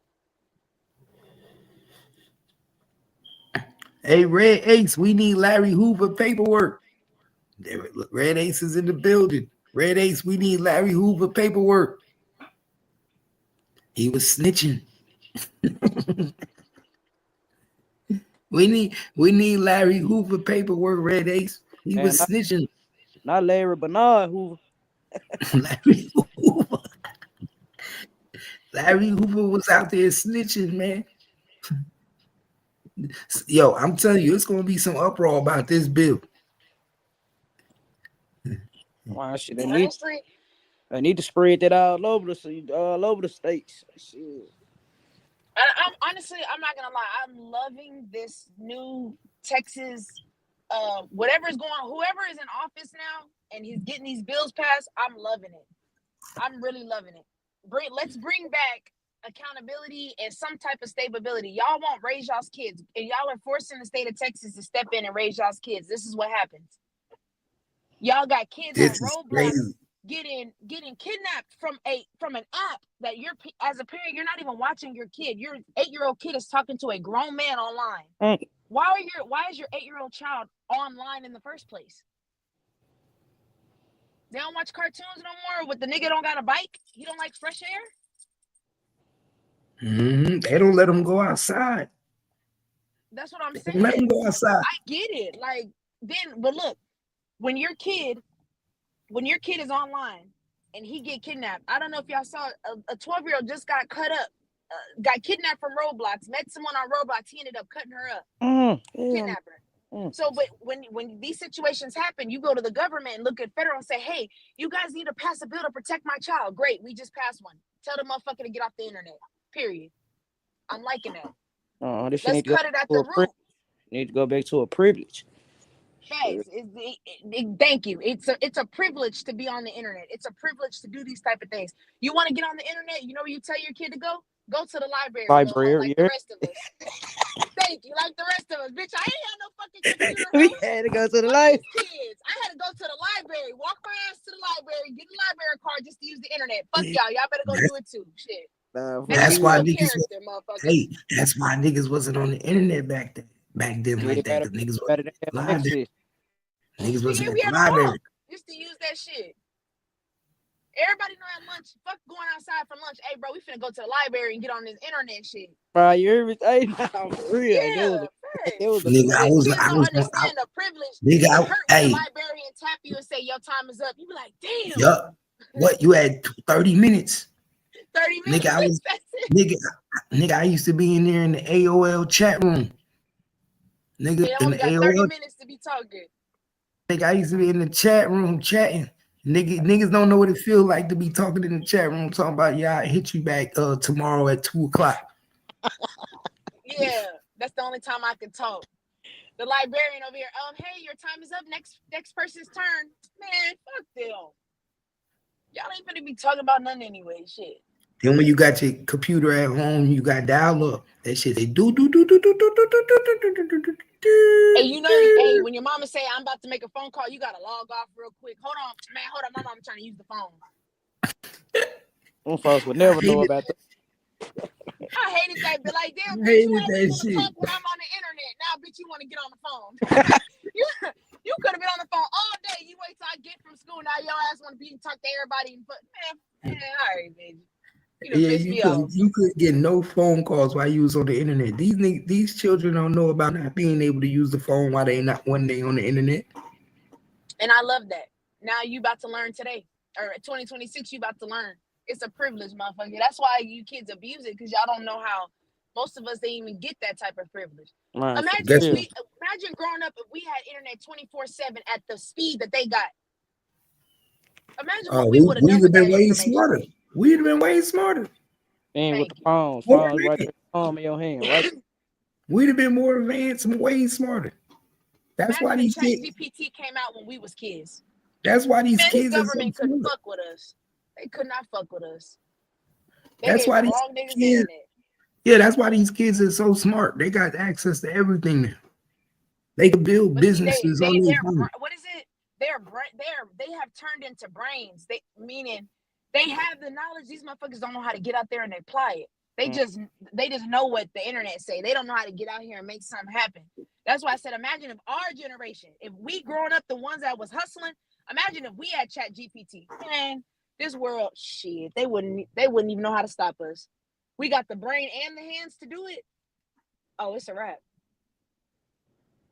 Hey, Red Ace, we need Larry Hoover paperwork. Red Ace is in the building. Red Ace, we need Larry Hoover paperwork. He was snitching. we need Larry Hoover paperwork, Red Ace. He was snitching. Not Larry Bernard Hoover. Larry Hoover. Larry Hoover was out there snitching, man. Yo, I'm telling you, it's gonna be some uproar about this bill. Wow, shit, Honestly, I need to spread that all over the states. Shit. I'm not gonna lie. I'm loving this new Texas. Whoever is in office now, and he's getting these bills passed. I'm loving it. I'm really loving it. Let's bring back accountability and some type of stability. Y'all won't raise y'all's kids, and y'all are forcing the state of Texas to step in and raise y'all's kids. This is what happens. Y'all got kids This on is Roblox crazy. getting kidnapped from an app that you're, as a parent, you're not even watching your kid. Your 8-year-old kid is talking to a grown man online. Why is your 8-year-old child online in the first place? They don't watch cartoons no more with the nigga don't got a bike. He don't like fresh air. They don't let them go outside. That's what I'm saying. Let them go outside. I get it. But look, when your kid is online and he get kidnapped, I don't know if y'all saw a 12-year-old just got cut up, got kidnapped from Roblox, met someone on Roblox, he ended up cutting her up, kidnapped her. So, but when these situations happen, you go to the government and look at federal and say, hey, you guys need to pass a bill to protect my child. Great, we just passed one. Tell the motherfucker to get off the internet. Period. I'm liking that. Let's cut it at the root. Need to go back to a privilege. Thanks. Thank you. It's a privilege to be on the internet. It's a privilege to do these type of things. You want to get on the internet? You know where you tell your kid to go? Go to the library. Like the rest of us. Thank you. Like the rest of us. Bitch, I ain't had no fucking computer. We had to go to the library. Kids. I had to go to the library. Walk my ass to the library. Get a library card just to use the internet. Fuck y'all. Y'all better go do it too. Shit. That's why niggas. That's why niggas wasn't on the internet back then. Like that. Niggas wasn't library. Niggas wasn't at the library. Used to use that shit. Everybody know at lunch. Fuck going outside for lunch. Hey, bro, we finna go to the library and get on this internet shit. Bro, you everything now for real. Yeah, nigga, I was understand the privilege. Nigga, the librarian tap you and say your time is up. You be like, damn. Yup. What, you had 30 minutes? 30 Nigga, I minutes. was nigga, I used to be in there in the AOL chat room. Nigga, They in only the got 30 AOL, minutes to be talking. nigga, I used to be in the chat room chatting. Niggas don't know what it feels like to be talking in the chat room, talking about, yeah, I hit you back tomorrow at 2:00. Yeah, that's the only time I can talk. The librarian over here, hey, your time is up. Next person's turn. Man, fuck them. Y'all ain't gonna be talking about nothing anyway. Shit. Then when you got your computer at home, you got dial up. That shit they do. Hey, you know, hey, when your mama say I'm about to make a phone call, you gotta log off real quick. Hold on, man. Hold on, my mama trying to use the phone. Them folks would never know about that. I hated that, but like, damn, I bitch, you hated asked me that to shit. talk when I'm on the internet. Now, bitch, you want to get on the phone. you could have been on the phone all day. You wait till I get from school. Now your ass want to be and talk to everybody. But man, all right, bitch. You done pissed me off. You could get no phone calls while you was on the internet. These children don't know about not being able to use the phone while they not one day on the internet. And I love that. Now you about to learn today. Or 2026, you about to learn. It's a privilege, motherfucker. That's why you kids abuse it, because y'all don't know how most of us didn't even get that type of privilege. Man, Imagine growing up if we had internet 24/7 at the speed that they got. Imagine what we would have done with that way information. smarter. We'd have been way smarter. and with the Thank you. phones right there, palm in your hand, right? We'd have been more advanced and way smarter. That's why Imagine if these kids. ChatGPT came out when we was kids. That's why these Man, this kids are so government could smart. fuck with us. They could not fuck with us. They That's gave why the these wrong niggas the kids. internet. Yeah, that's why these kids are so smart. They got access to everything now. They can build But see, businesses on their phone. what is it? They have turned into brains. Meaning they have the knowledge. These motherfuckers don't know how to get out there and apply it. They just know what the internet say. They don't know how to get out here and make something happen. That's why I said, imagine if our generation, if we growing up, the ones that was hustling, imagine if we had ChatGPT. Man, this world, shit, they wouldn't even know how to stop us. We got the brain and the hands to do it. Oh, it's a wrap.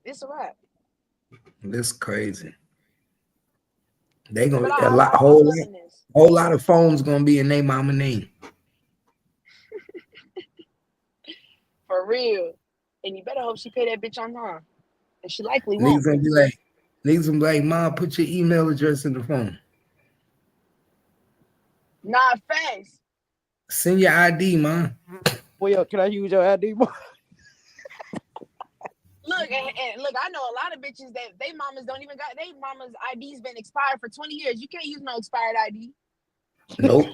It's a wrap. That's crazy. They But gonna whole lot of phones gonna be in their mama name. For real. And you better hope she pay that bitch on time. And she likely won't. Niggas gonna be like, Mom, put your email address in the phone. Nah, fast. Send your ID, Mom. Well, can I use your ID, boy? Look, and look, I know a lot of bitches that they mamas don't even got, they mamas ID's been expired for 20 years. You can't use no expired ID. Nope.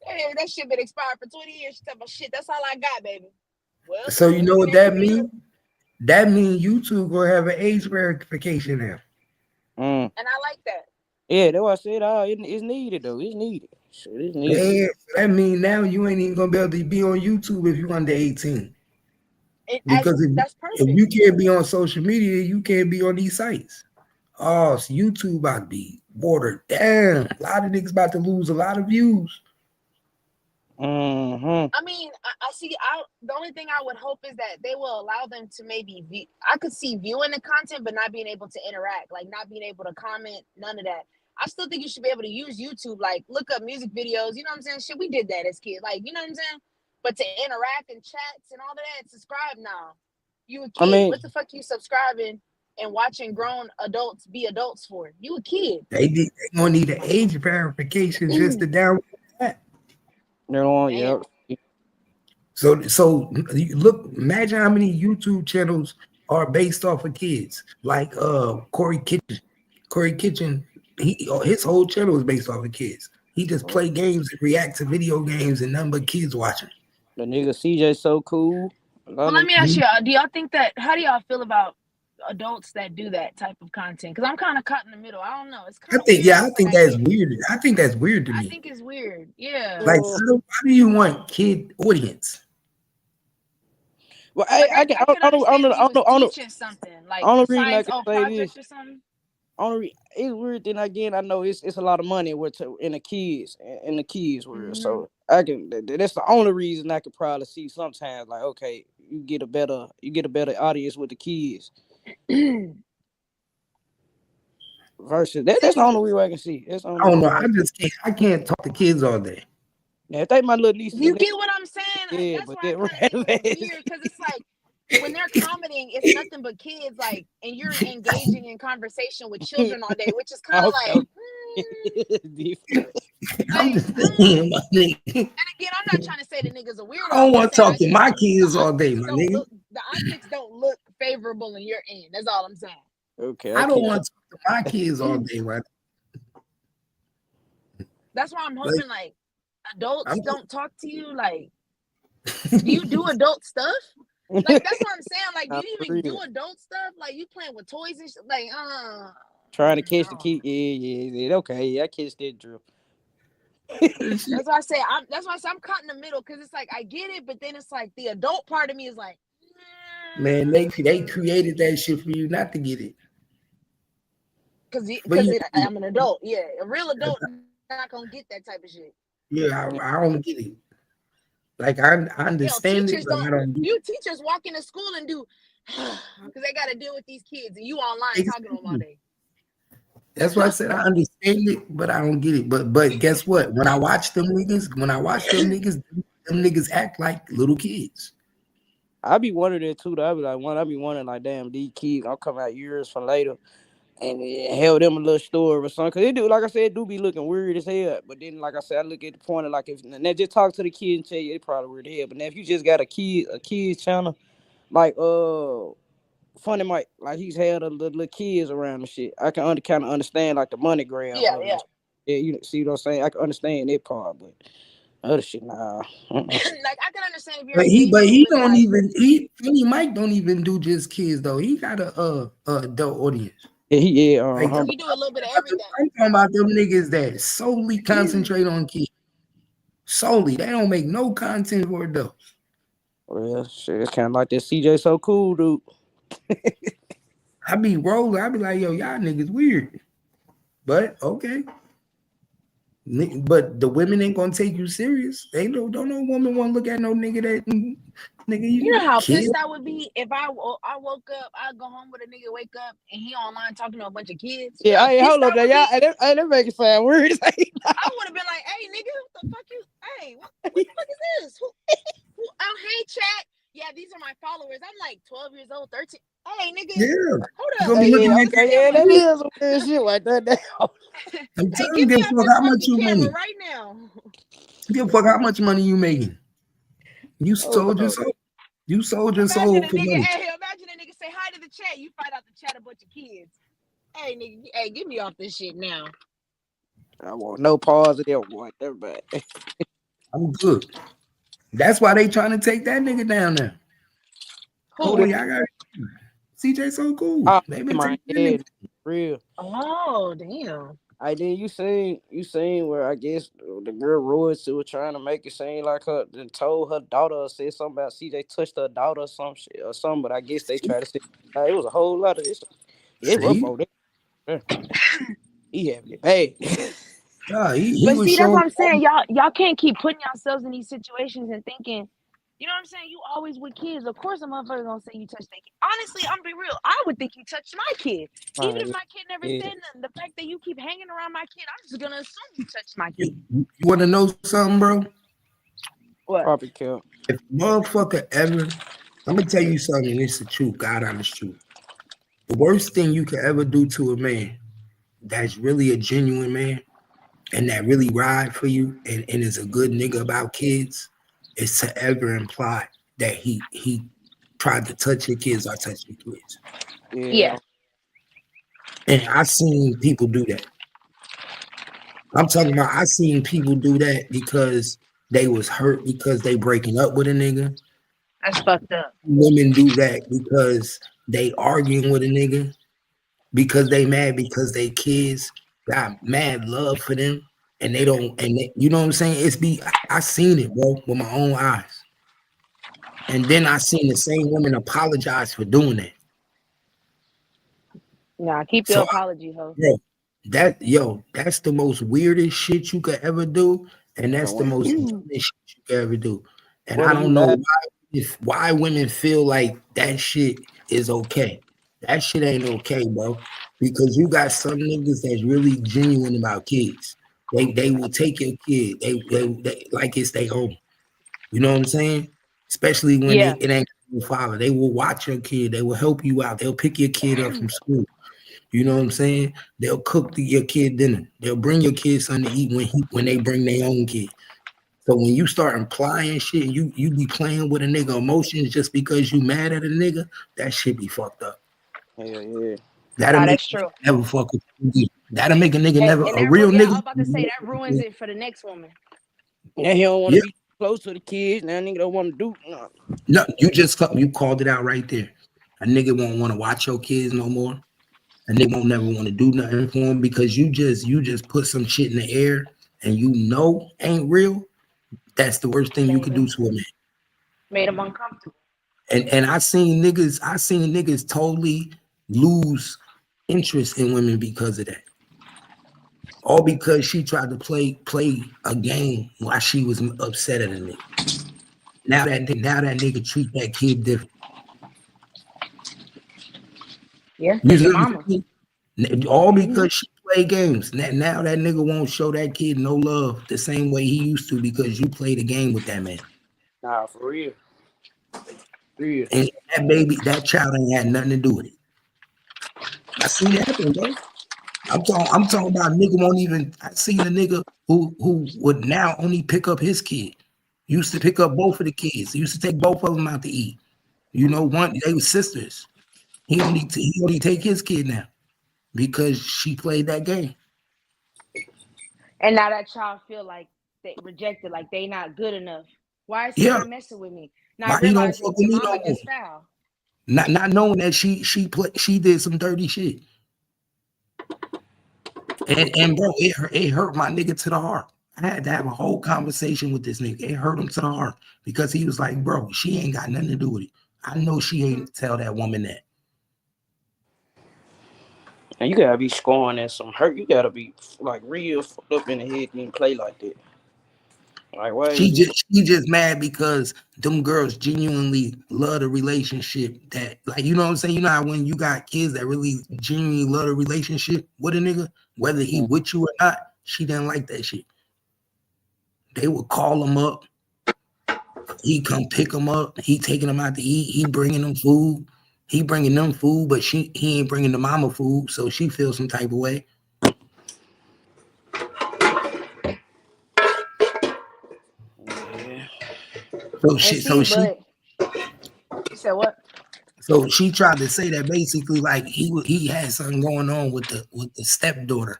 Hey, that shit been expired for 20 years. She talking about shit, that's all I got, baby. Well, So you know what that means? That means YouTube gonna have an age verification now. And I like that. Yeah, that's what I said. It's needed though. It's needed. Shit, it's needed. Yeah, that means now you ain't even gonna be able to be on YouTube if you're under 18. Because if you can't be on social media, you can't be on these sites. Oh, so YouTube about to be watered down. A lot of niggas about to lose a lot of views. I mean, I see. The only thing I would hope is that they will allow them to maybe I could see viewing the content, but not being able to interact, like not being able to comment, none of that. I still think you should be able to use YouTube, like look up music videos. You know what I'm saying? Shit, we did that as kids, like you know what I'm saying. But to interact and chats and all of that, subscribe now. You a kid? What the fuck you subscribing and watching grown adults be adults for? You a kid? They gonna need an age verification just to download that. Yeah. So look, imagine how many YouTube channels are based off of kids, like Corey Kitchen. Corey Kitchen, his whole channel is based off of kids. He just play games and react to video games and nothing but kids watching. The nigga CJ so cool. Well, let me ask you, do y'all think that? How do y'all feel about adults that do that type of content? Because I'm kind of caught in the middle. I don't know. It's kind of weird. I think that's weird. I think that's weird to me. I think it's weird. Yeah. Like, how do you want kid audience? Well, I don't teaching something like science project or something. It's weird. Then again, I know it's a lot of money in the kids world. So that's the only reason I could probably see sometimes like, okay, you get a better audience with the kids. versus that's the only way I can see. That's the I only don't know. way. I can't talk to kids all day. Yeah, if they my little nieces You and get what I'm saying? yeah, That's but why I kind of think it's weird because it's like when they're commenting, it's nothing but kids, like, and you're engaging in conversation with children all day, which is kind of like, I'm like, just saying, my nigga. and again, I'm not trying to say the nigga's a weirdo. I don't I'm want just to saying talk to my kids all day, my don't nigga. look, the optics don't look favorable in your end. That's all I'm saying. Okay, I don't want to talk to my kids all day, right? That's why I'm hoping like adults don't talk to you. Like, do do you do adult stuff? Like, that's what I'm saying. Like, do you even do adult stuff? Like, you playing with toys and shit? Like, trying to catch the kid. Yeah. Okay, yeah, I catch that drill. That's why I say I'm caught in the middle because it's like I get it, but then it's like the adult part of me is like, Man, they created that shit for you not to get it. Because I'm an adult. Yeah, a real adult not gonna get that type of shit. Yeah, I don't get it. Like I understand it, but I don't get it. Teachers walk into school and do because they got to deal with these kids, and you online talking to them all day. That's why I said I understand it, but I don't get it. But guess what? When I watch them niggas, them niggas act like little kids. I be wondering too. I be wondering like, damn, these kids, I'll come out years from later and held them a little story or something. Cause it do, like I said, it do be looking weird as hell. But then, like I said, I look at the point of like if they just talk to the kid and tell you, it probably weird as hell. But now if you just got a kids channel, like Funny Mike, like he's had the little kids around and shit. I can kind of understand like the money grab. Yeah. You see what I'm saying? I can understand that part, but other shit, nah. Like I can understand if you're. But he don't like, even. Funny Mike don't even do just kids though. He got a adult audience. Yeah. Like, he do a little bit of everything. I'm talking about them niggas that solely concentrate on kids. Solely, they don't make no content for adults. Well, shit, it's kind of like that CJ So Cool dude. I be rolling. I be like, yo, y'all niggas weird. But okay. But the women ain't gonna take you serious. They don't no woman want to look at no nigga that nigga. You know how pissed I would be if I woke up, I'd go home with a nigga, wake up, and he online talking to a bunch of kids. Yeah, I hold up there, y'all. That make it sound weird. I would have been like, hey, nigga, what the fuck you? Hey, what the fuck is this? Who, hey, chat. Yeah, these are my followers. I'm like 12 years old, 13. Hey, nigga. Yeah. Hold up. That is some weird shit right there. I'm telling you, give a fuck how much you money right now. Give a fuck how much money you making. You sold your soul. You sold your soul for money. Hey, imagine a nigga say hi to the chat. You find out the chat a bunch of kids. Hey, nigga, hey, get me off this shit now. I want no pause there. What? Everybody. I'm good. That's why they trying to take that nigga down there. Oh, yeah, I got CJ So Cool. They been taking real. Oh, damn. I then you seen where I guess the girl Royce was trying to make it seem like her and told her daughter or said something about CJ touched her daughter or some shit or something, but I guess they tried to say it was a whole lot of this. It was over there. He having it bad. But see, that's what I'm saying. Y'all can't keep putting yourselves in these situations and thinking, you know what I'm saying? You always with kids. Of course, a motherfucker gonna say you touched their kid. Honestly, I'm be real. I would think you touched my kid, even if my kid never said nothing. The fact that you keep hanging around my kid, I'm just gonna assume you touched my kid. You want to know something, bro? What? Probably kill. If motherfucker ever, I'm gonna tell you something. And it's the truth, God honest truth. The worst thing you could ever do to a man that's really a genuine man and that really ride for you and is a good nigga about kids is to ever imply that he tried to touch your kids or touch your kids. Yeah. And I seen people do that. I'm talking about I seen people do that because they was hurt because they breaking up with a nigga. That's fucked up. Women do that because they arguing with a nigga, because they mad because they kids got mad love for them. And they don't, you know what I'm saying? I seen it, bro, with my own eyes. And then I seen the same woman apologize for doing that. Nah, keep your apology, ho. That's the most weirdest shit you could ever do. And that's the most shit you could ever do. And I don't know why women feel like that shit is okay. That shit ain't okay, bro. Because you got some niggas that's really genuine about kids. They will take your kid. They like it's their home. You know what I'm saying? Especially when Yeah. it ain't your father. They will watch your kid. They will help you out. They'll pick your kid up from school. You know what I'm saying? They'll cook your kid dinner. They'll bring your kid something to eat when they bring their own kid. So when you start implying shit, you be playing with a nigga emotions just because you mad at a nigga, that shit be fucked up. Hell yeah. That'll Nah, make that's a nigga true. never fuck with you. That'll make a nigga And, never and a that real yeah, I nigga. was about to say that ruins it for the next woman. Now he don't want to Yeah. be close to the kids. Now nigga don't want to do. No. No, you called it out right there. A nigga won't want to watch your kids no more. A nigga won't never want to do nothing for him because you just put some shit in the air and you know ain't real. That's the worst thing you could do to a man. Made him uncomfortable. And I seen niggas totally lose interest in women because of that. All because she tried to play a game while she was upset at a nigga. Now that nigga treat that kid different. Yeah, You that's see your what I'm mama. saying? All because she play games. Now that nigga won't show that kid no love the same way he used to because you played a game with that man. Nah, for real. Real. And that child ain't had nothing to do with it. I seen it happen, bro. I'm talking about a nigga won't even. I seen a nigga who would now only pick up his kid. Used to pick up both of the kids. Used to take both of them out to eat. You know, they were sisters. He only take his kid now because she played that game. And now that child feel like they rejected, like they not good enough. Why is he Yeah, not messing with me? Not why he don't realizing fuck with your me no mama more? just foul. Not knowing that she did some dirty shit. And bro, it hurt my nigga to the heart. I had to have a whole conversation with this nigga. It hurt him to the heart because he was like, bro, she ain't got nothing to do with it. I know she ain't tell that woman that. And you gotta be scoring at some hurt. You gotta be like real fucked up in the head and play like that. Like why She you just mad because them girls genuinely love the relationship that, like, you know what I'm saying? You know how when you got kids that really genuinely love the relationship with a nigga, whether he with you or not, she didn't like that shit. They would call him up. He come pick them up. He taking them out to eat. He bringing them food. He bringing them food, but he ain't bringing the mama food, so she feels some type of way. yeah. And see, but you said what? So she tried to say that basically like he had something going on with the stepdaughter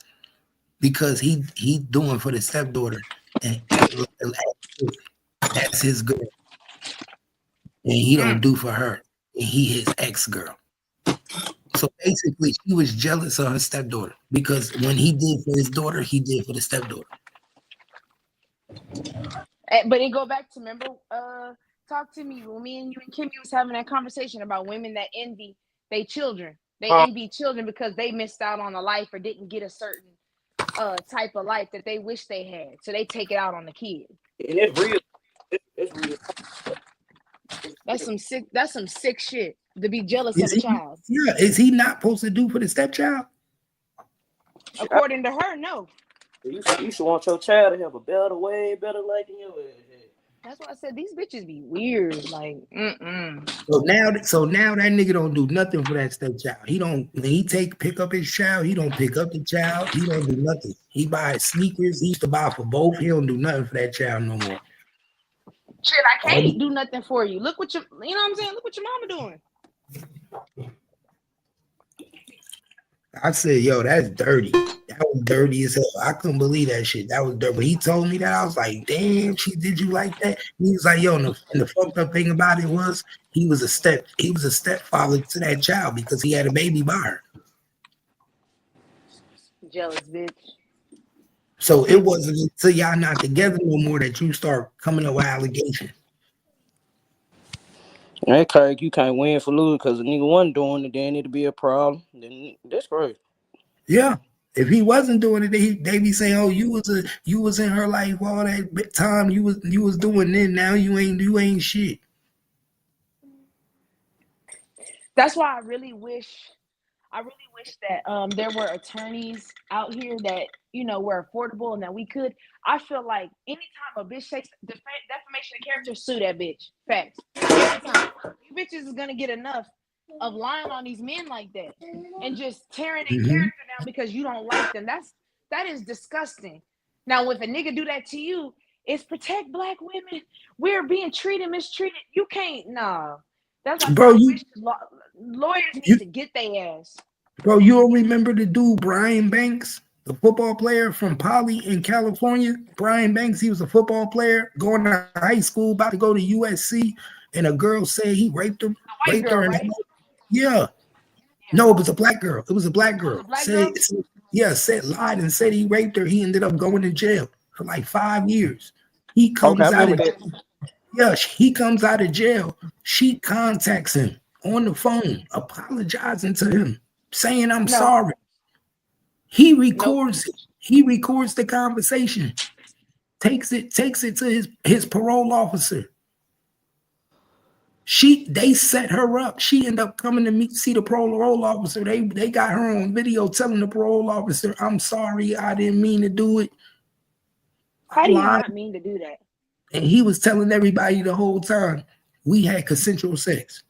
because he doing for the stepdaughter and that's his girl and he don't do for her and he his ex-girl. So basically she was jealous of her stepdaughter because when he did for his daughter, he did for the stepdaughter. But it go back to remember, talk to me when me and you and Kimmy was having that conversation about women that envy their children. They envy children because they missed out on a life or didn't get a certain type of life that they wish they had. So they take it out on the kid. And it's real. It's real. That's some sick shit to be jealous of a child. Yeah, is he not supposed to do for the stepchild? According to her, no. You should want your child to have a better, way better life than your ass. That's why I said these bitches be weird. Like, So now that nigga don't do nothing for that stepchild. He don't when he pick up his child, he don't pick up the child. He don't do nothing. He buys sneakers. He used to buy for both. He don't do nothing for that child no more. shit, I can't do nothing for you. Look what you know what I'm saying? Look what your mama doing. I said, yo, that's dirty. That was dirty as hell. I couldn't believe that shit. That was dirty. But he told me that. I was like, damn, she did you like that? He was like, yo, and the fucked up thing about it was he was a stepfather to that child because he had a baby by her. Jealous bitch. So it wasn't until y'all not together no more that you start coming up with allegations. That crazy, you can't win for losing because the nigga wasn't doing it, then it'd be a problem. Then that's great. Yeah. If he wasn't doing it, they be saying, "Oh, you was in her life all that time. You was doing it. Now you ain't shit." That's why I really wish that there were attorneys out here that were affordable and that we could. I feel like anytime a bitch takes defamation of character, sue that bitch. Facts. Every time. You bitches is gonna get enough of lying on these men like that and just tearing their character down because you don't like them. That is disgusting. Now, if a nigga do that to you, it's protect black women. We're being mistreated. You can't. Nah. That's like Bro, lawyers need to get their ass. Bro, you don't remember the dude Brian Banks, the football player from Poly in California? Brian Banks, he was a football player going to high school, about to go to USC, and a girl said he raped her. White girl, right? Yeah. No, it was a black girl. It was a black girl. Lied and said he raped her. He ended up going to jail for like 5 years. He comes out of he comes out of jail. She contacts him on the phone, apologizing to him, saying I'm sorry. He records it. He records the conversation, takes it to his parole officer. They set her up. She ended up coming to see the parole officer. They got her on video telling the parole officer, I'm sorry, I didn't mean to do it. How do you not mean to do that? And he was telling everybody the whole time, we had consensual sex.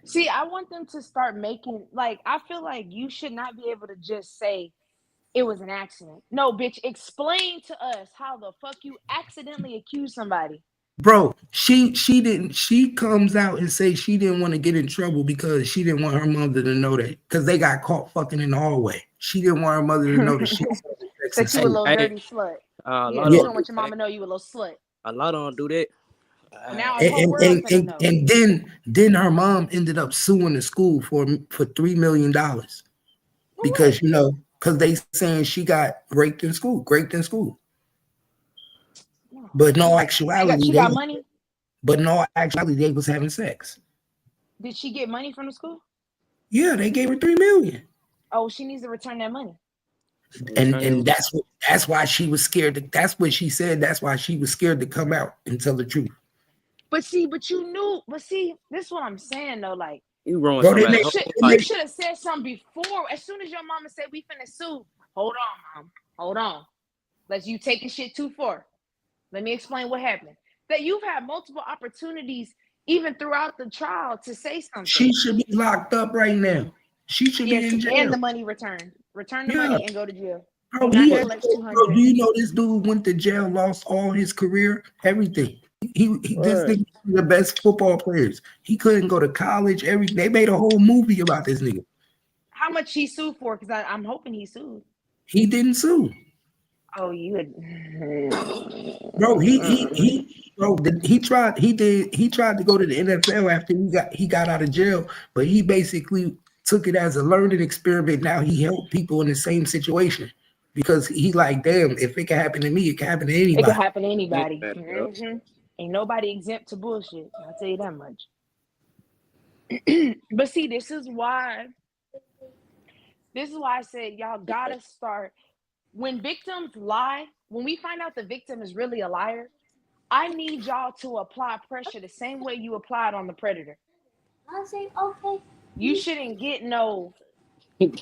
See, I want them to start making, I feel like you should not be able to just say it was an accident. No, bitch, explain to us how the fuck you accidentally accused somebody. Bro, she comes out and says she didn't want to get in trouble because she didn't want her mother to know that, because they got caught fucking in the hallway. She didn't want her mother to know that she was that you a little dirty slut. You don't want your mama to know you a little slut. A lot don't do that. Now and then her mom ended up suing the school for $3 million because because they saying she got raped in school. But no actuality, she got money. But no actuality, they was having sex. Did she get money from the school? Yeah, they gave her $3 million. Oh, she needs to return that money. And that's why she was scared. That's what she said. That's why she was scared to come out and tell the truth. But you knew. But see, this is what I'm saying though. Like, you wrong. You should have said something before. As soon as your mama said we finna sue, hold on, mom, hold on. You taking shit too far. Let me explain what happened. That you've had multiple opportunities, even throughout the trial, to say something. She should be locked up right now. She should be in jail. And the money returned. Return the money and go to jail. Bro, do you know this dude went to jail, lost all his career, everything. This nigga was the best football players. He couldn't go to college. They made a whole movie about this nigga. How much he sued for? Because I'm hoping he sued. He didn't sue. Oh, you would. Bro, he tried to go to the NFL after he got out of jail, but he basically took it as a learning experiment. Now he helped people in the same situation because he like, damn, if it can happen to me, it can happen to anybody. It can happen to anybody. Mm-hmm. Ain't nobody exempt to bullshit. I'll tell you that much. But see, this is why I said y'all gotta start. When victims lie, when we find out the victim is really a liar, I need y'all to apply pressure the same way you applied on the predator. I say, okay. You shouldn't get no,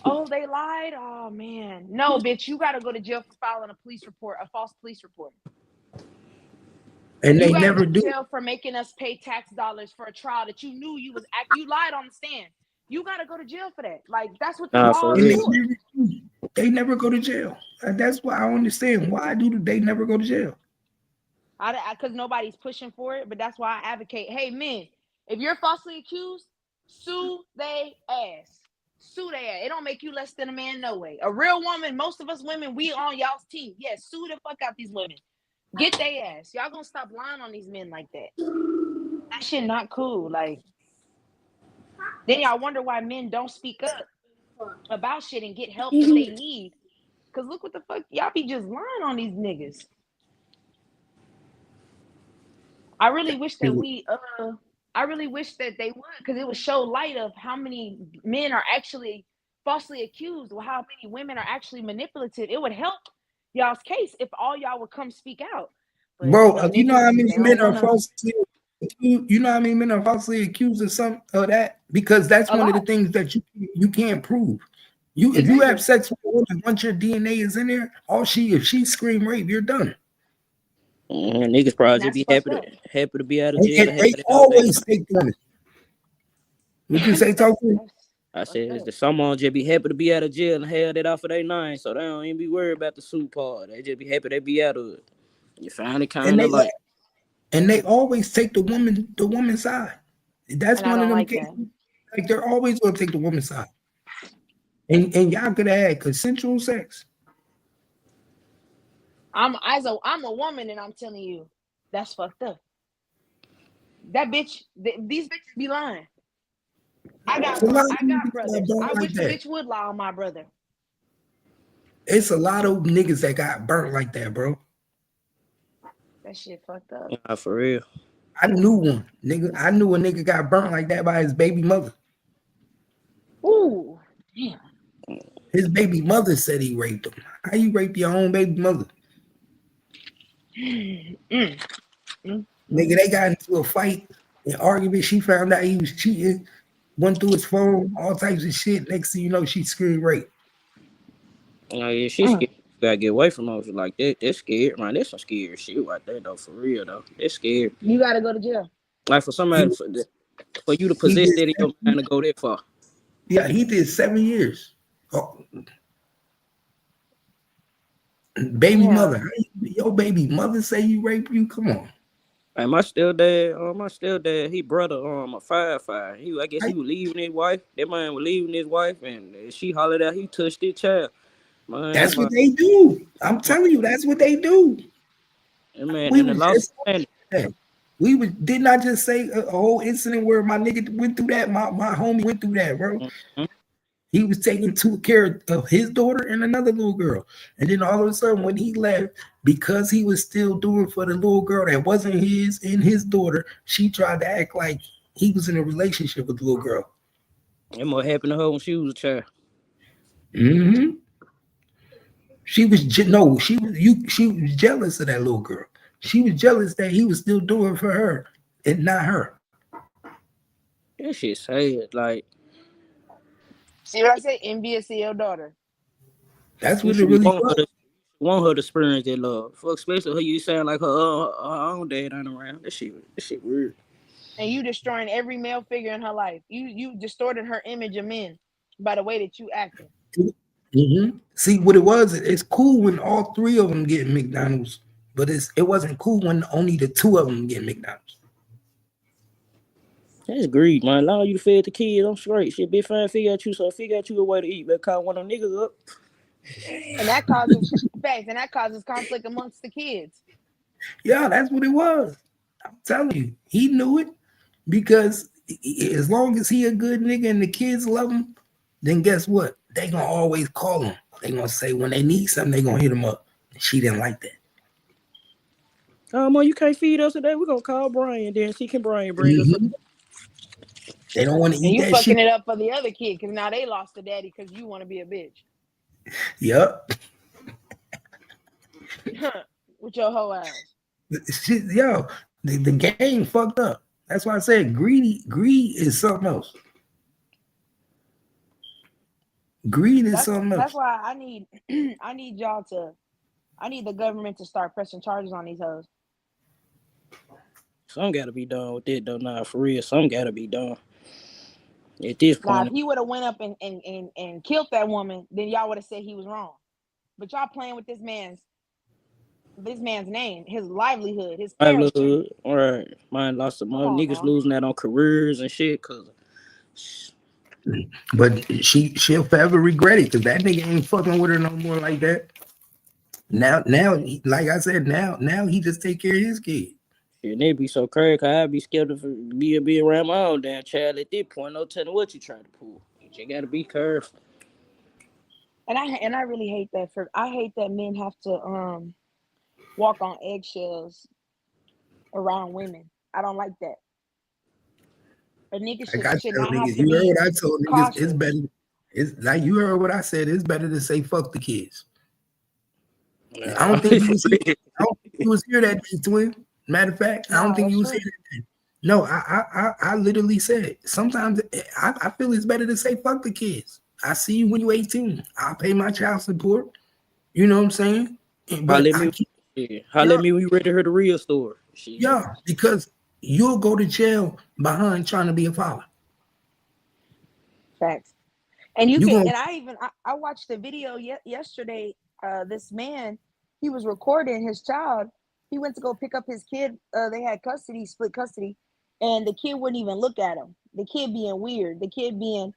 oh, they lied? Oh, man. No, bitch, you got to go to jail for filing a false police report. And they never do. Jail for making us pay tax dollars for a trial that you knew you lied on the stand. You got to go to jail for that. That's what the law is for. They never go to jail. That's why I don't understand. Why do they never go to jail? Because nobody's pushing for it, but that's why I advocate. Hey, men, if you're falsely accused, sue they ass. Sue they ass. It don't make you less than a man, no way. A real woman, most of us women, we on y'all's team. Yes, sue the fuck out these women. Get they ass. Y'all gonna stop lying on these men like that. That shit not cool. Then y'all wonder why men don't speak up about shit and get help that they need. Cause look what the fuck y'all be just lying on these niggas. I really wish that they would, because it would show light of how many men are actually falsely accused, or how many women are actually manipulative. It would help y'all's case if all y'all would come speak out. But, bro, you know how many men are falsely You know what I mean? Men are falsely accused of some of that because that's A one of the lot. things that you can't prove. If you have Exactly. sex with a woman, once your DNA is in there, if she scream rape, you're done. Niggas probably And just that's be fucked up. happy to be out of jail And and have they it out there. always take women. Would you say, Tofu? I Fucked said, is up. that someone just be happy to be out of jail and have that off of their nine, so they don't even be worried about the suit part. They just be happy they be out of it. You find it And kind of they like, always take the woman's side. That's And I one of don't them like cases. that. Like they're always gonna take the woman's side. And y'all could have had consensual sex. I'm a woman and I'm telling you, that's fucked up. That bitch, these bitches be lying. I It's got a lot of I niggas got that brothers. I burnt like wish the that. bitch would lie on my brother. It's a lot of niggas that got burnt like that, bro. That shit fucked up. nah, for real. I knew one nigga. I knew a nigga got burnt like that by his baby mother. Ooh, damn. His baby mother said he raped him. How you rape your own baby mother? Mm. Nigga, they got into a fight, an argument. She found out he was cheating, went through his phone, all types of shit. Next thing you know, she screamed rape. Yeah, she Mm. scared. Gotta get away from her. Like that. That's scared, man. That's some scary shit right there, though. For real, though. That's scary. You gotta go to jail. Like for somebody, He, for you to he possess did that in your mind to go that far. yeah, he did 7 years. Oh, baby Yeah. mother, your baby mother say you raped you? Come on. Like my stepdad, he brother, a firefighter. I guess he was leaving his wife. That man was leaving his wife, and she hollered out. He touched his child. Man, That's what they do. I'm telling you, that's what they do. that man We in the was lost just man. that. Didn't I just say a whole incident where my nigga went through that? My homie went through that, bro. Mm-hmm. He was taking care of his daughter and another little girl. And then all of a sudden, when he left, because he was still doing for the little girl that wasn't his and his daughter, she tried to act like he was in a relationship with the little girl. That what happened to her when she was a child. Mm-hmm. She was she was jealous of that little girl. She was jealous that he was still doing for her and not her. That shit sad. Like See what I say? Envious of your daughter. That's you what it should really want her was. to experience that love. Fuck, especially her. You sound like her own dad ain't around. That shit weird. And you destroying every male figure in her life. You distorted her image of men by the way that you acting. Mm-hmm. See what it was. It's cool when all three of them get McDonald's, but it wasn't cool when only the two of them get McDonald's. That's greed, man. Allow you to feed the kids. I'm straight. Shit, be fine. Figure out you a way to eat. But call one of them niggas up. And that causes facts, and that causes conflict amongst the kids. Yeah, that's what it was. I'm telling you, he knew it because as long as he a good nigga and the kids love him, then guess what? They gonna always call him. They gonna say when they need something, they gonna hit him up. She didn't like that. Mom, you can't feed us today. We're gonna call Brian. Then see can Brian bring us. Mm-hmm. They don't want to And eat you that shit. fucking it up for the other kid because now they lost the daddy because you want to be a bitch. Yep. With your whole ass. Yo, the game fucked up. That's why I said greed is something else. Greed is something else. That's why I need I need the government to start pressing charges on these hoes. Some gotta be done with it though. Nah, for real. Some gotta be done. At this Now, point, if he would have went up and killed that woman, then y'all would have said he was wrong. But y'all playing with this man's name, his livelihood, his character. livelihood. All right, mine lost some money. Niggas now. losing that on careers and shit. Cause But she'll forever regret it because that nigga ain't fucking with her no more like that. Now, like I said, now he just take care of his kid. shit, they be so crazy. Cause I'd be scared to be around my own damn child at this point. No telling what you trying to pull. You gotta be careful. And I really hate that. I hate that men have to walk on eggshells around women. I don't like that. A nigga should not have to you heard be what I told niggas. cautious. It's better. It's like you heard what I said. It's better to say fuck the kids. Nah, I don't think you was here that day, twin. Matter of fact, I don't think you was true. here that day. No, I literally said sometimes I feel it's better to say fuck the kids. I see you when you're 18. I'll pay my child support. You know what I'm saying? But Holler at I me. keep Yeah. Holler yeah, at me when you ready to hear the real story. Shit. yeah, because you'll go to jail behind trying to be a father. Facts. And you You can, gonna and I watched the video yesterday. This man, he was recording his child. He went to go pick up his kid. They had custody, split custody, and the kid wouldn't even look at him. The kid being weird. The kid being,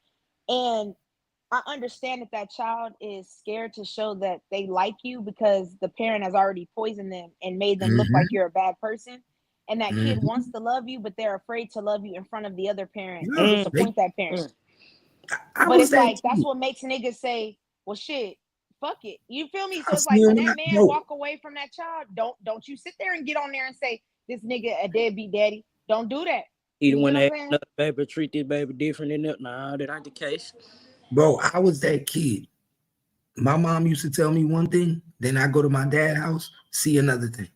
and I understand that that child is scared to show that they like you because the parent has already poisoned them and made them look like Mhm, you're a bad person. And that kid wants mhm. to love you, but they're afraid to love you in front of the other parent and Yeah, Mm, they, disappoint that parent. mm. I But was it's that like that's kid. what makes niggas say, "Well, shit, fuck it." You feel me? So I it's like seen when when that I man yo, walk away from that child, don't you sit there and get on there and say this nigga a deadbeat daddy. Don't do that. Either You get when what they I'm have saying? another baby, treat this baby different than that. Nah, that ain't the case. bro, I was that kid. My mom used to tell me one thing, then I go to my dad's house, see another thing.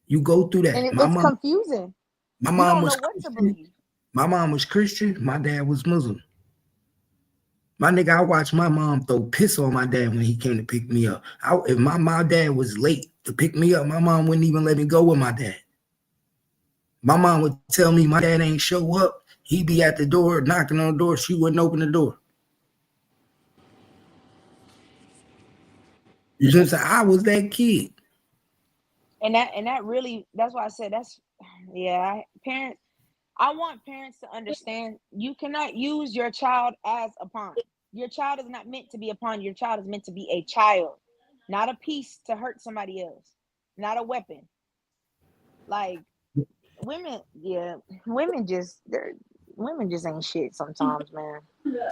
You go through And that. it's confusing. My You mom don't know was what to Christian. believe. My mom was Christian. My dad was Muslim. My nigga, I watched my mom throw piss on my dad when he came to pick me up. If my dad was late to pick me up, my mom wouldn't even let me go with my dad. My mom would tell me my dad ain't show up. He'd be at the door knocking on the door. She wouldn't open the door. You know what I'm saying? I was that kid. And that really, that's why I said that's, yeah. Parents, I want parents to understand you cannot use your child as a pawn. Your child is not meant to be a pawn. Your child is meant to be a child, not a piece to hurt somebody else, not a weapon. Like women, yeah, women just ain't shit sometimes, man.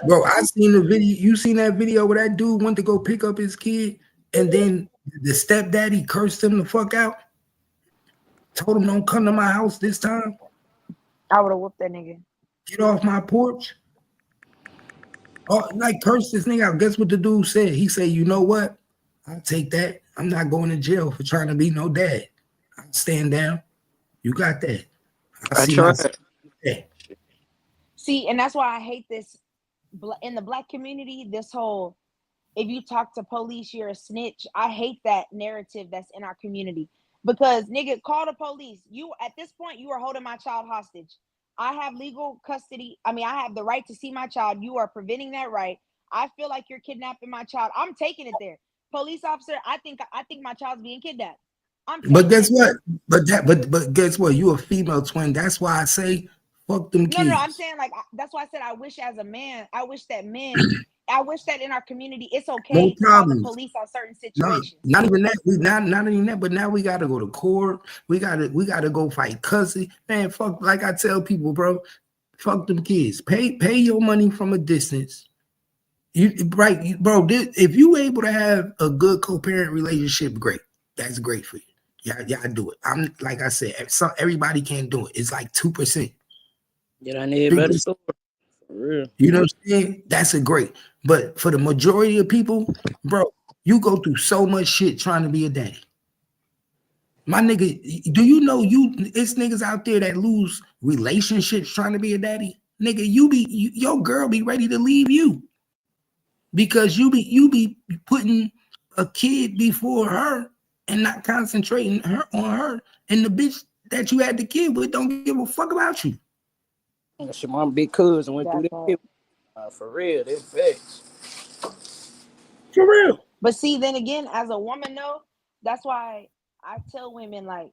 Bro, I seen the video. You seen that video where that dude went to go pick up his kid and then the stepdaddy cursed him the fuck out, told him don't come to my house this time. I would have whooped that nigga. Get off my porch. Oh, like curse this nigga out. Guess what the dude said? He said, you know what? I'll take that. I'm not going to jail for trying to be no dad. I'll stand down. You got that. I I see my tried. dad. See, and that's why I hate this in the black community. This whole, if you talk to police, you're a snitch. I hate that narrative that's in our community because nigga, call the police. You at this point, you are holding my child hostage. I have legal custody. I mean, I have the right to see my child. You are preventing that right. I feel like you're kidnapping my child. I'm taking it there. Police officer, I think my child's being kidnapped. I'm But taking guess it what? there. But guess what? You a female twin. That's why I say fuck them No, I'm kids. saying like that's why I said I wish as a man, I wish that men, I wish that in our community it's No okay to call the problems. police on certain No, situations. not even that. We not even that. But now we gotta go to court. We gotta go fight custody. Man, fuck. Like I tell people, bro, fuck them kids. Pay your money from a distance. You right, bro. If you able to have a good co-parent relationship, great. That's great for you. Yeah, do it. I'm like I said, everybody can't do it. It's like 2%. Get on everybody's 3%. story. For real. You know what I'm saying? That's a great. But for the majority of people, bro, you go through so much shit trying to be a daddy. My nigga, do you know it's niggas out there that lose relationships trying to be a daddy? Nigga, your girl be ready to leave you because you be putting a kid before her and not concentrating her on her, and the bitch that you had the kid with don't give a fuck about you. Shit, my big cousin went through That that. part. Shit. For real, that's facts. For real. But see, then again, as a woman, though, that's why I tell women like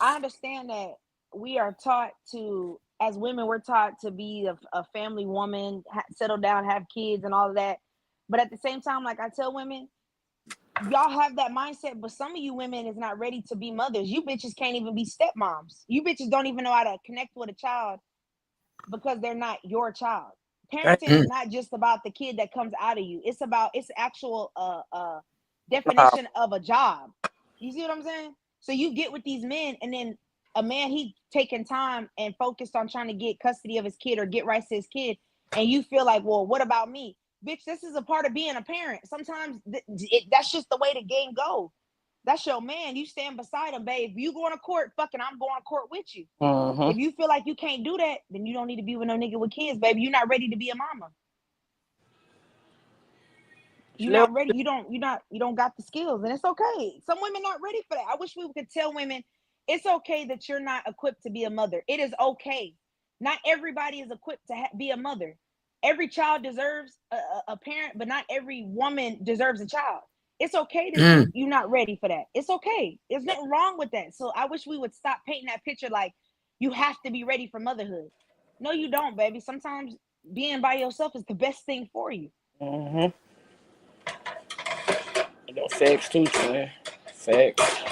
I understand that we are taught to, as women, we're taught to be a family woman, settle down, have kids, and all of that. But at the same time, like I tell women, y'all have that mindset, but some of you women is not ready to be mothers. You bitches can't even be stepmoms. You bitches don't even know how to connect with a child because they're not your child. Parenting is Mm. not just about the kid that comes out of you. It's actual Nah, definition of a job. You see what I'm saying? So you get with these men, and then a man he taking time and focused on trying to get custody of his kid or get rights to his kid, and you feel like, well, what about me? Bitch, this is a part of being a parent. Sometimes that's just the way the game goes. That's your man. You stand beside him, babe. If you going to court, fucking, I'm going to court with you. Uh-huh. If you feel like you can't do that, then you don't need to be with no nigga with kids, baby. You're not ready to be a mama. You're not ready. You don't got the skills, and it's okay. Some women not ready for that. I wish we could tell women it's okay that you're not equipped to be a mother. It is okay. Not everybody is equipped to be a mother. Every child deserves a parent, but not every woman deserves a child. It's okay that you're not ready for that. It's okay. There's nothing wrong with that. So I wish we would stop painting that picture like you have to be ready for motherhood. No, you don't, baby. Sometimes being by yourself is the best thing for you. Mm-hmm. Facts too, man. Facts.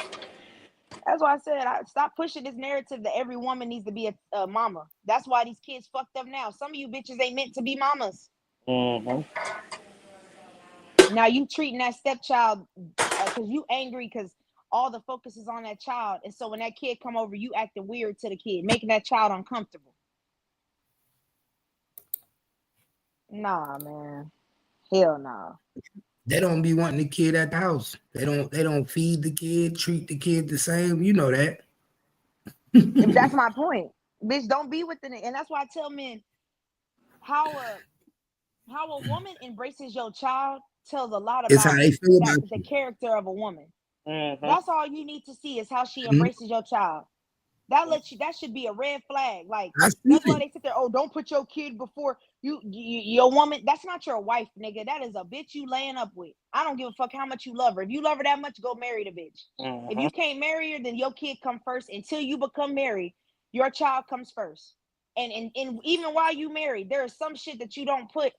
That's why I said stop pushing this narrative that every woman needs to be a mama. That's why these kids fucked up now. Some of you bitches ain't meant to be mamas. Mm-hmm. Now you treating that stepchild because you angry because all the focus is on that child. And so when that kid come over, you acting weird to the kid, making that child uncomfortable. Nah, man. Hell no. Nah. They don't be wanting the kid at the house. They don't feed the kid, treat the kid the same. You know that. That's my point. Bitch, don't be with the nigga. And that's why I tell men how a woman embraces your child tells a lot about how they feel about the character of a woman. Mm-hmm. That's all you need to see is how she embraces your child. That should be a red flag. Like that's why they sit there. Oh, don't put your kid before your woman. That's not your wife, nigga. That is a bitch you laying up with. I don't give a fuck how much you love her. If you love her that much, go marry the bitch. Mm-hmm. If you can't marry her, then your kid come first. Until you become married, your child comes first. And even while you married, there is some shit that you don't put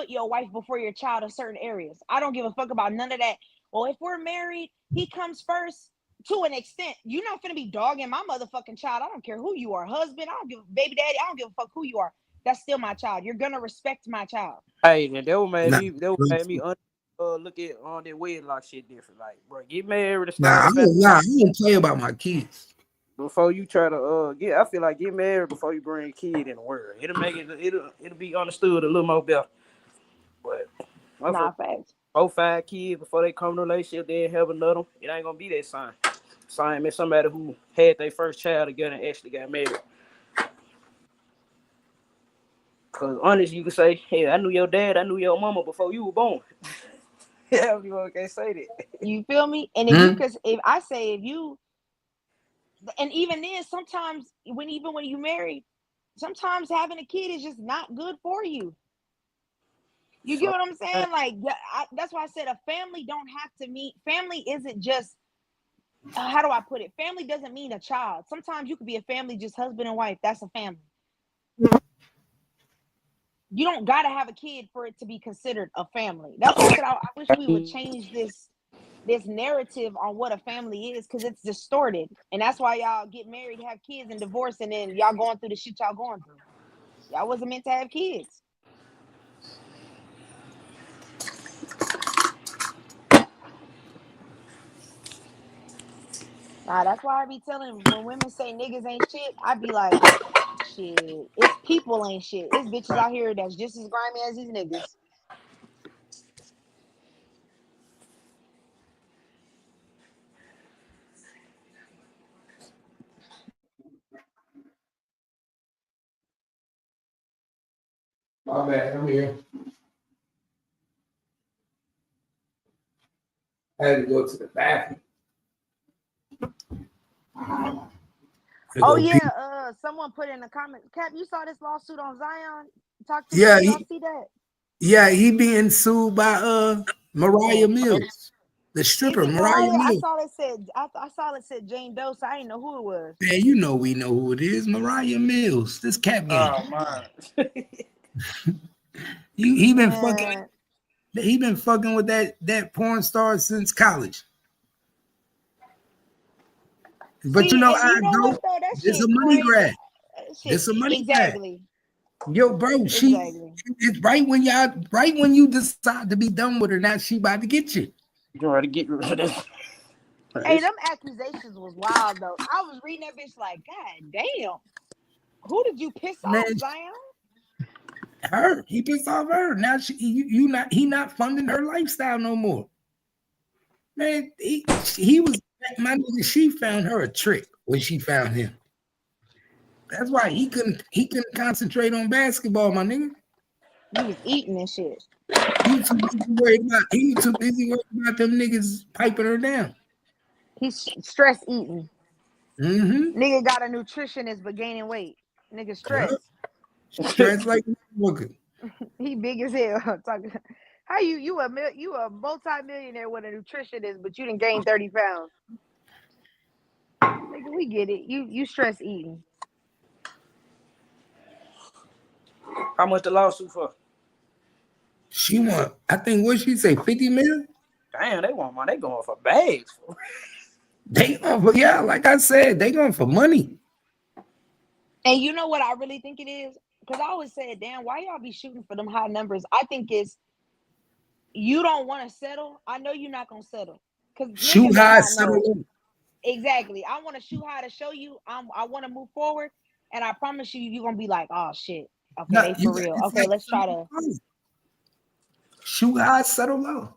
your wife before your child in certain areas. I don't give a fuck about none of that. Well, if we're married, he comes first. To an extent, you're not gonna be dogging my motherfucking child. I don't care who you are, husband. I don't give baby daddy. I don't give a fuck who you are. That's still my child. You're gonna respect my child. Hey, man, that would made me look at on that wedlock shit different. Like, bro, get married. I don't play about my kids. Before you try to I feel like get married before you bring a kid in the world. It'll make it'll be understood a little more better. But facts. 4-5 kids before they come to a relationship, they have another. It ain't gonna be that same as somebody who had their first child together and actually got married. Cause honestly, you can say, "Hey, I knew your dad, I knew your mama before you were born." Yeah, you can't say that. You feel me? And and even then, sometimes when you married, sometimes having a kid is just not good for you. You get what I'm saying? Like, that's why I said a family don't have to meet. Family isn't just, how do I put it? Family doesn't mean a child. Sometimes you could be a family, just husband and wife. That's a family. You don't got to have a kid for it to be considered a family. That's why I said I wish we would change this narrative on what a family is, because it's distorted. And that's why y'all get married, have kids, and divorce, and then y'all going through the shit y'all going through. Y'all wasn't meant to have kids. Nah, that's why I be telling when women say niggas ain't shit, I be like, shit, it's people ain't shit. It's bitches out here that's just as grimy as these niggas. My bad, I'm here. I had to go to the bathroom. Oh yeah, someone put in the comments. Cap, you saw this lawsuit on Zion? Talk to me. Y'all see that? Yeah, he being sued by Mariah Mills, the stripper Mariah Mills. I saw it said Jane Doe, so I didn't know who it was. Man, we know who it is, Mariah Mills. This Cap game. Oh man. he been fucking. He been fucking with that porn star since college. But you know what, though? It's a money grab. It's a money grab. Yo, bro, it's right when you decide to be done with her, now she about to get you. You trying to get rid of this. Hey, them accusations was wild though. I was reading that bitch like, God damn. Who did you piss off, Zion? Her. He pissed off her. Now he not funding her lifestyle no more. Man, he was my nigga. She found her a trick when she found him. That's why he couldn't concentrate on basketball, my nigga. He was eating and shit. He was too busy worried about them niggas piping her down. He's stress eating. Mm-hmm. Nigga got a nutritionist but gaining weight. Nigga stressed. Stress like working. He big as hell. How you a multi-millionaire with a nutritionist, but you didn't gain 30 pounds. Nigga, we get it. You stress eating. How much the lawsuit for? She want, I think, what she say, 50 million? Damn, they want money. They going for bags. They going for, yeah, like I said, they going for money. And you know what I really think it is? Because I always said, damn, why y'all be shooting for them high numbers? I think it's you don't want to settle. I know you're not gonna settle. Because Shoot high, settle low. Exactly. I want to shoot high to show you I want to move forward. And I promise you're gonna be like, oh shit. Okay, No, they for real. Okay, let's try to shoot high, settle low.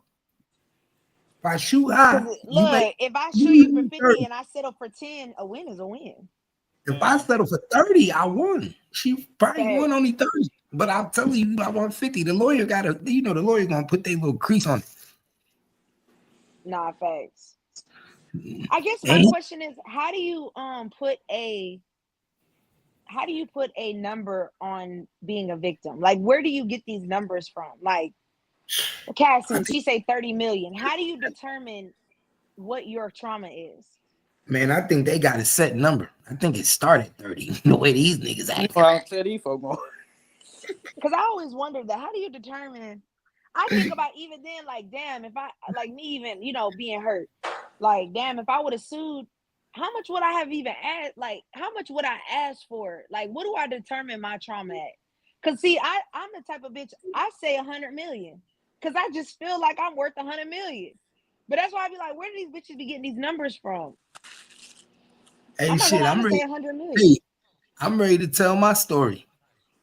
If I shoot high, look, if I shoot you for 50 and I settle for 10, a win is a win. If I settle for 30, I won. She probably won only 30. But I'm telling you, I want 50. The lawyer gotta, the lawyer gonna put their little crease on it. Nah, facts. I guess my question is, how do you put a number on being a victim? Like, where do you get these numbers from? Like, Cassie, she say 30 million. How do you determine what your trauma is? Man, I think they got a set number. I think it started 30. The way these niggas act. Because I always wondered that. How do you determine? I think about even then, like, damn, if I, like me even, being hurt. Like, damn, if I would have sued, how much would I have even asked? Like, how much would I ask for? Like, what do I determine my trauma at? Because, see, I'm the type of bitch, I say 100 million. Because I just feel like I'm worth 100 million. But that's why I be like, where do these bitches be getting these numbers from? Hey, I'm shit, I'm ready. 100 million. Hey, I'm ready to tell my story.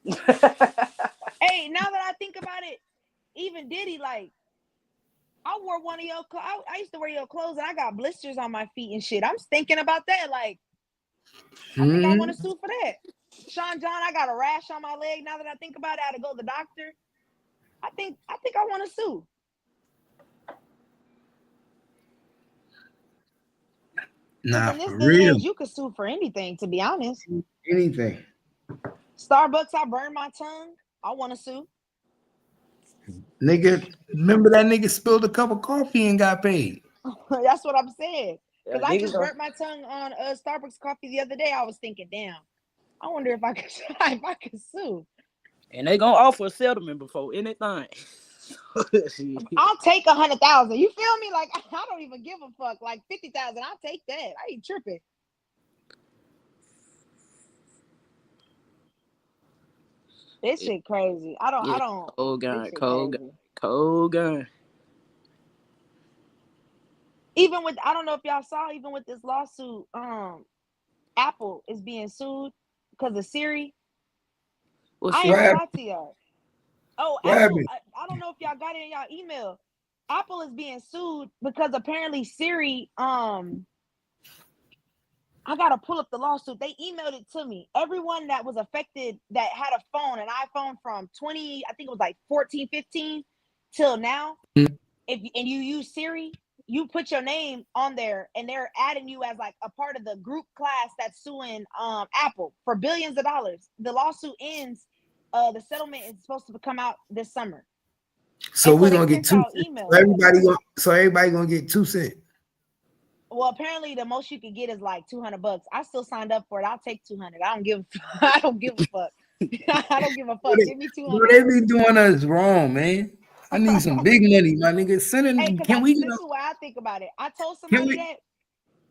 Hey, now that I think about it, even Diddy, like, I wore one of your clothes. I used to wear your clothes and I got blisters on my feet and shit. I'm thinking about that. Like, I think I want to sue for that. Sean John, I got a rash on my leg. Now that I think about it, I had to go to the doctor. I think I want to sue. Nah, in this for day real. and age, you could sue for anything, to be honest. Anything. Starbucks, I burned my tongue. I want to sue. Nigga, remember that nigga spilled a cup of coffee and got paid. That's what I'm saying. Because Yeah, I just burnt my tongue on Starbucks coffee the other day. I was thinking, damn, I wonder if I could sue. And they gonna offer a settlement before anything. I'll take 100,000. You feel me? Like, I don't even give a fuck. Like 50,000, I'll take that. I ain't tripping. This shit crazy. I don't. Cold gun. Even with, I don't know if y'all saw, even with this lawsuit, Apple is being sued because of Siri. I ain't gonna lie to y'all. Oh, Apple, I don't know if y'all got it in y'all email. Apple is being sued because apparently Siri, I gotta pull up the lawsuit. They emailed it to me. Everyone that was affected that had a phone, an iPhone from 20, I think it was like 14, 15 till now. And you use Siri, you put your name on there and they're adding you as like a part of the group class that's suing Apple for billions of dollars. The lawsuit ends. The settlement is supposed to come out this summer. So we're gonna get 2 cents. So everybody gonna get 2 cents. Well, apparently the most you could get is like $200. I still signed up for it. I'll take 200. I don't give a fuck. I don't give a fuck. Give me 200. They be doing us wrong, man. I need some big money, my nigga. This is why I think about it. I told somebody that,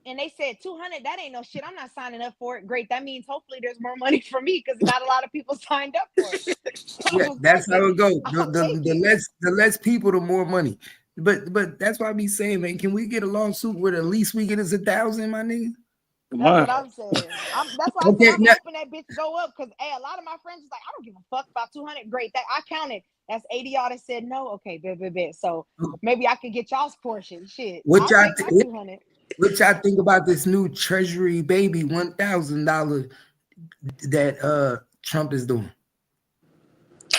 and they said 200. That ain't no shit. I'm not signing up for it. Great. That means hopefully there's more money for me because not a lot of people signed up for it. Yeah, that's how it goes. The less people, the more money. But that's why I be saying, man, can we get a lawsuit where the least we get is 1,000, my nigga? That's what I'm saying. That's why I said I'm hoping that bitch go up because a lot of my friends is like, I don't give a fuck about 200. Great. That I counted That's 80 y'all that said no. Okay, bet. So maybe I could get y'all's portion. Shit, What I'll y'all take my 200. what y'all think about this new Treasury baby $1,000 that Trump is doing?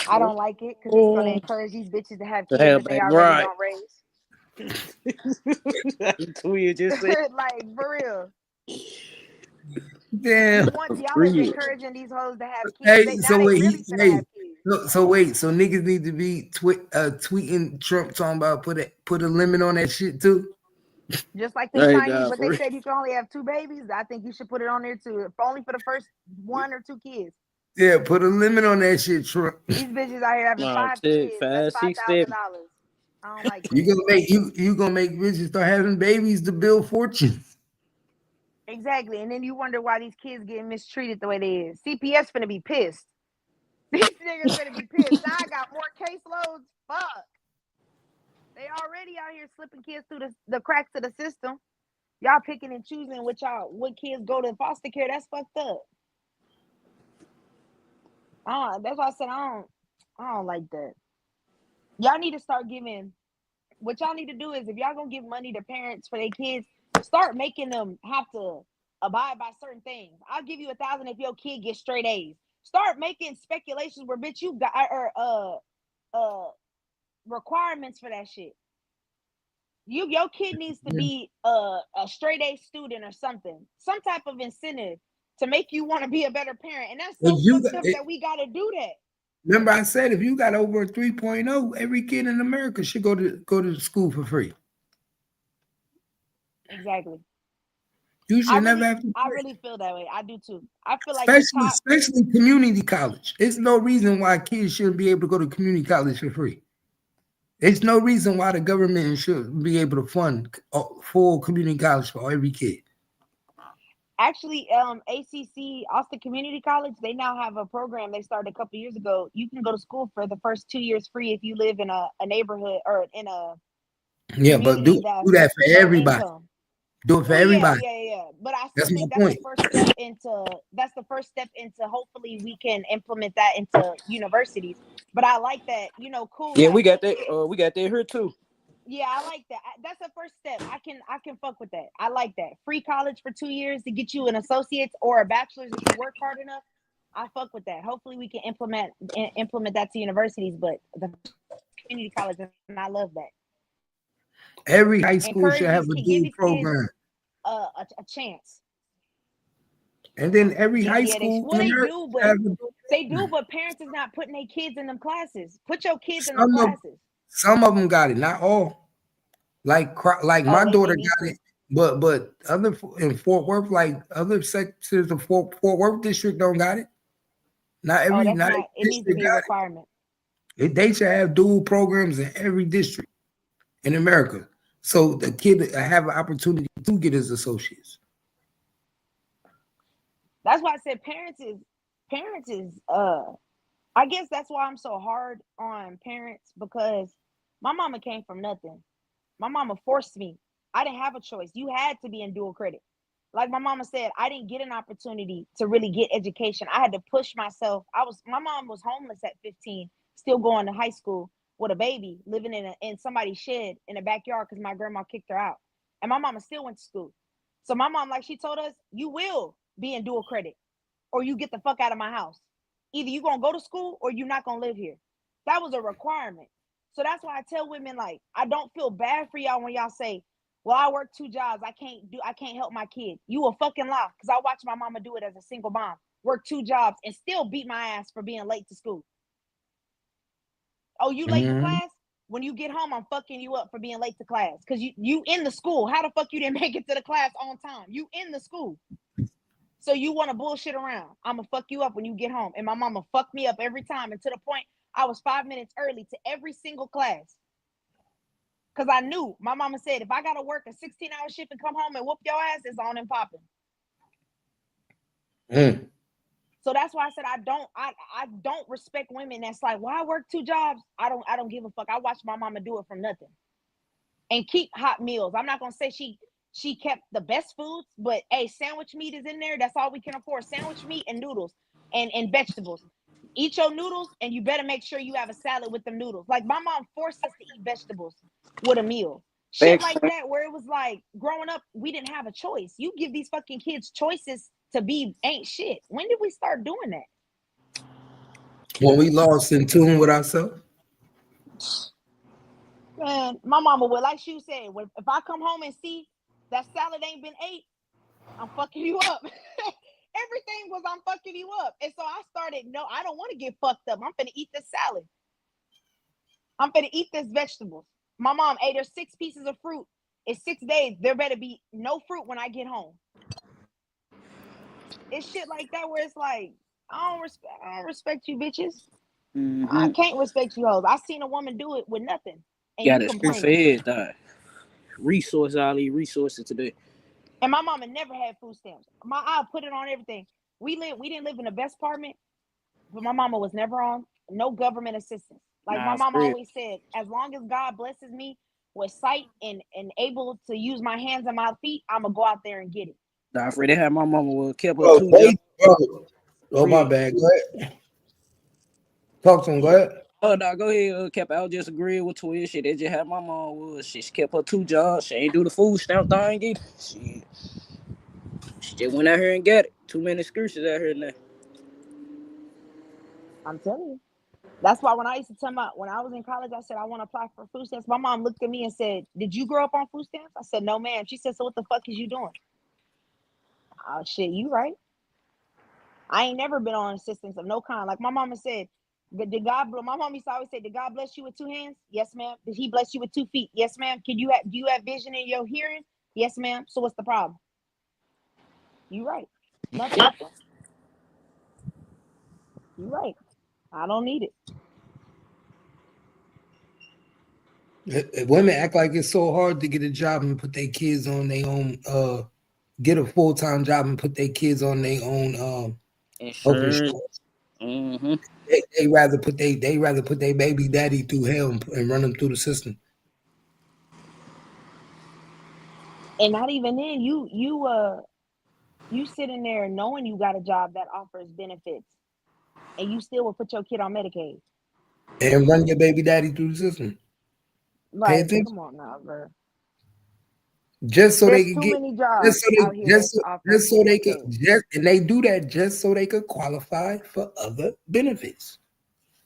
I don't like it because it's gonna encourage these bitches to have kids Damn, that they baby, already right. don't raise. Tweet just said Like for real. Damn. Y'all is encouraging these hoes to have kids. Hey, Now they really finna have kids. so niggas need to be tweeting Trump talking about put a limit on that shit too. Just like the Hey, Chinese, nah, but for they real. said you can only have 2 babies. I think you should put it on there too, only for the first 1 or 2 kids. Yeah, put a limit on that shit, Trump. These bitches out here having Nah, 5 shit, kids. That's 5, 6, $5,000. 7. I don't like You that. gonna make bitches start having babies to build fortunes. Exactly, and then you wonder why these kids getting mistreated the way they is. CPS finna be pissed. These niggas finna be pissed. Now I got more caseloads. Fuck. They already out here slipping kids through the cracks of the system. Y'all picking and choosing what kids go to foster care. That's fucked up. That's why I said I don't like that. Y'all need to start giving. What y'all need to do is if y'all gonna give money to parents for their kids, start making them have to abide by certain things. I'll give you 1,000 if your kid gets straight A's. Start making speculations where bitch you got requirements for that shit. Your kid needs to be a straight A student or something, some type of incentive to make you want to be a better parent. And that's so fucked up that we gotta do that. Remember, I said if you got over a 3.0, every kid in America should go to school for free. Exactly. You should never have to. I really feel that way. I do too. I feel like especially community college. There's no reason why kids shouldn't be able to go to community college for free. There's no reason why the government should be able to fund full community college for every kid. Actually, ACC, Austin Community College, they now have a program they started a couple years ago. You can go to school for the first 2 years free if you live in a neighborhood or in a but do that for everybody. Income. Do it for everybody. Yeah. But I still think that's the first step into hopefully we can implement that into universities. But I like that, cool. Yeah, we got that. We got that here too. Yeah, I like that. That's the first step. I can fuck with that. I like that. Free college for 2 years to get you an associate's or a bachelor's if you work hard enough. I fuck with that. Hopefully we can implement that to universities, but the community college, and I love that. Every high school should have a dual program. A chance. And then every high school. They do, but parents is not putting their kids in them classes. Put your kids in them classes. Some of them got it, not all. Like my daughter got it, but other in Fort Worth, like other sectors of Fort Worth district don't got it. Not every it needs to be a requirement. They should have dual programs in every district in America, so the kid have an opportunity to get his associates. That's why I said parents is I guess that's why I'm so hard on parents, because my mama came from nothing. My mama forced me. I didn't have a choice. You had to be in dual credit. Like my mama said, I didn't get an opportunity to really get education. I had to push myself. My mom was homeless at 15, still going to high school with a baby, living in somebody's shed in the backyard because my grandma kicked her out. And my mama still went to school. So my mom, like she told us, you will be in dual credit or you get the fuck out of my house. Either you're going to go to school or you're not going to live here. That was a requirement. So that's why I tell women, like, I don't feel bad for y'all when y'all say, well, I work 2 jobs. I can't help my kid. You a fucking lie. Because I watched my mama do it as a single mom. Work 2 jobs and still beat my ass for being late to school. Oh, you late to class? When you get home, I'm fucking you up for being late to class. Because you in the school. How the fuck you didn't make it to the class on time? You in the school. So you want to bullshit around. I'm going to fuck you up when you get home. And my mama fucked me up every time. And to the point, I was 5 minutes early to every single class. Because I knew, my mama said, if I got to work a 16-hour shift and come home and whoop your ass, it's on and popping. So that's why I said I don't respect women that's like, well, I work 2 jobs. I don't give a fuck. I watched my mama do it from nothing. And keep hot meals. I'm not going to say she kept the best foods, but hey, sandwich meat is in there. That's all we can afford. Sandwich meat and noodles and vegetables. Eat your noodles, and you better make sure you have a salad with them noodles. Like my mom forced us to eat vegetables with a meal. Shit like that, where it was like growing up, we didn't have a choice. You give these fucking kids choices to be ain't shit. When did we start doing that? When we lost in tune with ourselves. Man, my mama would, like she said, if I come home and see that salad ain't been ate, I'm fucking you up. Everything was I'm fucking you up. And so I started, no, I don't want to get fucked up. I'm finna eat this salad. I'm finna eat this vegetables. My mom ate her 6 pieces of fruit in 6 days. There better be no fruit when I get home. It's shit like that where it's like, I don't respect you bitches. I can't respect you hoes. I seen a woman do it with nothing. And Got you it complaining. fed, resource, all these resources today. And my mama never had food stamps. I'll put it on everything. We didn't live in the best apartment, but my mama was never on no government assistance. Like my mama always said, as long as God blesses me with sight and able to use my hands and my feet, I'm gonna go out there and get it. Nah, Fred, they had my mama kept her 2 jobs. Oh, my bad. Go ahead. Talk to him. Go ahead. Oh, no, go ahead, Cap. I was just agreeing with Twitch. Shit, they just had my mom she kept her 2 jobs. She ain't do the food stamp thing either. She just went out here and got it. Too many excuses out here now. I'm telling you. That's why when I used to when I was in college, I said I want to apply for food stamps. My mom looked at me and said, "Did you grow up on food stamps?" I said, "No, ma'am." She said, "So what the fuck is you doing?" Oh shit, you right. I ain't never been on assistance of no kind. Like my mama said, did God? My mom used to always say, "Did God bless you with 2 hands?" Yes, ma'am. Did He bless you with 2 feet? Yes, ma'am. Do you have vision in your hearing? Yes, ma'am. So what's the problem? You right. Nothing. You right. I don't need it. Women act like it's so hard to get a job and put their kids on their own. Get a full-time job and put their kids on their own health insurance. They rather put their baby daddy through hell and run them through the system. And not even then, you sitting there knowing you got a job that offers benefits, and you still will put your kid on Medicaid and run your baby daddy through the system. Pay Like, attention. come on now, bro. Just so There's they could too get, many jobs out here that's offer just so they could, Medicaid. and they do that just so they could qualify for other benefits.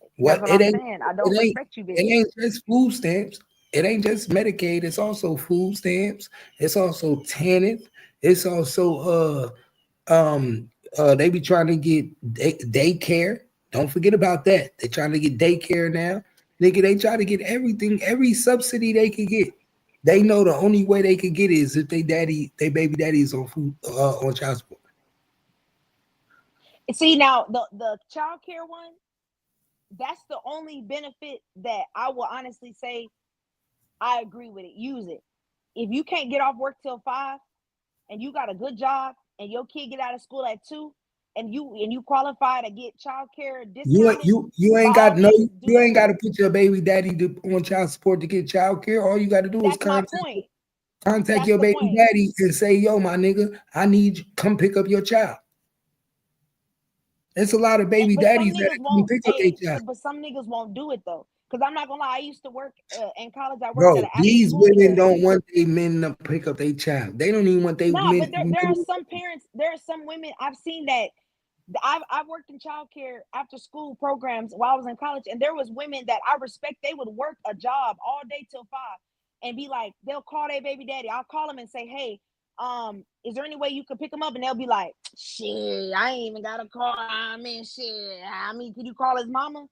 That's What what I'm saying. I don't respect you, it bitches. ain't just food stamps. It ain't just Medicaid. It's also food stamps. It's also TANF. It's also they be trying to get daycare. Don't forget about that. They're trying to get daycare now. Nigga, they try to get everything, every subsidy they could get. They know the only way they could get it is if they baby daddy is on food on child support. See now the child care one, that's the only benefit that I will honestly say I agree with it. Use it. If you can't get off work till 5 and you got a good job and your kid get out of school at 2 and you qualify to get child care discounted, You ain't by all got no means do you that. ain't got to put your baby daddy on child support to get child care. All you got to do is That's my point. contact That's your the baby point. daddy and say, "Yo, my nigga, I need you come pick up your child." There's a lot of baby But some daddies that niggas come won't. pick up their child. But some niggas won't do it though. Cause I'm not gonna lie. I used to work in college. I worked at Bro, an after these school. women Yeah. don't want their men to pick up their child. They don't even want their No, men. but there are some parents. There are some women. I've seen that. I've worked in childcare after school programs while I was in college, and there was women that I respect. They would work a job all day till 5, and be like, they'll call their baby daddy. I'll call them and say, "Hey, is there any way you could pick them up?" And they'll be like, "Shit, I ain't even got a car. I mean, shit. I mean, can you call his mama?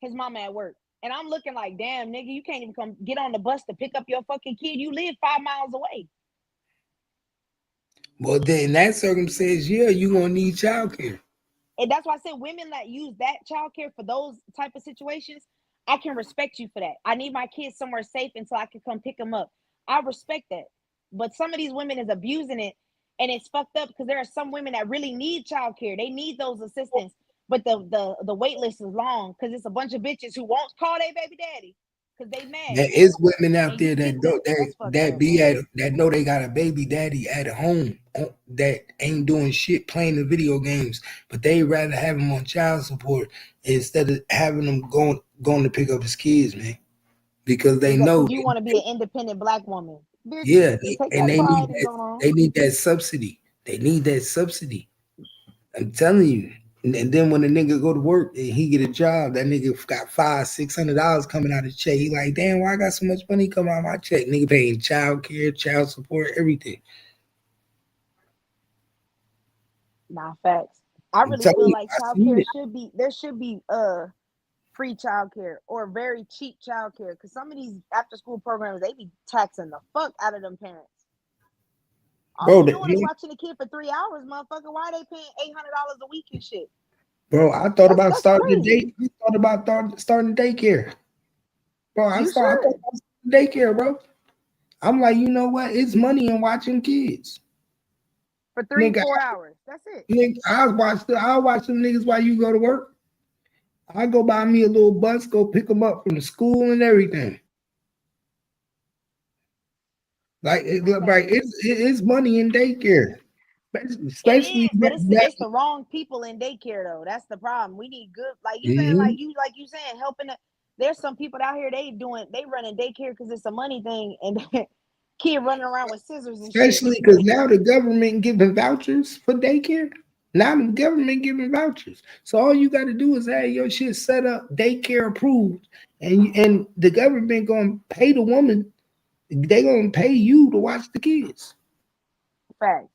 His mama at work." And I'm looking like, damn, nigga, you can't even come get on the bus to pick up your fucking kid. You live 5 miles away. Well, then in that circumstance, yeah, you gonna need child care. And that's why I said women that use that childcare for those type of situations, I can respect you for that. I need my kids somewhere safe until I can come pick them up. I respect that. But some of these women is abusing it, and it's fucked up because there are some women that really need childcare. They need those assistance, but the wait list is long because it's a bunch of bitches who won't call their baby daddy. because they mad. There is women out And there you that get don't, That's fucked that up, be bro. that know they got a baby daddy at home that ain't doing shit playing the video games, but they rather have him on child support instead of having him going to pick up his kids, man, because they know. Because you want to be an independent black woman. Bitch, Yeah, take and that they need pride and go on. they need that subsidy. They need that subsidy. I'm telling you. And then when the nigga go to work and he get a job, that nigga got $500-$600 coming out of check. He like, damn, why I got so much money coming out of my check? Nigga paying child care, child support, everything. Nah, facts. I I'm really telling feel you, like I child seen care it. should be free child care or very cheap child care. Because some of these after school programs, they be taxing the fuck out of them parents. All Bro, you doing is watching a kid for 3 hours, motherfucker. Why are they paying $800 a week and shit? bro, I thought about That's starting the crazy. day. I thought about starting daycare. Bro, I You thought should. about daycare, bro. I'm like, you know what? It's money in watching kids. For Nigga, 3-4 hours. That's it. nigga, I'll watch them niggas while you go to work. I go buy me a little bus, go pick them up from the school and everything. Like, it's money in daycare, especially It is, but it's the wrong people in daycare though. That's the problem. We need good, like you saying, like you saying, helping. There's some people out here they running daycare because it's a money thing, and kid running around with scissors and shit. especially because now the government giving vouchers for daycare. Now the government giving vouchers, so all you got to do is have your shit set up, daycare approved, and the government gonna pay the woman. They gonna pay you to watch the kids. Facts.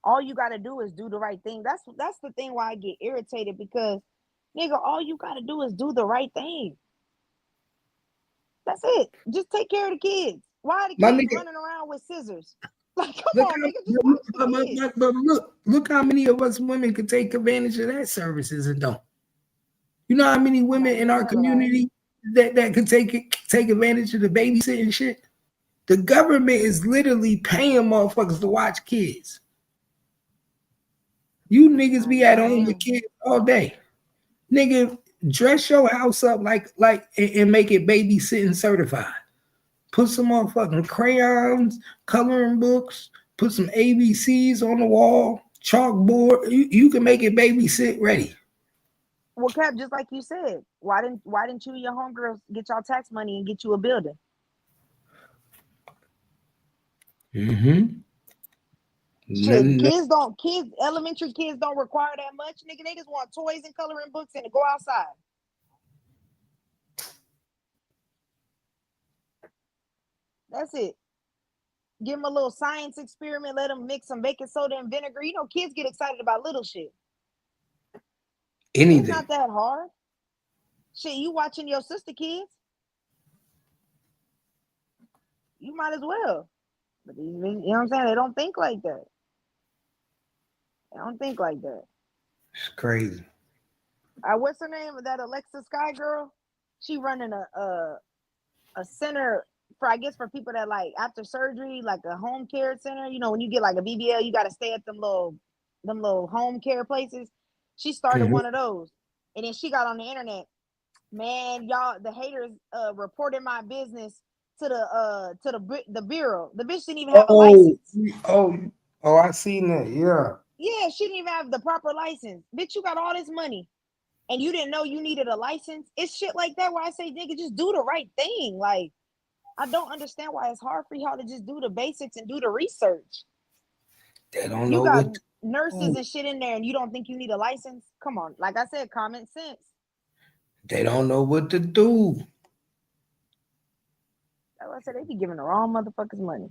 All you gotta do is do the right thing. That's the thing why I get irritated because, nigga, all you gotta do is do the right thing. That's it. Just take care of the kids. Why are the My kids nigga, running around with scissors? Like, come on, nigga, just watch the kids. but look how many of us women could take advantage of that services and don't. You know how many women in our community that could take advantage of the babysitting shit? The government is literally paying motherfuckers to watch kids. You niggas be at home with kids all day. Nigga, dress your house up like and make it babysitting certified. Put some motherfucking crayons, coloring books, put some ABCs on the wall, chalkboard. You can make it babysit ready. Well, Cap, just like you said, why didn't you and your homegirls get y'all tax money and get you a building? Mm-hmm. Shit, elementary kids don't require that much, nigga. They just want toys and coloring books and to go outside. That's it. Give them a little science experiment. Let them mix some baking soda and vinegar. You know, kids get excited about little shit. Anything. It's not that hard. Shit, you watching your sister kids? You might as well. But you know what I'm saying? They don't think like that. They don't think like that. It's crazy. What's her name? That Alexa Sky girl? She running a center for, I guess, for people that like after surgery, like a home care center. You know, when you get like a BBL, you got to stay at them little home care places. She started one of those, and then she got on the internet. Man, y'all, the haters reported my business to the bureau. The bitch didn't even have a license. I seen that. Yeah. Yeah, she didn't even have the proper license. Bitch, you got all this money and you didn't know you needed a license. It's shit like that where I say, nigga, just do the right thing. Like, I don't understand why it's hard for y'all to just do the basics and do the research. They don't You know got what nurses and shit in there and you don't think you need a license? Come on. Like I said, common sense. they don't know what to do. That's why I said they be giving the wrong motherfuckers money.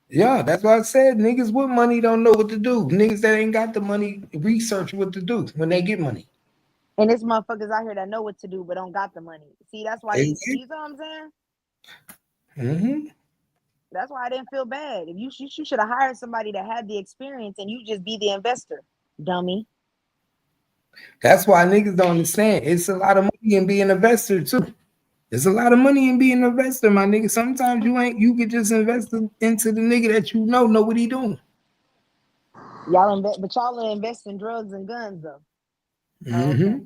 Yeah, that's what I said. Niggas with money don't know what to do. Niggas that ain't got the money research what to do when they get money. And there's motherfuckers out here that know what to do but don't got the money. See, that's why you know what I'm saying? Mm-hmm. That's why I didn't feel bad. If you should have hired somebody that had the experience and you just be the investor, dummy. That's why niggas don't understand. It's a lot of money in being an investor too. There's a lot of money in being an investor, my nigga. Sometimes you could just invest into the nigga that you know what he doing. But y'all invest in drugs and guns though. Mm-hmm. Okay.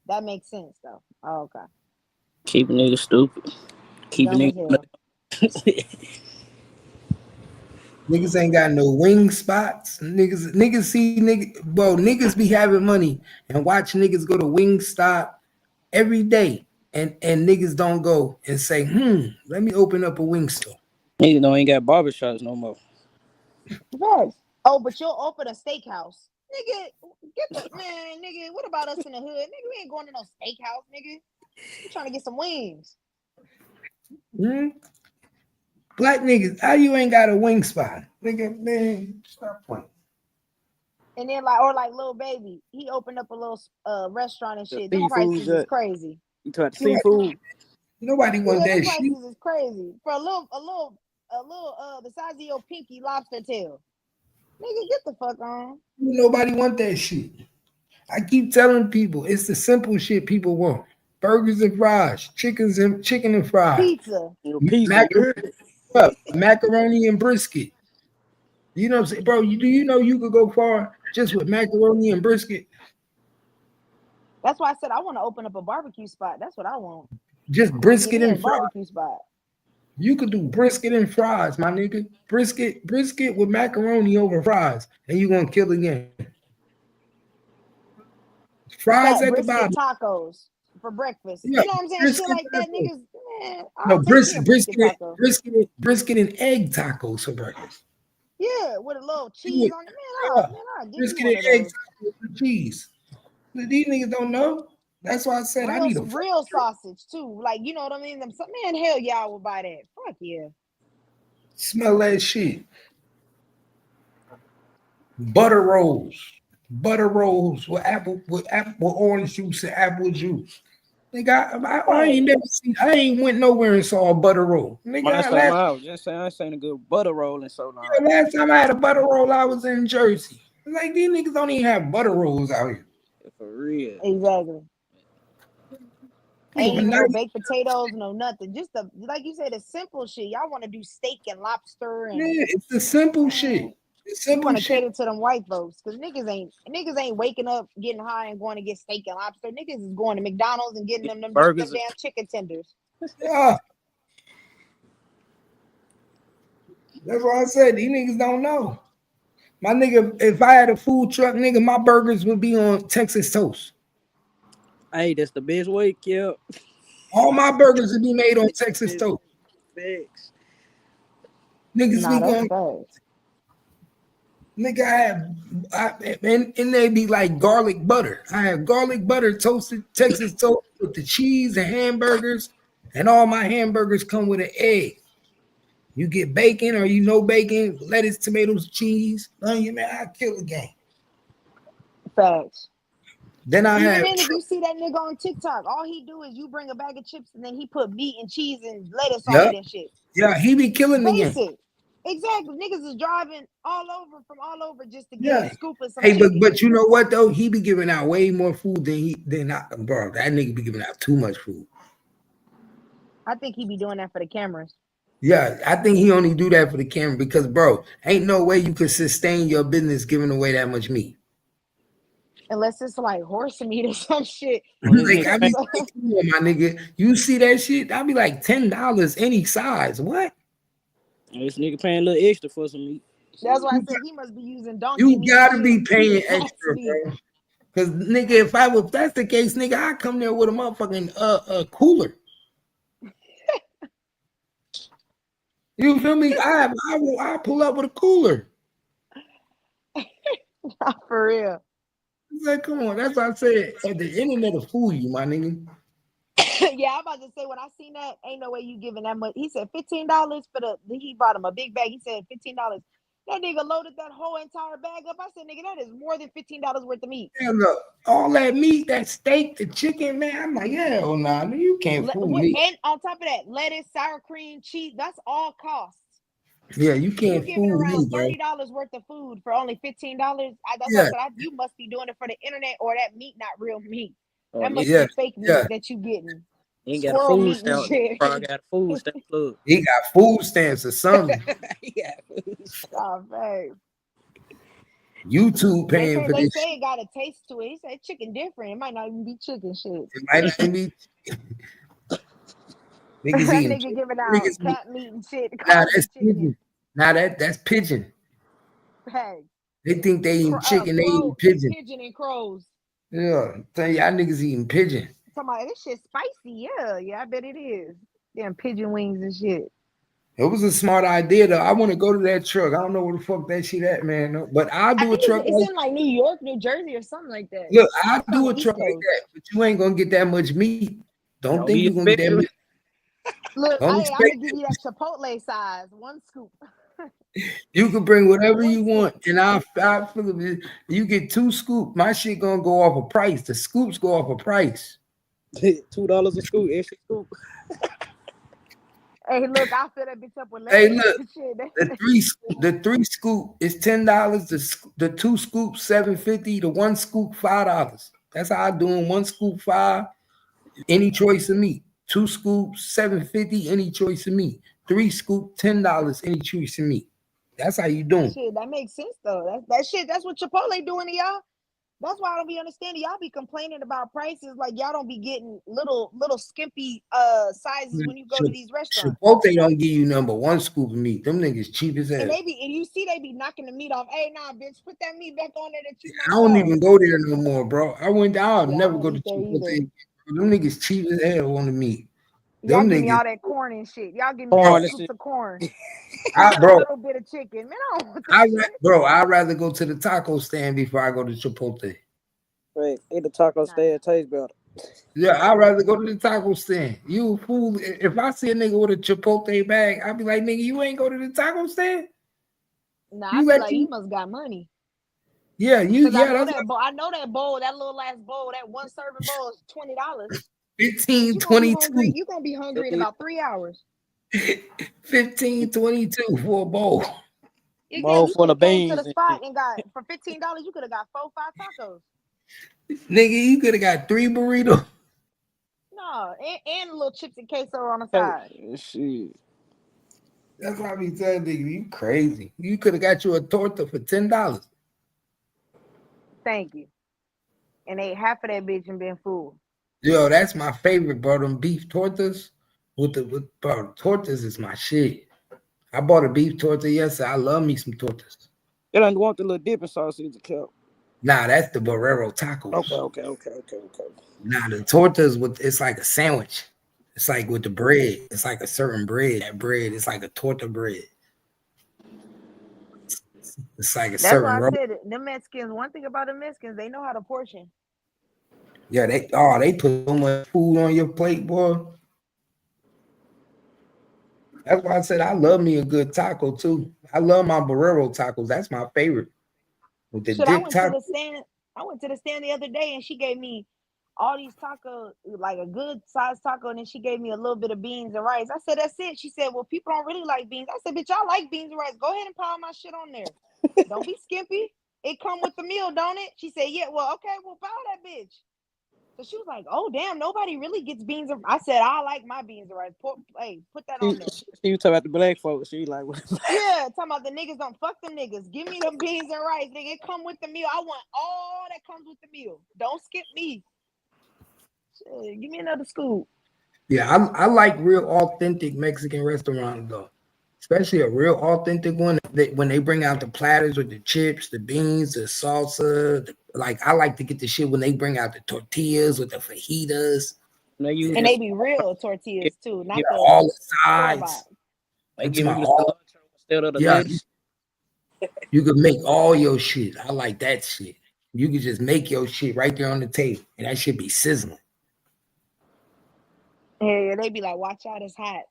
That makes sense though. Oh, okay. Keep a nigga stupid. Keeping Dumb as it. hell. Niggas ain't got no wing spots. Niggas see niggas be having money and watch niggas go to wing stop every day. And niggas don't go and say, let me open up a wing store. Niggas don't ain't got barbershops no more. Yes. Oh, but you'll open a steakhouse. Nigga, get the man, nigga. What about us in the hood? Nigga, we ain't going to no steakhouse, nigga. We trying to get some wings. Black niggas, how you ain't got a wing spot? Nigga, man, stop playing. And then like Lil Baby, he opened up a little restaurant and The shit. Them seafood prices is crazy. You talking about seafood? Nobody want Yeah, them that shit. prices is crazy. For a little the size of your pinky lobster tail. Nigga, get the fuck on. Nobody want that shit. I keep telling people it's the simple shit people want. Burgers and fries, chicken and fries, Pizza. Pizza. macaroni and brisket. You know what I'm saying, bro? Do you know you could go far just with macaroni and brisket? That's why I said I want to open up a barbecue spot. That's what I want. Just brisket and fries. Barbecue spot. You could do brisket and fries, my nigga. Brisket with macaroni over fries, and you gonna kill the game. Fries at the bottom. Tacos for breakfast. Yeah, you know what I'm saying? Shit like that, niggas. Man, no, brisket and egg tacos for breakfast. Yeah, with a little cheese on it. Man, I'll give brisket you one and of egg those. tacos with cheese. These niggas don't know. That's why I said I need a real sausage too. Like, you know what I mean? Man, hell yeah, I will buy that. Fuck yeah. Smell that shit. Butter rolls with orange juice and apple juice. Nigga, I ain't went nowhere and saw a butter roll. Nigga, I was just saying I ain't seen a good butter roll in so long. Last time I had a butter roll, I was in Jersey. Like, these niggas don't even have butter rolls out here. For real. Exactly. Ain't even no baked potatoes, no nothing. Just like you said, the simple shit. Y'all want to do steak and lobster and it's the simple shit. You want to cater to them white folks because niggas ain't waking up, getting high, and going to get steak and lobster. Niggas is going to McDonald's and getting them burgers, damn chicken tenders. Yeah. That's why I said these niggas don't know. My nigga, if I had a food truck, nigga, my burgers would be on Texas toast. Hey, that's the best way, Kip. All my burgers would be made on Texas toast. Thanks. Niggas be going. Nigga, and they be like garlic butter. I have garlic butter toasted Texas toast with the cheese and hamburgers, and all my hamburgers come with an egg. You get bacon or bacon, lettuce, tomatoes, cheese. Man, I kill the game. Facts. Then if you see that nigga on TikTok, all he do is you bring a bag of chips and then he put meat and cheese and lettuce on it and shit. Yeah, he be killing the game. Exactly. Niggas is driving from all over just to get a scoop of some Hey, chicken. but you know what though? He be giving out way more food than bro. That nigga be giving out too much food. I think he be doing that for the cameras. Yeah, I think he only do that for the camera because, bro, ain't no way you could sustain your business giving away that much meat. Unless it's like horse meat or some shit. Like, I be like, come on, my nigga. You see that shit? I'll be like $10 any size. What? This nigga paying a little extra for some meat. That's why I said he must be using donkey meat. You gotta be paying extra, bro. Cause nigga, if that's the case, nigga, I come there with a motherfucking cooler. You feel me? I pull up with a cooler. For real. Like, come on. That's what I said. The internet will fool you, my nigga. Yeah, I'm about to say when I seen that, ain't no way you giving that much. He said $15 for he brought him a big bag. He said $15. That nigga loaded that whole entire bag up. I said, nigga, that is more than $15 worth of meat. Yeah, look, all that meat, that steak, the chicken, man. I'm like, hell nah, you can't fool me. And on top of that, lettuce, sour cream, cheese, that's all costs. Yeah, you can't fool me, bro. $30 worth of food for only $15. That's what I said, you must be doing it for the internet or that meat not real meat. That must be fake meat that you getting. He ain't got a food stamp. Probably got a food stamp plug. He got food stamps or something. YouTube paying for this. They say it got a taste to it. He said chicken different. It might not even be chicken shit. It might even be. Niggas That eating nigga giving out niggas. cat meat and shit. Nah, Calling that's it chicken. pigeon. Nah, that's pigeon. Hey, They think they eating chicken, they eating crow, pigeon. pigeon and crows. Yeah, tell y'all niggas eating pigeon. Talking about this shit spicy. Yeah, I bet it is. Damn pigeon wings and shit. It was a smart idea though. I want to go to that truck. I don't know where the fuck that shit at, man. No, but I'll I do a think truck. it's in like New York, New Jersey, or something like that. Look, I'll It's on do the a East truck like Coast. that, but you ain't gonna get that much meat. Don't think be you're gonna get that expecting. much. Look, Don't I'm expect gonna give you that Chipotle size, one scoop. you can bring whatever One you want, scoop. and I feel it. You get 2 scoops. My shit gonna go off a price. The scoops go off a price. $2 a scoop, extra scoop. Hey, look, I fill that bitch up with Hey, lettuce. look, Shit. the 3 scoop is $10. The 2 scoops $7.50. The 1 scoop $5. That's how I do them. 1 scoop 5. Any choice of meat. 2 scoops $7.50. Any choice of meat. 3 scoop $10. Any choice of meat. That's how you doing. Shit, that makes sense though. That shit, that's what Chipotle doing to y'all. That's why I don't be understanding. Y'all be complaining about prices like y'all don't be getting little skimpy sizes when you go to these restaurants. Chipotle don't give you number 1 scoop of meat. Them niggas cheap as hell. And you see they be knocking the meat off. Hey, nah, bitch, put that meat back on there that you I knocked don't off. even go there no more, bro. I'll Yeah, I never don't go to eat there Chipotle. either. Them niggas cheap as hell on the meat. Y'all Them give me niggas, all that corn and shit. Y'all give me Corn 4 and scoops shit. of corn. A bro. little bit of chicken. Man, I don't want that shit. Bro, I'd rather go to the taco stand before I go to Chipotle. Right, eat the taco stand taste better. Yeah, I'd rather go to the taco stand. You fool. If I see a nigga with a Chipotle bag, I'd be like, nigga, you ain't go to the taco stand? Nah, You I be let like, you must got money. Yeah, Cause I know that's that bowl. I know that bowl, that little last bowl, that 1 serving bowl is $20. 15, You gonna be hungry. 22. You gonna be hungry in about 3 hours. 15, 22 for a bowl. Bowl You full could of have came to beans the and spot shit. and got for $15. You could have got 4, 5 tacos. Nigga, you could have got 3 burritos. No, and a little chips and queso on the Hey, side. shit. That's why I be telling nigga, you crazy. You could have got you a torta for $10. Thank you. And ate half of that bitch and been full. Yo, that's my favorite, bro. Them beef tortas bro, tortas is my shit. I bought a beef torta yesterday. I love me some tortas. You don't want the little dipping sauce in the cup. Nah, that's the Barrero tacos. Okay. Nah, the tortas it's like a sandwich. It's like with the bread. It's like a certain bread. That bread is like a torta bread. It's like a That's certain why I roll. said it. The Mexicans, one thing about the Mexicans, they know how to portion. Yeah, they put so much food on your plate, boy. That's why I said I love me a good taco too. I love my Barrero tacos. That's my favorite. With the Shit, I dip went to taco. the stand. I went to the stand the other day and she gave me all these tacos, like a good sized taco, and then she gave me a little bit of beans and rice. I said, that's it. She said, well, people don't really like beans. I said, bitch, I like beans and rice. Go ahead and pile my shit on there. Don't be skimpy. It come with the meal, don't it? She said, yeah, well, okay, well, pile that bitch. So she was like, oh, damn, nobody really gets beans. I said, I like my beans and rice. Hey, put that on there. She was talking about the black folks. She like, Yeah, talking about the niggas don't fuck them niggas. Give me them beans and rice. Nigga, it come with the meal. I want all that comes with the meal. Don't skip me. Shit, give me another scoop. Yeah, I like real authentic Mexican restaurants though. Especially a real authentic one. When they bring out the platters with the chips, the beans, the salsa. Like I like to get the shit when they bring out the tortillas with the fajitas. And they be real tortillas too, not the all the store-bought. sides. they give you the cilantro instead of the lettuce. You could make all your shit. I like that shit. You could just make your shit right there on the table, and that should be sizzling. Yeah, they be like, watch out, it's hot.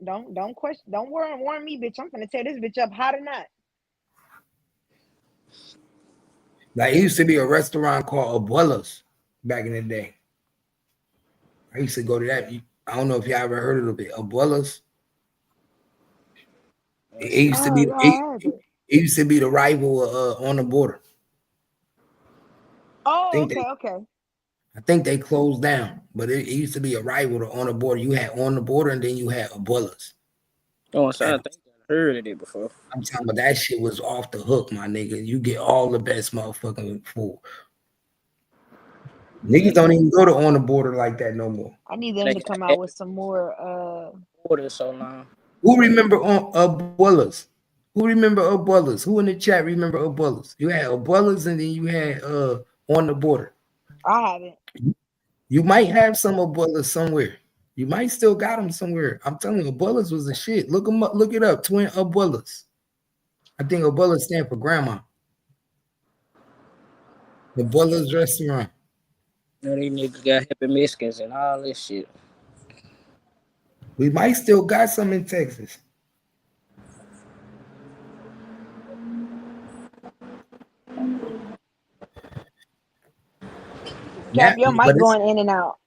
Don't question, don't warn me, bitch. I'm gonna tear this bitch up hot or not. Like it used to be a restaurant called Abuelas back in the day. I used to go to that. I don't know if y'all ever heard of it. Abuelas. It used to be it used to be the rival On the Border. Oh, okay. I think they closed down, but it used to be a rival to On the Border. You had On the Border, and then you had Abuelas. Oh, so I think I heard of it before. I'm talking about that shit was off the hook, my nigga. You get all the best motherfucking food. Niggas don't even go to on the border like that no more. I need them They to come got out with some more. order so long. Who remember on Abuelas? Who remember Abuelas? Who in the chat remember Abuelas? You had Abuelas and then you had on the border. I haven't. You might have some Abuelas somewhere. You might still got them somewhere. I'm telling you, Abuelas was the shit. Look them up. Look it up. Twin Abuelas. I think Abuelas stand for grandma. Abuelas restaurant. You know, these niggas got Happy Mexicans and all this shit. We might still got some in Texas. Cap, Yeah, your but mic it's, going in and out.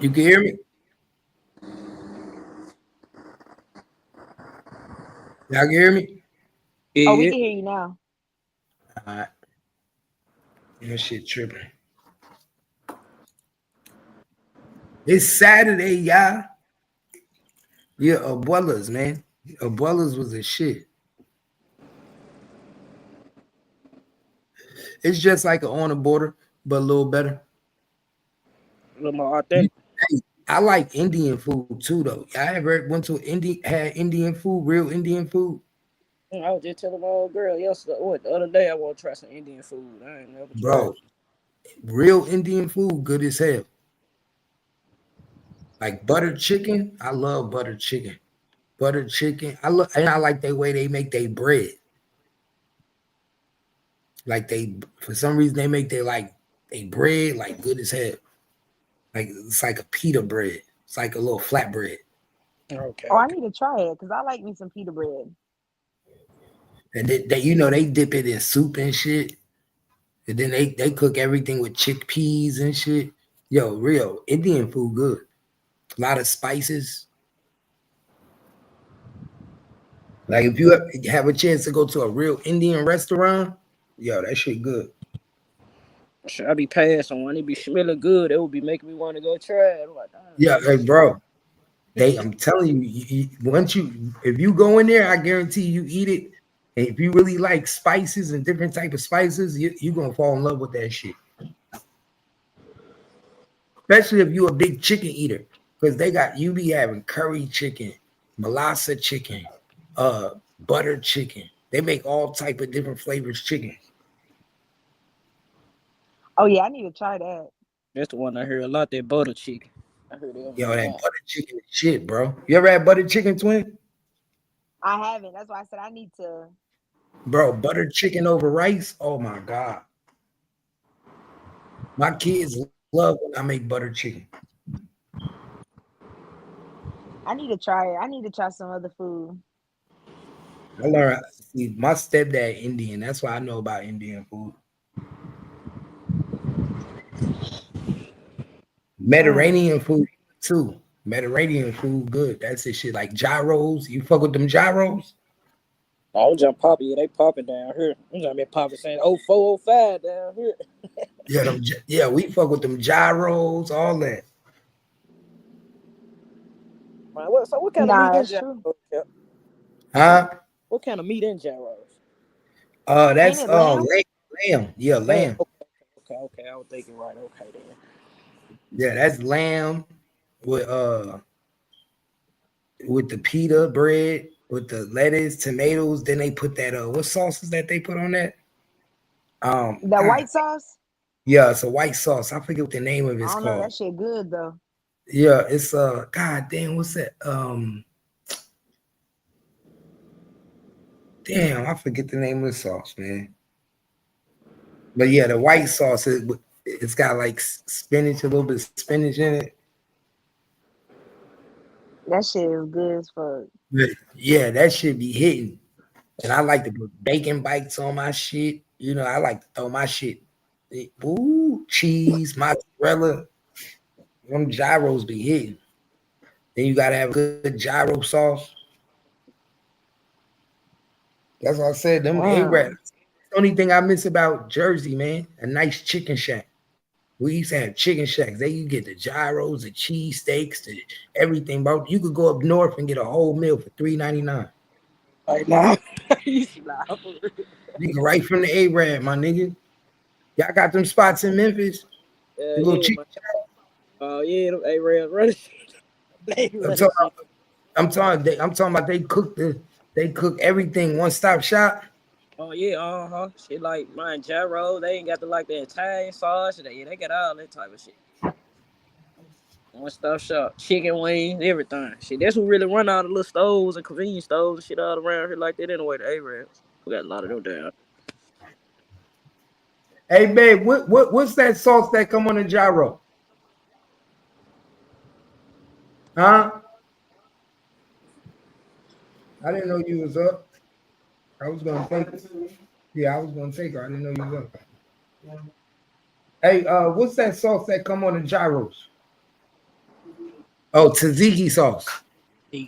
you can hear me? Y'all can hear me? Oh, we Yeah. can hear you now. All right. That shit tripping. It's Saturday, y'all. Yeah, Abuelas, man. Abuelas was a shit. It's just like a on the border, but a little better. A little more authentic. Hey, I like Indian food too, though. Y'all ever went to had Indian food, real Indian food? I was just telling my old girl yesterday, the other day, I want to try some Indian food. I ain't never tried. Bro, real Indian food, good as hell. Like buttered chicken, I love buttered chicken. Buttered chicken, I like the way they make their bread. Like for some reason, they make their bread like good as hell. Like it's like a pita bread. It's like a little flatbread. Okay. Oh, I need to try it because I like me some pita bread. And they dip it in soup and shit. And then they cook everything with chickpeas and shit. Yo, real Indian food good. A lot of spices. Like if you have a chance to go to a real Indian restaurant, yo, that shit good. Should I be passing one? It be smelling good. It would be making me want to go try it. I'm like, Yeah, hey, bro. I'm telling you, if you go in there, I guarantee you eat it. And if you really like spices and different type of spices, you're gonna fall in love with that shit. Especially if you're a big chicken eater, because you be having curry chicken, melassa chicken, butter chicken. They make all type of different flavors chicken. Oh yeah, I need to try that. that's the one I hear a lot. That butter chicken. I heard that Yo, one a that lot. butter chicken is shit, bro. You ever had butter chicken, twin? I haven't. That's why I said I need to. Bro, butter chicken over rice. Oh my god. My kids love when I make butter chicken. I need to try it. I need to try some other food. I learned. See, my stepdad Indian. That's why I know about Indian food. Mediterranean food too. Mediterranean food good. That's the shit. Like gyros. You fuck with them gyros? Oh, jump popping. Yeah, they popping down here. I'm just been popping saying 0405 down here. Yeah, we fuck with them gyros, all that. Man, what kind of meat Nah, in that's true. gyros? Cap? Huh? What kind of meat in gyros? That's Ain't it lamb? lamb. Yeah, Lamb. lamb. Okay. I was thinking right. Okay, then. Yeah, that's lamb with the pita bread, with the lettuce, tomatoes. Then they put that what sauces that they put on that? That God, white sauce? yeah, it's a white sauce. I forget what the name of I it's don't know. called. That shit good though. Yeah, it's god damn, what's that? Damn, I forget the name of the sauce, man. But yeah, the white sauce it's got like spinach, a little bit of spinach in it. That shit is good as fuck. But yeah, that should be hitting. And I like to put bacon bites on my shit. You know, I like to throw my shit. Ooh, cheese, mozzarella. Them gyros be hitting. Then you gotta have good gyro sauce. That's what I said. Them A-Rats. Damn. The only thing I miss about Jersey, man, a nice chicken shack. We used to have chicken shacks. There you get the gyros, the cheese steaks, the everything, bro. You could go up north and get a whole meal for $3.99. Like, nah. You slow. You can right from the A-Rad, my nigga. Y'all got them spots in Memphis? little Yeah, cheap. man. Oh yeah, them A-Rails running. They I'm running talking. shit. I'm talking about they cook everything one stop shop. Oh yeah, Shit like mine gyro. They ain't got the like the Italian sauce. They got all that type of shit. One stop shop, chicken wings, everything. Shit, that's who really run all the little stores and convenience stores and shit all around here like that anyway. The A-Rails. We got a lot of them down. Hey babe, what's that sauce that come on the gyro? Huh? I didn't know you was up. I was gonna take it. Yeah, I was gonna take her. I didn't know you was up. Hey, what's that sauce that come on the gyros? Oh, tzatziki sauce. Yeah.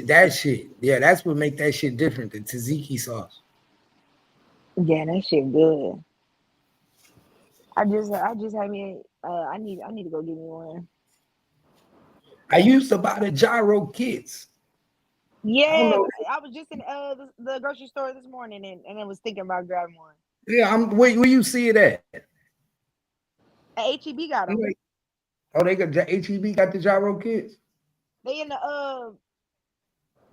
That shit. Yeah, that's what make that shit different. The tzatziki sauce. Yeah, that shit good. I just had me. I need to go get me one. I used to buy the gyro kits. I don't Yes, know. I was just in the grocery store this morning and I was thinking about grabbing one. Yeah, where you see it at? HEB got them. Oh, they got HEB got the gyro kits. They in the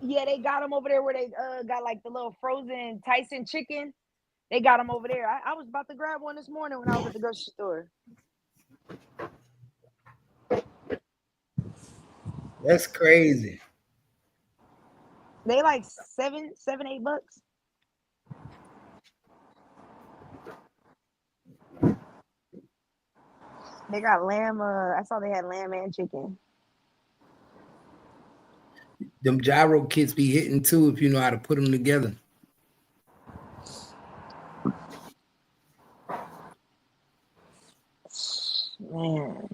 yeah, they got them over there where they got like the little frozen Tyson chicken. They got them over there. I was about to grab one this morning when I was at the grocery store. That's crazy. They like $7, $8. They got lamb. I saw they had lamb and chicken. Them gyro kits be hitting too if you know how to put them together. Man,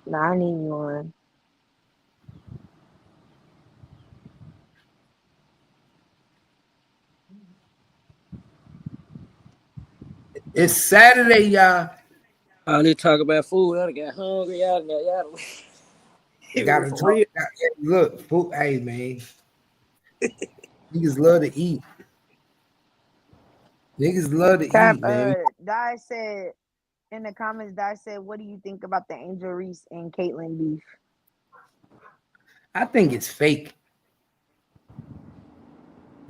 nah, I need one. It's Saturday, y'all. All they talk about food. I got hungry. Y'all. Gotta For talk. real. Look, food. Hey man, niggas love to eat. Niggas love to Cap, eat, man. Di said in the comments, Di said, what do you think about the Angel Reese and Caitlyn beef? I think it's fake.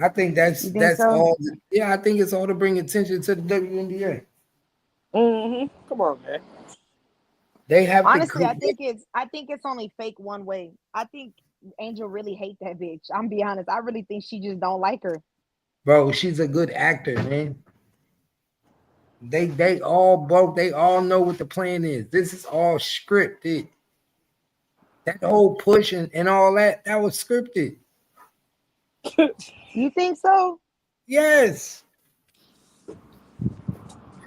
I think You think that's so? all. Yeah, I think it's all to bring attention to the WNBA. Come on, man. They have to Honestly, create. I think it's only fake one way. I think Angel really hate that bitch. I'm be honest. I really think she just don't like her. Bro, she's a good actor, man. They all know what the plan is. This is all scripted. That whole push and all that was scripted. You think so? Yes.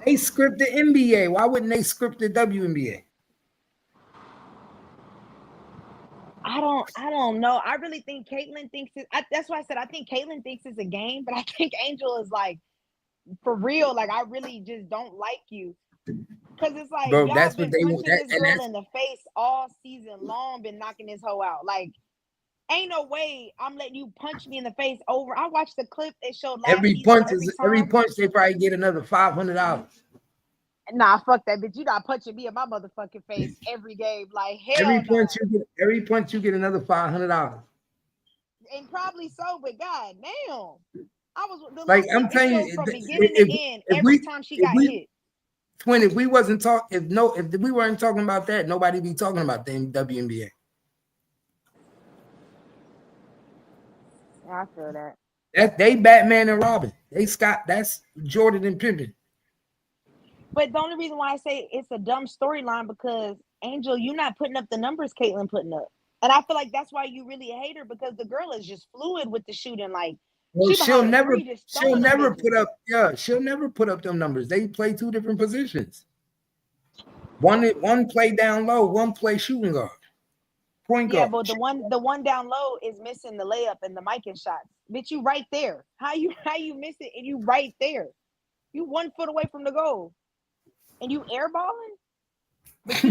They script the NBA. Why wouldn't they script the WNBA? I don't know. I really think Caitlyn thinks it. That's why I said I think Caitlyn thinks it's a game, but I think Angel is like for real. Like I really just don't like you. Cause it's like Bro, y'all that's what been they want. punching this girl That's in the face all season long, been knocking this hoe out. Like, ain't no way I'm letting you punch me in the face over. I watched the clip they showed last season every every time. punch they probably get another $500. Nah, fuck that bitch. You not punching me in my motherfucking face every game. Like, hell no. Every punch you get another $500. And probably so, but god damn. I was the Like little I'm clip they telling showed you, from beginning to end, every time she got hit. Twin, if we wasn't talking, if we weren't talking about that, nobody be talking about the WNBA. I feel that. They Batman and Robin. They Scott. That's Jordan and Pippen. But the only reason why I say it's a dumb storyline because Angel, you not putting up the numbers Caitlyn putting up. And I feel like that's why you really hate her because the girl is just fluid with the shooting. Like Well, she behind the three, just she'll throwing them never bitches. put up. Yeah, she'll never put up them numbers. They play two different positions. One play down low, one play shooting guard, point Yeah, guard. but the one down low is missing the layup and the Mikan shots. Bitch, you right there. How you miss it and you right there? You 1 foot away from the goal, and you airballing. But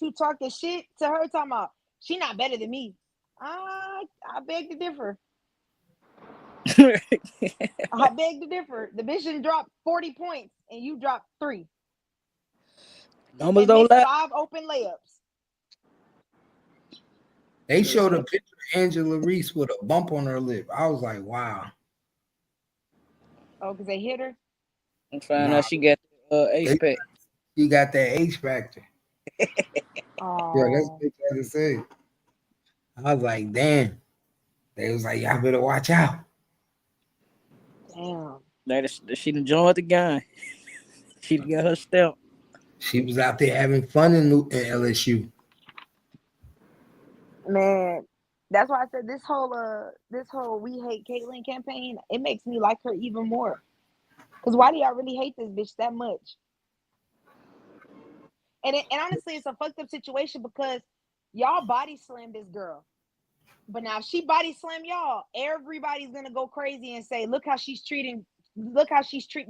you talking shit to her talking about she not better than me. I beg to differ. I beg to differ. The bitch done dropped 40 points and you dropped 3. Numbers And don't missed lie. 5 open layups. They showed a picture of Angela Reese with a bump on her lip. I was like, wow. Oh, because they hit her? I'm finding Nah, out she got ace pack. she got that H factor. Yeah, that's Oh, what they tried to say. I was like, damn. They was like, y'all better watch out. damn. She done joined the gang. She done got her step. She was out there having fun in LSU. Man, that's why I said this whole We Hate Caitlyn campaign, it makes me like her even more. Because why do y'all really hate this bitch that much? And honestly, it's a fucked up situation because y'all body slammed this girl. But now if she body slam y'all, everybody's gonna go crazy and say, look how she's treating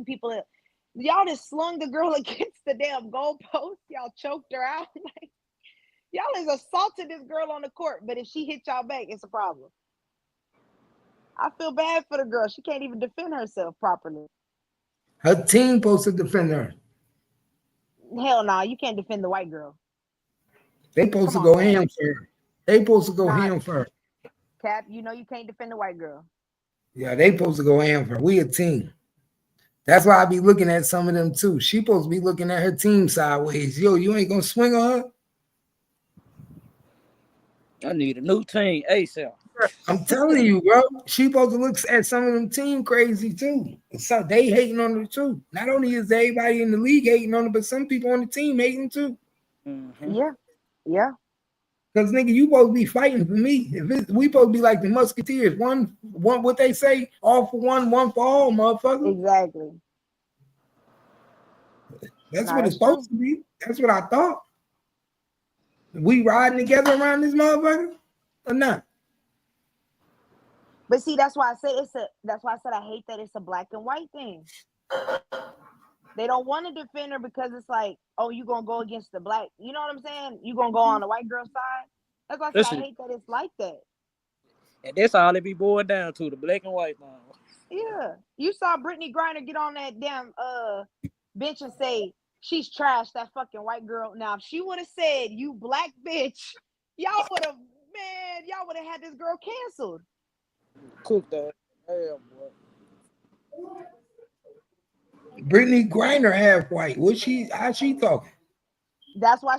people. Y'all just slung the girl against the damn goalpost. Y'all choked her out. Like, y'all has assaulted this girl on the court, but if she hit y'all back, it's a problem. I feel bad for the girl. She can't even defend herself properly. Her team supposed to defend her. Hell no, you can't defend the white girl. They supposed to go ham for her. They supposed to go ham for her. Cap, you know you can't defend the white girl. Yeah, they supposed to go ham for her. We a team. That's why I be looking at some of them too. She supposed to be looking at her team sideways. Yo, you ain't gonna swing on her? I need a new team ASAP. I'm telling you, bro. She supposed to look at some of them team crazy too. So they hating on her too. Not only is everybody in the league hating on her, but some people on the team hating too. Mm-hmm. Yeah. Because nigga, you supposed to be fighting for me. We supposed to be like the Musketeers. One, what they say, all for one for all, motherfucker. Exactly. That's what it's supposed to be. That's what I thought. We riding together around this motherfucker or not? But see, that's why I said I hate that it's a black and white thing. They don't want to defend her because it's like, oh, you gonna go against the black. You know what I'm saying? You gonna go on the white girl side. That's why I said I hate that it's like that. And that's all it be boiled down to, the black and white thing. Yeah. You saw Brittany Griner get on that damn bench and say she's trash, that fucking white girl. Now, if she would have said, you black bitch, y'all would have had this girl canceled. Cook that. Damn, boy. Brittany Griner half white. How she talking? That's why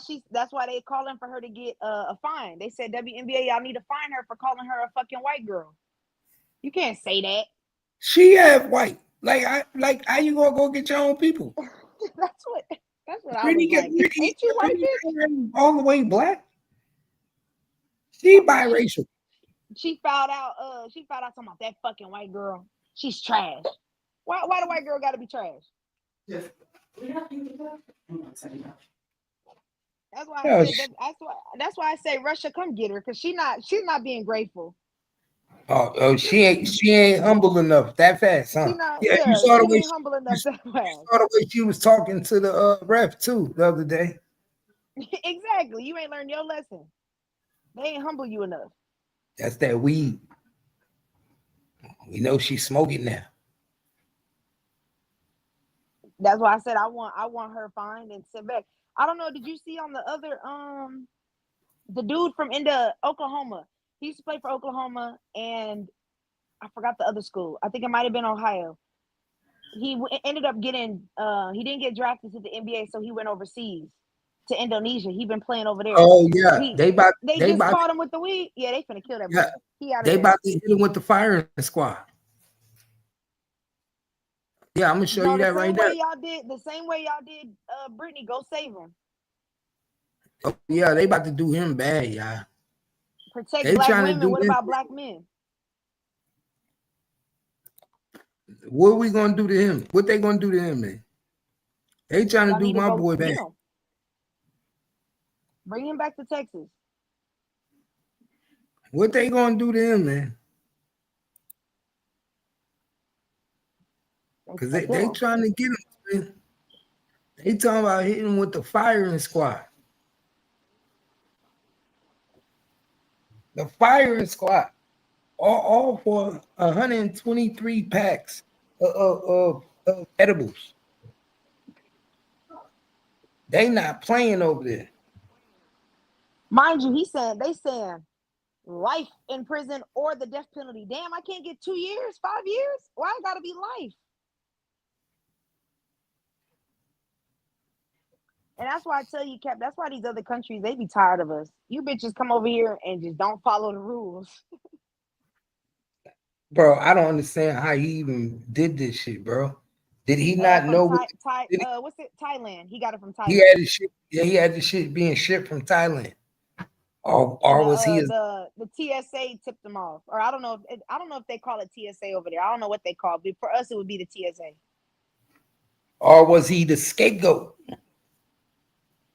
they calling for her to get a fine. They said WNBA, y'all need to fine her for calling her a fucking white girl. You can't say that. She half white. Like how you gonna go get your own people? That's what I was like. Ain't you white, bitch? All the way black. She biracial. She fouled out. She fouled out talking about that fucking white girl. She's trash. Why the white girl got to be trash? Yes. That's why I said that's why I say Russia, come get her, because she's not being grateful. Oh, she ain't humble enough that fast, huh? You saw the way humble enough that fast. You saw the way she was talking to the ref too the other day. Exactly. You ain't learned your lesson. They ain't humble you enough. That's that weed. We know she's smoking now. That's why I said I want her fined and sent back. I don't know. Did you see on the other the dude from Oklahoma? He used to play for Oklahoma, and I forgot the other school. I think it might have been Ohio. He ended up getting he didn't get drafted to the NBA, so he went overseas to Indonesia. He been playing over there. Oh yeah, they just caught him with the weed. Yeah, they finna kill that boy. They about to hit him with the firing squad. Yeah, I'm gonna show you that right now. The same way y'all did Brittany, go save him. Oh, yeah, they about to do him bad, y'all. Protect black women. What about black men? What are we gonna do to him? What they gonna do to him, man? They trying to do my boy bad. Bring him back to Texas. What they gonna do to him, man? Because they trying to get him, man. They talking about hitting him with the firing squad. The firing squad. all for 123 packs of edibles. They not playing over there. Mind you, they saying life in prison or the death penalty. Damn, I can't get 2 years, 5 years. Why it gotta be life? And that's why I tell you, Cap, that's why these other countries, they be tired of us. You bitches come over here and just don't follow the rules. Bro, I don't understand how he even did this shit, bro. Did he not know what's it? Thailand. He got it from Thailand. He had the shit, yeah, he had the shit being shipped from Thailand. Or was he the TSA tipped him off? Or I don't know if they call it TSA over there. I don't know what they call it, but for us it would be the TSA. Or was he the scapegoat?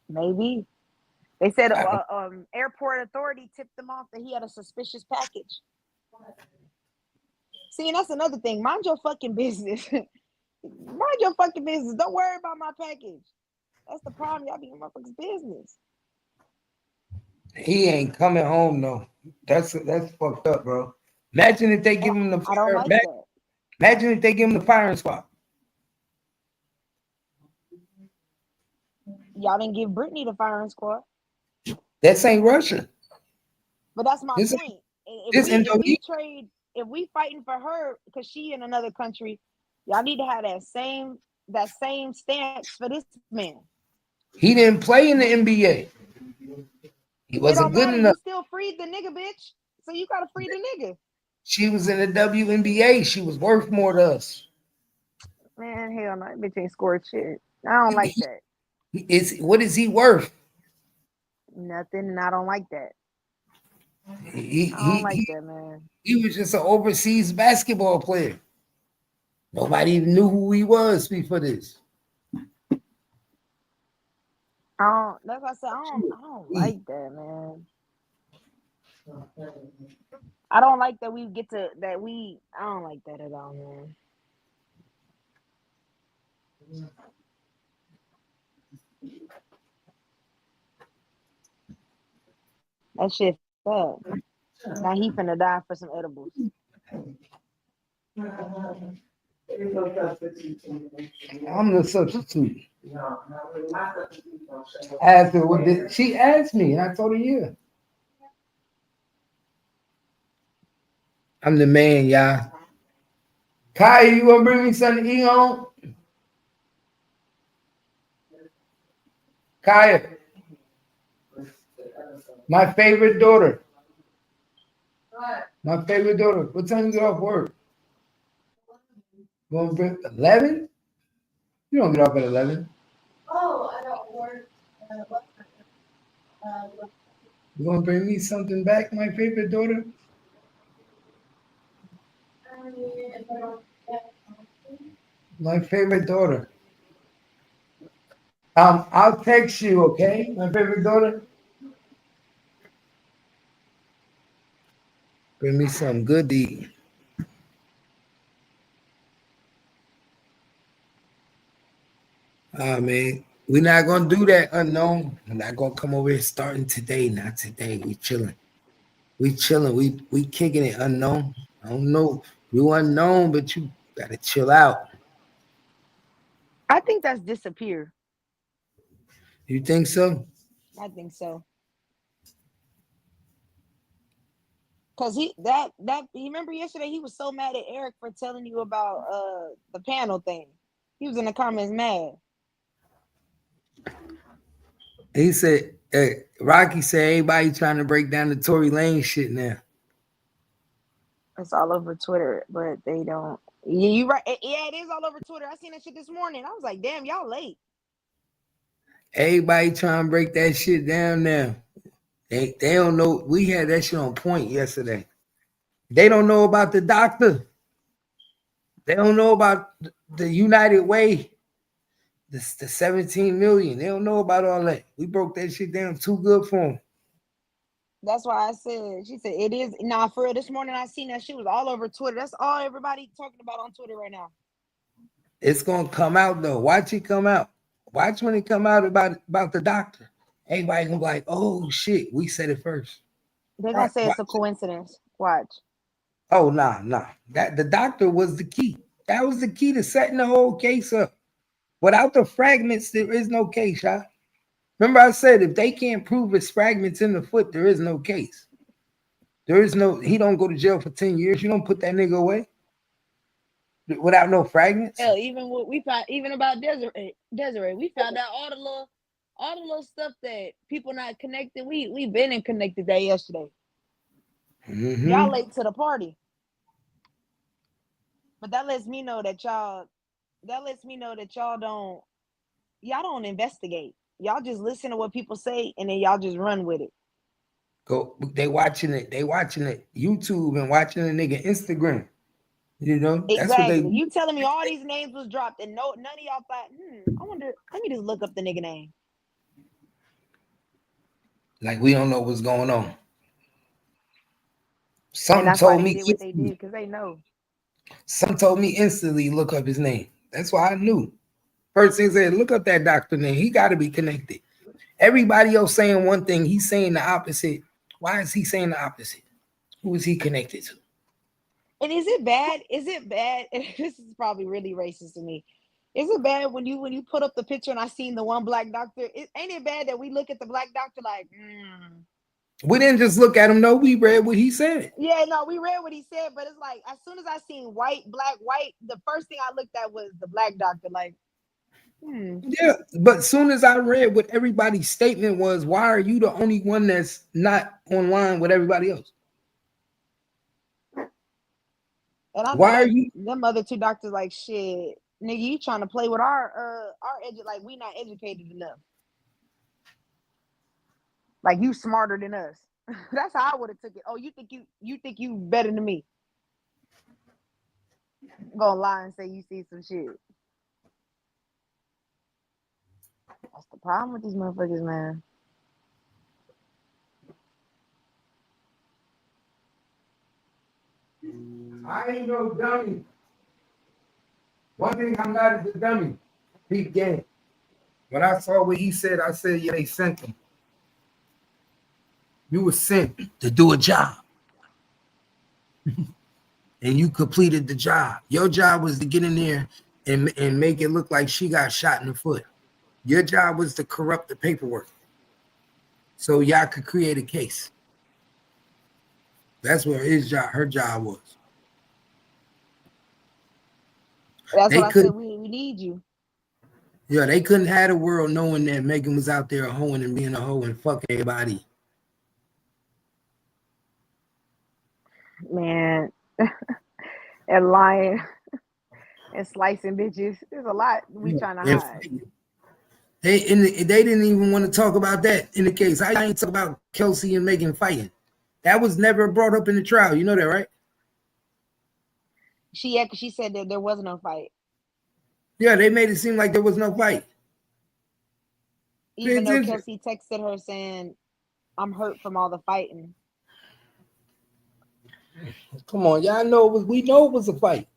Maybe. They said airport authority tipped him off that he had a suspicious package. See, and that's another thing. Mind your fucking business. Mind your fucking business. Don't worry about my package. That's the problem. Y'all be in motherfuckers' business. He ain't coming home though. That's fucked up, bro. Imagine if they give him the I don't like that. Imagine if they give him the firing squad. Y'all didn't give Brittany the firing squad. That ain't Russia. But that's my point. If we fighting for her because she in another country, y'all need to have that same stance for this man. He didn't play in the NBA. He wasn't good enough. You still freed the nigga, bitch. So you gotta free the nigga. She was in the WNBA. She was worth more to us. Man, hell no, that bitch ain't scored shit. I don't like that. What is he worth? Nothing, and I don't like that. I don't like that, man. He was just an overseas basketball player. Nobody even knew who he was before this. That's why I said I don't like that, man. I don't like that we get to that we. I don't like that at all, man. That shit fuck. Now he finna die for some edibles. I'm the substitute. Asked her, she asked me, and I told her, yeah. I'm the man, y'all. Kaya, you gonna bring me something to eat home? Kaya, my favorite daughter. My favorite daughter. What time you get off work? You gonna bring 11? You don't get off at 11. Oh, I don't work. You gonna bring me something back, my favorite daughter? My favorite daughter. I'll text you, okay? My favorite daughter. Bring me some good to eat. Man, we're not gonna do that, unknown. We're not gonna come over here starting today. Not today. We chilling. We kicking it, unknown. I don't know. You unknown, but you gotta chill out. I think that's disappear. You think so? I think so. Cause you remember yesterday he was so mad at Eric for telling you about the panel thing. He was in the comments mad. He said, Rocky said everybody trying to break down the Tory Lane shit now. It's all over Twitter, but they don't. Yeah, you right. Yeah, it is all over Twitter. I seen that shit this morning. I was like, damn, y'all late. Everybody trying to break that shit down now. They don't know. We had that shit on point yesterday. They don't know about the doctor. They don't know about the United Way. The 17 million. They don't know about all that. We broke that shit down too good for them. That's why I said, she said, it is. Nah, for real, this morning I seen that shit was all over Twitter. That's all everybody talking about on Twitter right now. It's going to come out, though. Watch it come out. Watch when it come out about the doctor. Everybody going to be like, oh, shit, we said it first. They're going to say it's a coincidence. Watch. Oh, nah. That the doctor was the key. That was the key to setting the whole case up. Without the fragments, there is no case, y'all. Remember, I said if they can't prove it's fragments in the foot, there is no case. There is no. He don't go to jail for 10 years. You don't put that nigga away without no fragments. Hell, even what we found, even about Desiree, we found out all the little stuff that people not connected. We been in connected that yesterday. Mm-hmm. Y'all late to the party, but that lets me know that y'all. That lets me know that y'all don't investigate. Y'all just listen to what people say and then y'all just run with it. Go. They watching it. YouTube and watching the nigga Instagram. You know, that's exactly. what they. You telling me all these names was dropped and none of y'all thought, I wonder. Let me just look up the nigga name. Like we don't know what's going on. And that's why they did what they did because they know. Some told me instantly look up his name. That's why I knew. First thing said, look up that doctor name. He got to be connected. Everybody else saying one thing, he's saying the opposite. Why is he saying the opposite? Who is he connected to? And is it bad? Is it bad? And this is probably really racist to me. Is it bad when you put up the picture and I seen the one black doctor? Ain't it bad that we look at the black doctor like, We didn't just look at him, no. We read what he said. Yeah, no, we read what he said, but it's like as soon as I seen white, the first thing I looked at was the black doctor. Like, Yeah, but soon as I read what everybody's statement was, why are you the only one that's not online with everybody else? And I Why know are you? them other two doctors like shit, nigga, you trying to play with our like we not educated enough. Like you smarter than us. That's how I would have took it. Oh, you think you better than me? Gonna lie and say you see some shit. That's the problem with these motherfuckers, man. I ain't no dummy. One thing I'm not is a dummy. Peep game. When I saw what he said, I said, yeah, they sent him. You were sent to do a job. And you completed the job. Your job was to get in there and make it look like she got shot in the foot. Your job was to corrupt the paperwork so y'all could create a case. That's what her job was. That's what I said. We need you. Yeah, they couldn't have the world knowing that Megan was out there hoeing and being a hoe and fucking everybody. Man, and lying and slicing bitches. There's a lot we trying to hide. They didn't even want to talk about that in the case. I ain't talk about Kelsey and Megan fighting. That was never brought up in the trial. You know that, right? She said that there was no fight. Yeah, they made it seem like there was no fight. Even though Kelsey texted her saying, I'm hurt from all the fighting. Come on, y'all know we know it was a fight.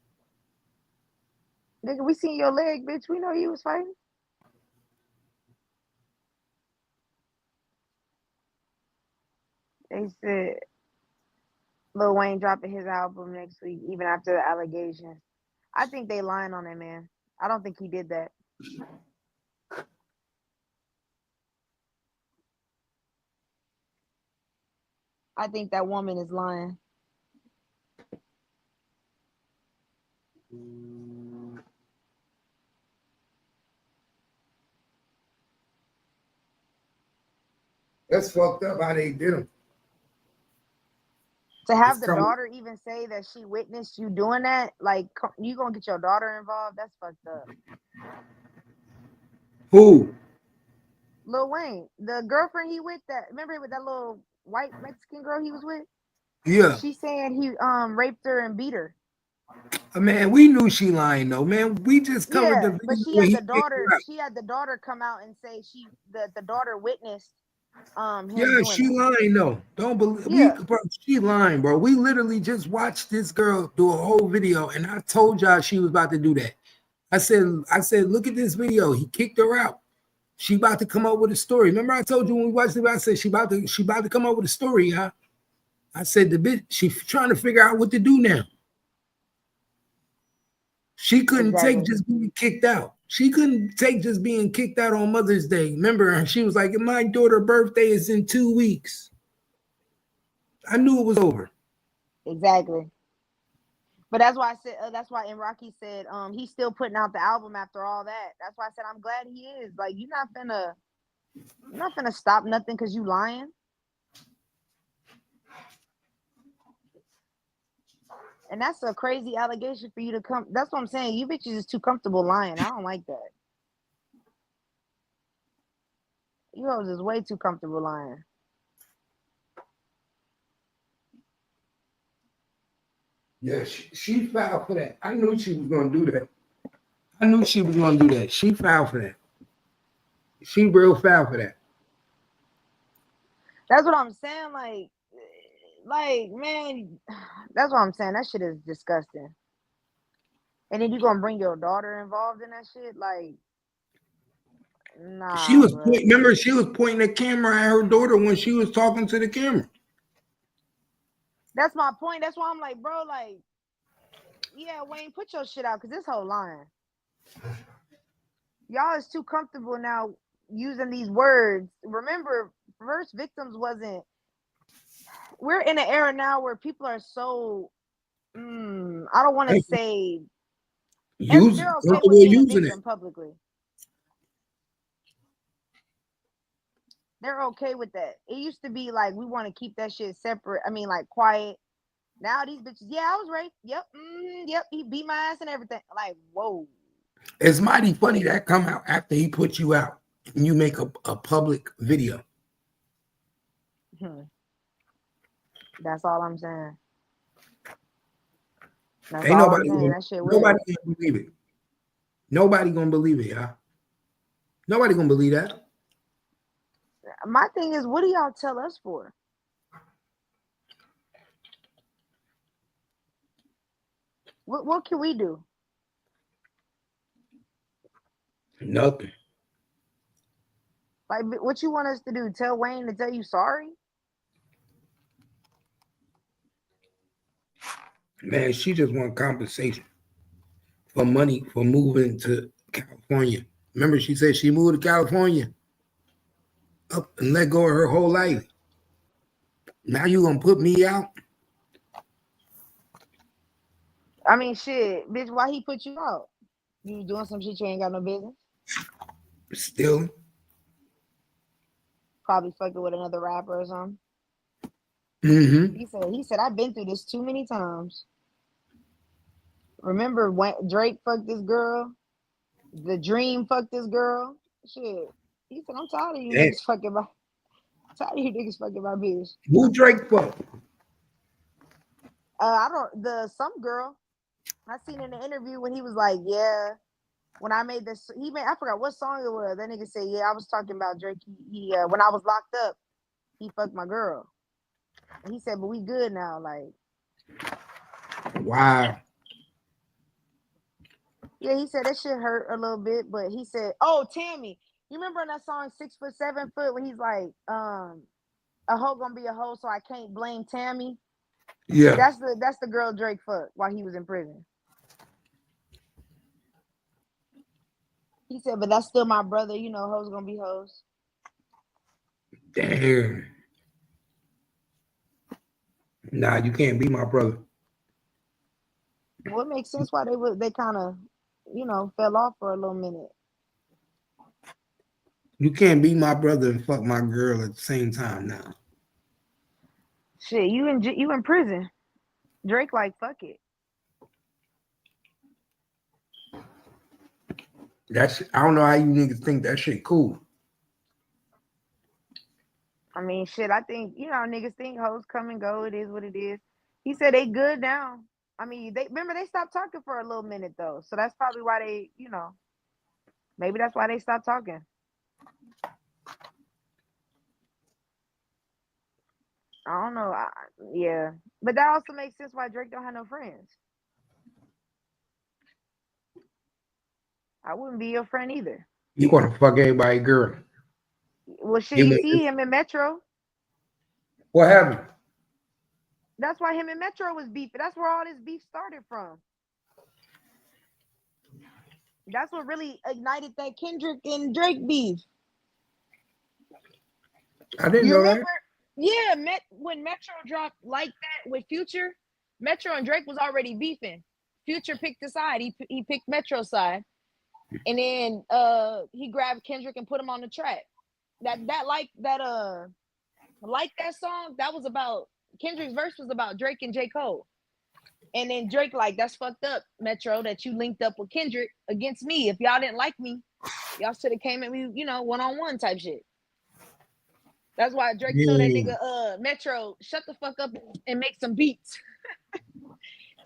Nigga, we seen your leg, bitch. We know you was fighting. They said Lil Wayne dropping his album next week, even after the allegations. I think they lying on that man. I don't think he did that. I think that woman is lying. That's fucked up how they did him. To have the daughter even say that she witnessed you doing that, like you gonna get your daughter involved? That's fucked up. Who? Lil Wayne, the girlfriend he with remember with that little white Mexican girl he was with? Yeah. She's saying he raped her and beat her. Man, we knew she lying though, man. We just covered the video. But she had the daughter. She had the daughter come out and say the daughter witnessed. Yeah, she lying though. Don't believe. Yeah. She lying, bro. We literally just watched this girl do a whole video, and I told y'all she was about to do that. I said, look at this video. He kicked her out. She about to come up with a story. Remember, I told you when we watched it. I said she about to come up with a story, huh? I said the bitch, she's trying to figure out what to do now. She couldn't take just being kicked out. She couldn't take just being kicked out on Mother's Day. Remember, she was like, my daughter's birthday is in 2 weeks. I knew it was over. Exactly. But that's why I said, that's why Rocky said, he's still putting out the album after all that. That's why I said, I'm glad he is. Like, you're not finna stop nothing because you lying. And that's a crazy allegation for you to come. That's what I'm saying. You bitches is too comfortable lying. I don't like that. You hoes is way too comfortable lying. Yeah, she filed for that. I knew she was going to do that. I knew she was going to do that. She filed for that. She real filed for that. That's what I'm saying. Like, man, that's what I'm saying. That shit is disgusting. And then you gonna bring your daughter involved in that shit? Like, nah. She was remember she was pointing the camera at her daughter when she was talking to the camera. That's my point. That's why I'm like, bro, like, yeah, Wayne, put your shit out because this whole lying. Y'all is too comfortable now using these words. Remember, first victims wasn't. We're in an era now where people are so. I don't want to say. They're okay with being a victim publicly. They're okay with that. It used to be like we want to keep that shit separate. I mean, like quiet. Now these bitches, yeah, I was raped. Yep, yep, he beat my ass and everything. Like, whoa. It's mighty funny that come out after he put you out and you make a public video. That's all I'm saying. Ain't nobody gonna believe it. Nobody gonna believe it, y'all. Nobody gonna believe that. My thing is, what do y'all tell us for? What can we do? Nothing. Like, what you want us to do? Tell Wayne to tell you sorry? Man, she just want compensation for money for moving to California. Remember, she said she moved to California up and let go of her whole life. Now you gonna put me out? I mean, shit, bitch, why he put you out? You doing some shit you ain't got no business? Still. Probably fucking with another rapper or something. He said, I've been through this too many times. Remember when Drake fucked this girl? The Dream fucked this girl? Shit. He said, I'm tired of you niggas fucking my bitch. Who Drake fucked? Some girl. I seen in the interview when he was like, yeah, when I made this, I forgot what song it was. That nigga said, yeah, I was talking about Drake. He when I was locked up, he fucked my girl. And he said, but we good now. Like, wow. Yeah, he said that shit hurt a little bit, but he said, oh, Tammy, you remember in that song 6 foot 7 foot when he's like, a hoe gonna be a hoe, so I can't blame Tammy. Yeah. That's the girl Drake fucked while he was in prison. He said, but that's still my brother, you know, hoes gonna be hoes. Damn. Nah, you can't be my brother. Well, it makes sense why they kind of, you know, fell off for a little minute. You can't be my brother and fuck my girl at the same time now. Shit, you in prison. Drake like, fuck it. I don't know how you niggas think that shit cool. I mean, shit, I think, you know, niggas think hoes come and go. It is what it is. He said they good now. I mean, they stopped talking for a little minute though. So that's probably why they, you know, maybe that's why they stopped talking. I don't know. Yeah. But that also makes sense why Drake don't have no friends. I wouldn't be your friend either. You want to fuck everybody, girl. Well, shit, you see him in Metro. What happened? That's why him and Metro was beefing. That's where all this beef started from. That's what really ignited that Kendrick and Drake beef. I didn't You know remember? that. Yeah, when Metro dropped Like That with Future, Metro and Drake was already beefing. Future picked a side. He picked Metro's side. And then he grabbed Kendrick and put him on the track. Like that song, that was about Kendrick's verse was about Drake and J. Cole. And then Drake like, that's fucked up, Metro, that you linked up with Kendrick against me. If y'all didn't like me, y'all should have came at me, one-on-one type shit. That's why Drake told that nigga Metro, shut the fuck up and make some beats.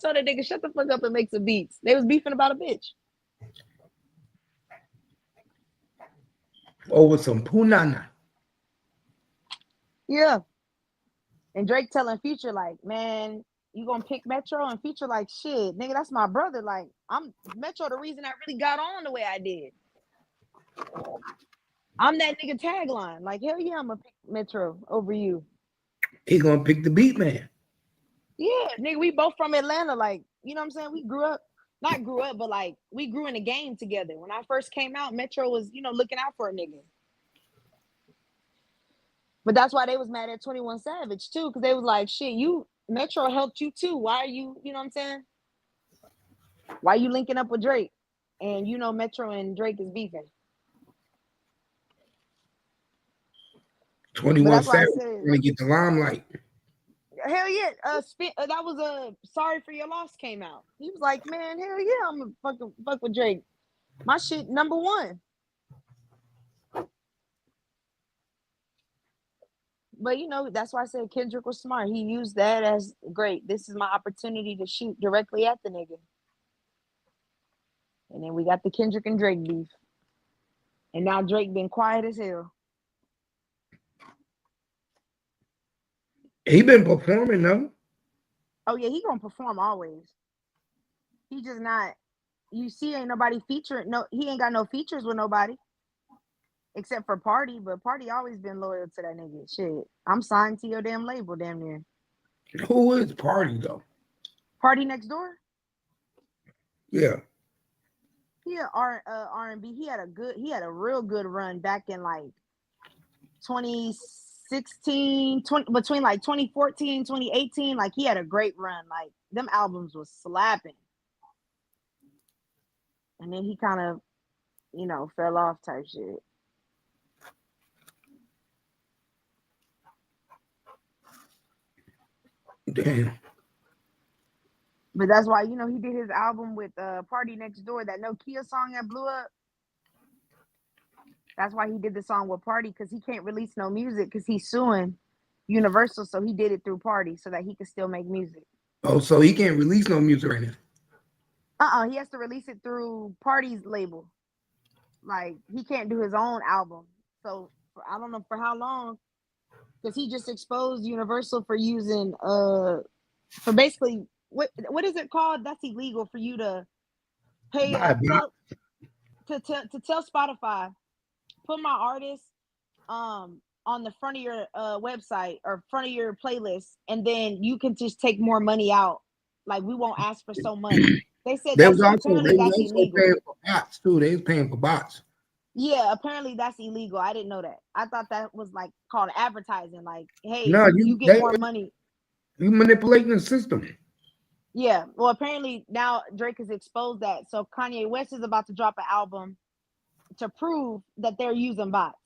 Told that nigga, shut the fuck up and make some beats. They was beefing about a bitch. Over some punana. Yeah. And Drake telling Future like, man, you gonna pick Metro? And Future like, shit, nigga, that's my brother. Like, I'm Metro the reason I really got on the way I did. I'm that nigga tagline. Like, hell yeah, I'm gonna pick Metro over you. He gonna pick the beat man. Yeah, nigga, we both from Atlanta. Like, you know what I'm saying? We not grew up, but like we grew in the game together. When I first came out, Metro was, looking out for a nigga. But that's why they was mad at 21 Savage too, because they was like, shit, Metro helped you too. Why are you, you know what I'm saying? Why you linking up with Drake? And Metro and Drake is beefing. 21 Savage gonna get the limelight. Hell yeah. That was Sorry for Your Loss came out. He was like, man, hell yeah, I'm gonna fuck with Drake. My shit number one. But that's why I said Kendrick was smart. He used that as great. This is my opportunity to shoot directly at the nigga. And then we got the Kendrick and Drake beef. And now Drake been quiet as hell. He been performing though. Oh yeah, he gonna perform always. He just not. You see, ain't nobody featuring. No, he ain't got no features with nobody. Except for Party, but Party always been loyal to that nigga. Shit, I'm signed to your damn label, damn near. Who is Party though? Party Next Door? Yeah. Yeah, R&B. He had a real good run back in like 2016, between like 2014, 2018. Like he had a great run. Like them albums was slapping. And then he kind of, fell off type shit. Damn. But that's why, he did his album with Party Next Door, that Nokia song that blew up. That's why he did the song with Party, because he can't release no music because he's suing Universal. So he did it through Party so that he could still make music. Oh, so he can't release no music right now? He has to release it through Party's label. Like, he can't do his own album. So I don't know for how long, because he just exposed Universal for using for basically what is it called? That's illegal for you to pay to tell Spotify, put my artist on the front of your website or front of your playlist, and then you can just take more money out. Like, we won't ask for so much. They said They that's was also illegal. paying for bots too. They was paying for bots. Yeah, apparently that's illegal. I didn't know that. I thought that was like called advertising. Like, hey, No, you get more money. You manipulating the system. Yeah. Well, apparently now Drake has exposed that. So Kanye West is about to drop an album to prove that they're using bots.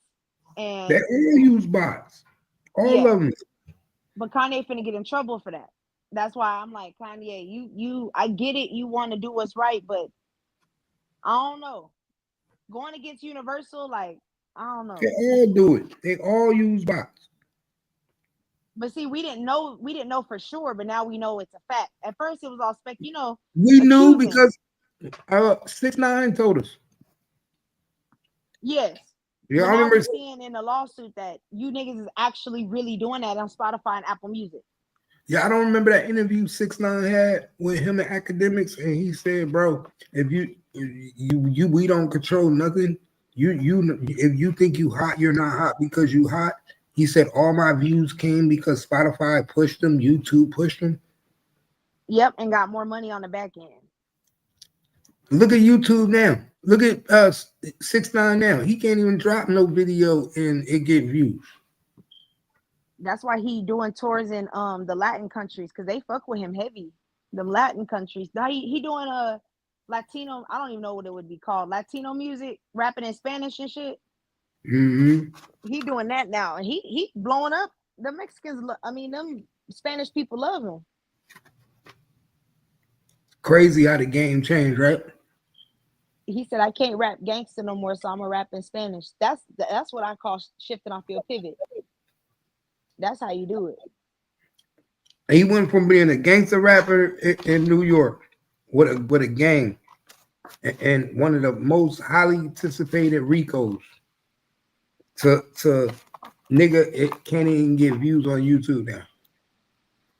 And they all use bots. All of them. But Kanye finna get in trouble for that. That's why I'm like, Kanye, you I get it, you want to do what's right, but I don't know. Going against Universal, like, I don't know. They all do it. They all use bots. But see, we didn't know for sure, but now we know it's a fact. At first it was all spec, We knew accusing. because 6ix9ine told us. Yes. Yeah, but I now remember we're seeing in the lawsuit that you niggas is actually really doing that on Spotify and Apple Music. Yeah, I don't remember that interview 6ix9ine had with him and Academics, and he said, "Bro, if we don't control nothing. If you think you hot, you're not hot because you hot. He said all my views came because Spotify pushed them, YouTube pushed them. Yep, and got more money on the back end. Look at YouTube now. Look at 6ix9ine now. He can't even drop no video and it get views. That's why he doing tours in the Latin countries because they fuck with him heavy. Them Latin countries. Now he doing a Latino. I don't even know what it would be called. Latino music, rapping in Spanish and shit. Mm-hmm. He doing that now, and he blowing up. The Mexicans. I mean, them Spanish people love him. Crazy how the game changed, right? He said, "I can't rap gangster no more, so I'm gonna rap in Spanish." That's what I call shifting off your pivot. That's how you do it. He went from being a gangster rapper in New York with a gang and one of the most highly anticipated Ricos to nigga, it can't even get views on YouTube now.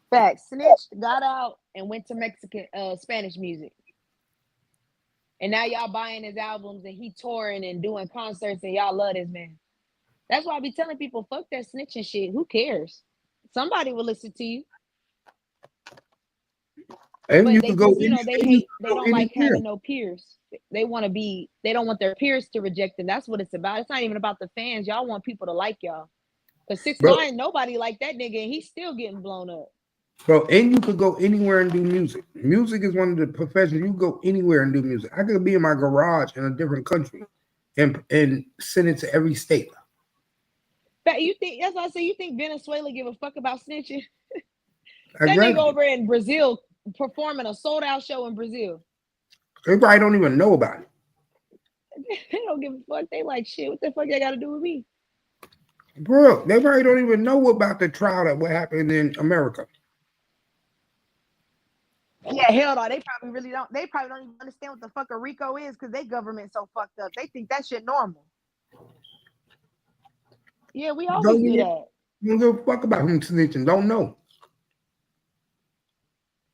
Facts. Snitched, got out, and went to Mexican Spanish music. And now y'all buying his albums and he touring and doing concerts and y'all love this man. That's why I be telling people, fuck that snitching shit. Who cares? Somebody will listen to you. And but you they could go, just, they don't like having no peers. They don't want their peers to reject them. That's what it's about. It's not even about the fans. Y'all want people to like y'all. Because 6ix9ine, nobody like that nigga, and he's still getting blown up. Bro, and you could go anywhere and do music. Music is one of the professions. You go anywhere and do music. I could be in my garage in a different country and send it to every state. But you think, that's why I say, you think Venezuela give a fuck about snitching? That nigga over in Brazil performing a sold out show in Brazil. Everybody don't even know about it. They don't give a fuck. They like, shit, what the fuck they got to do with me? Bro, they probably don't even know about the trial that what happened in America. Yeah, hell no. They probably don't even understand what the fuck a RICO is because they government so fucked up. They think that shit normal. Yeah, we always do that. You don't give a fuck about him snitching. Don't know.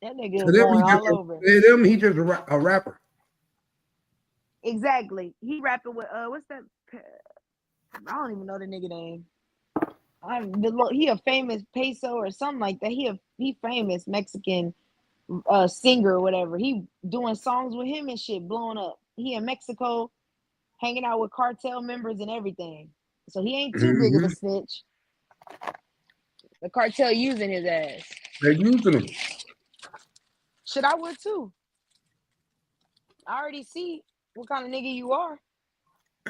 That nigga is going all over. To them, he just a rapper. Exactly. He rapping with what's that? I don't even know the nigga name. He a famous peso or something like that. He famous Mexican singer or whatever. He doing songs with him and shit, blowing up. He in Mexico, hanging out with cartel members and everything. So he ain't too big of a snitch. The cartel using his ass. They're using him. Shit, I would too. I already see what kind of nigga you are.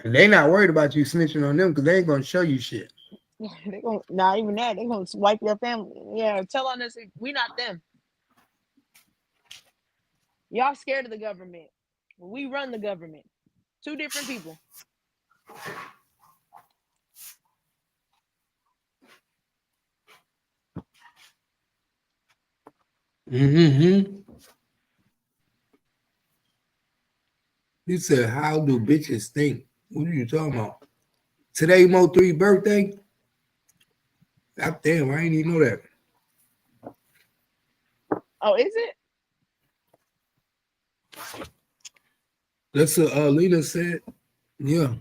And they not worried about you snitching on them because they ain't gonna show you shit. They gonna not even that. They gonna wipe your family. Yeah, tell on us we not them. Y'all scared of the government. We run the government. Two different people. Mm-hmm. He said, how do bitches think? What are you talking about? Today, Mo3's birthday? God damn, I didn't even know that. Oh, is it? That's what Lena said. Yeah.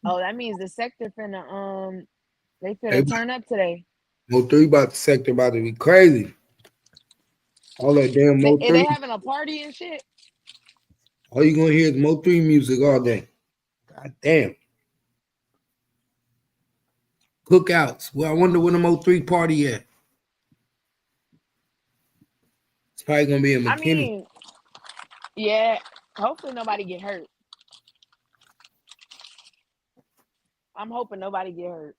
Oh, that means the sector finna they finna turn up today. Mo3 about the sector about to be crazy. All that damn Mo3. They having a party and shit. All you gonna hear is Mo3 music all day. God damn. Cookouts. Well, I wonder when the Mo3 party at. It's probably gonna be in McKinney. I mean, yeah. Hopefully nobody get hurt. I'm hoping nobody get hurt.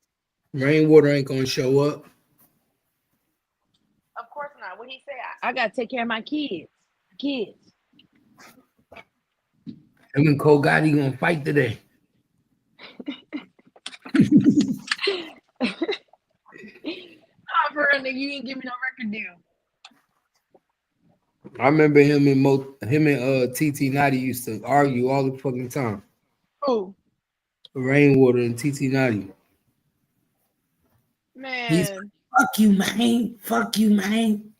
Rainwater ain't gonna show up. Of course not. What he say? I gotta take care of my kids. Him and Cole Gotti gonna fight today. Oh, for real, nigga, you didn't give me no record deal. I remember him and TT Naughty used to argue all the fucking time. Who? Rainwater and TT Naughty. Man. He's fuck you, man.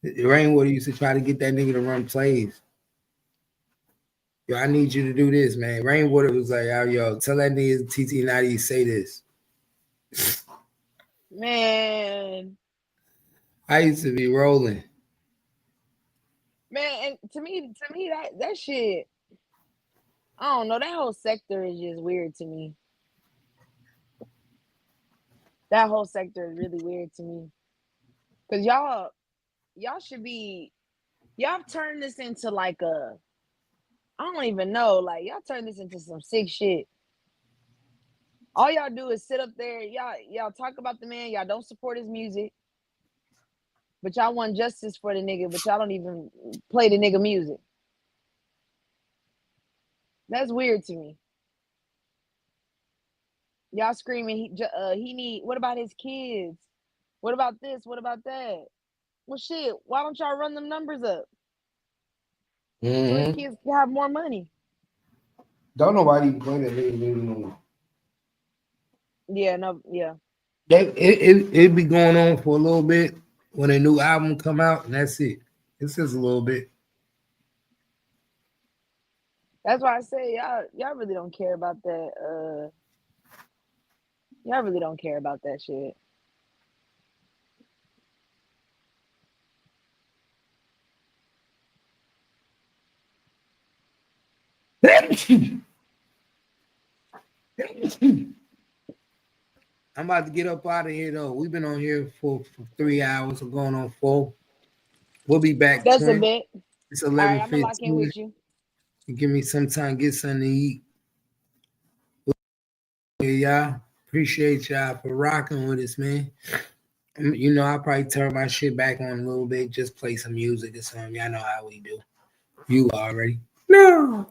Rainwater used to try to get that nigga to run plays. Yo, I need you to do this, man. Rainwater was like, yo, tell that nigga TT Naughty say this. Man. I used to be rolling. Man, and to me that shit, I don't know, that whole sector is just weird to me. That whole sector is really weird to me. Cause y'all should be, y'all turned this into like a, I don't even know, like y'all turned this into some sick shit. All y'all do is sit up there, y'all talk about the man, y'all don't support his music, but y'all want justice for the nigga, but y'all don't even play the nigga music. That's weird to me. Y'all screaming, he need, what about his kids? What about this? What about that? Well, shit, why don't y'all run them numbers up so his kids can have more money? Don't nobody play that nigga no more. Yeah, no, yeah. It be going on for a little bit when a new album come out, and that's it. It's just a little bit. That's why I say y'all really don't care about that. Y'all really don't care about that shit. I'm about to get up out of here though. We've been on here for 3 hours. We're going on 4. We'll be back. That's a Twin. bit. It's All right, I'm gonna 11:15. lock in with you. Give me some time, get something to eat. Yeah, y'all. Appreciate y'all for rocking with us, man. You know, I'll probably turn my shit back on a little bit, just play some music or something. Y'all know how we do. You already know.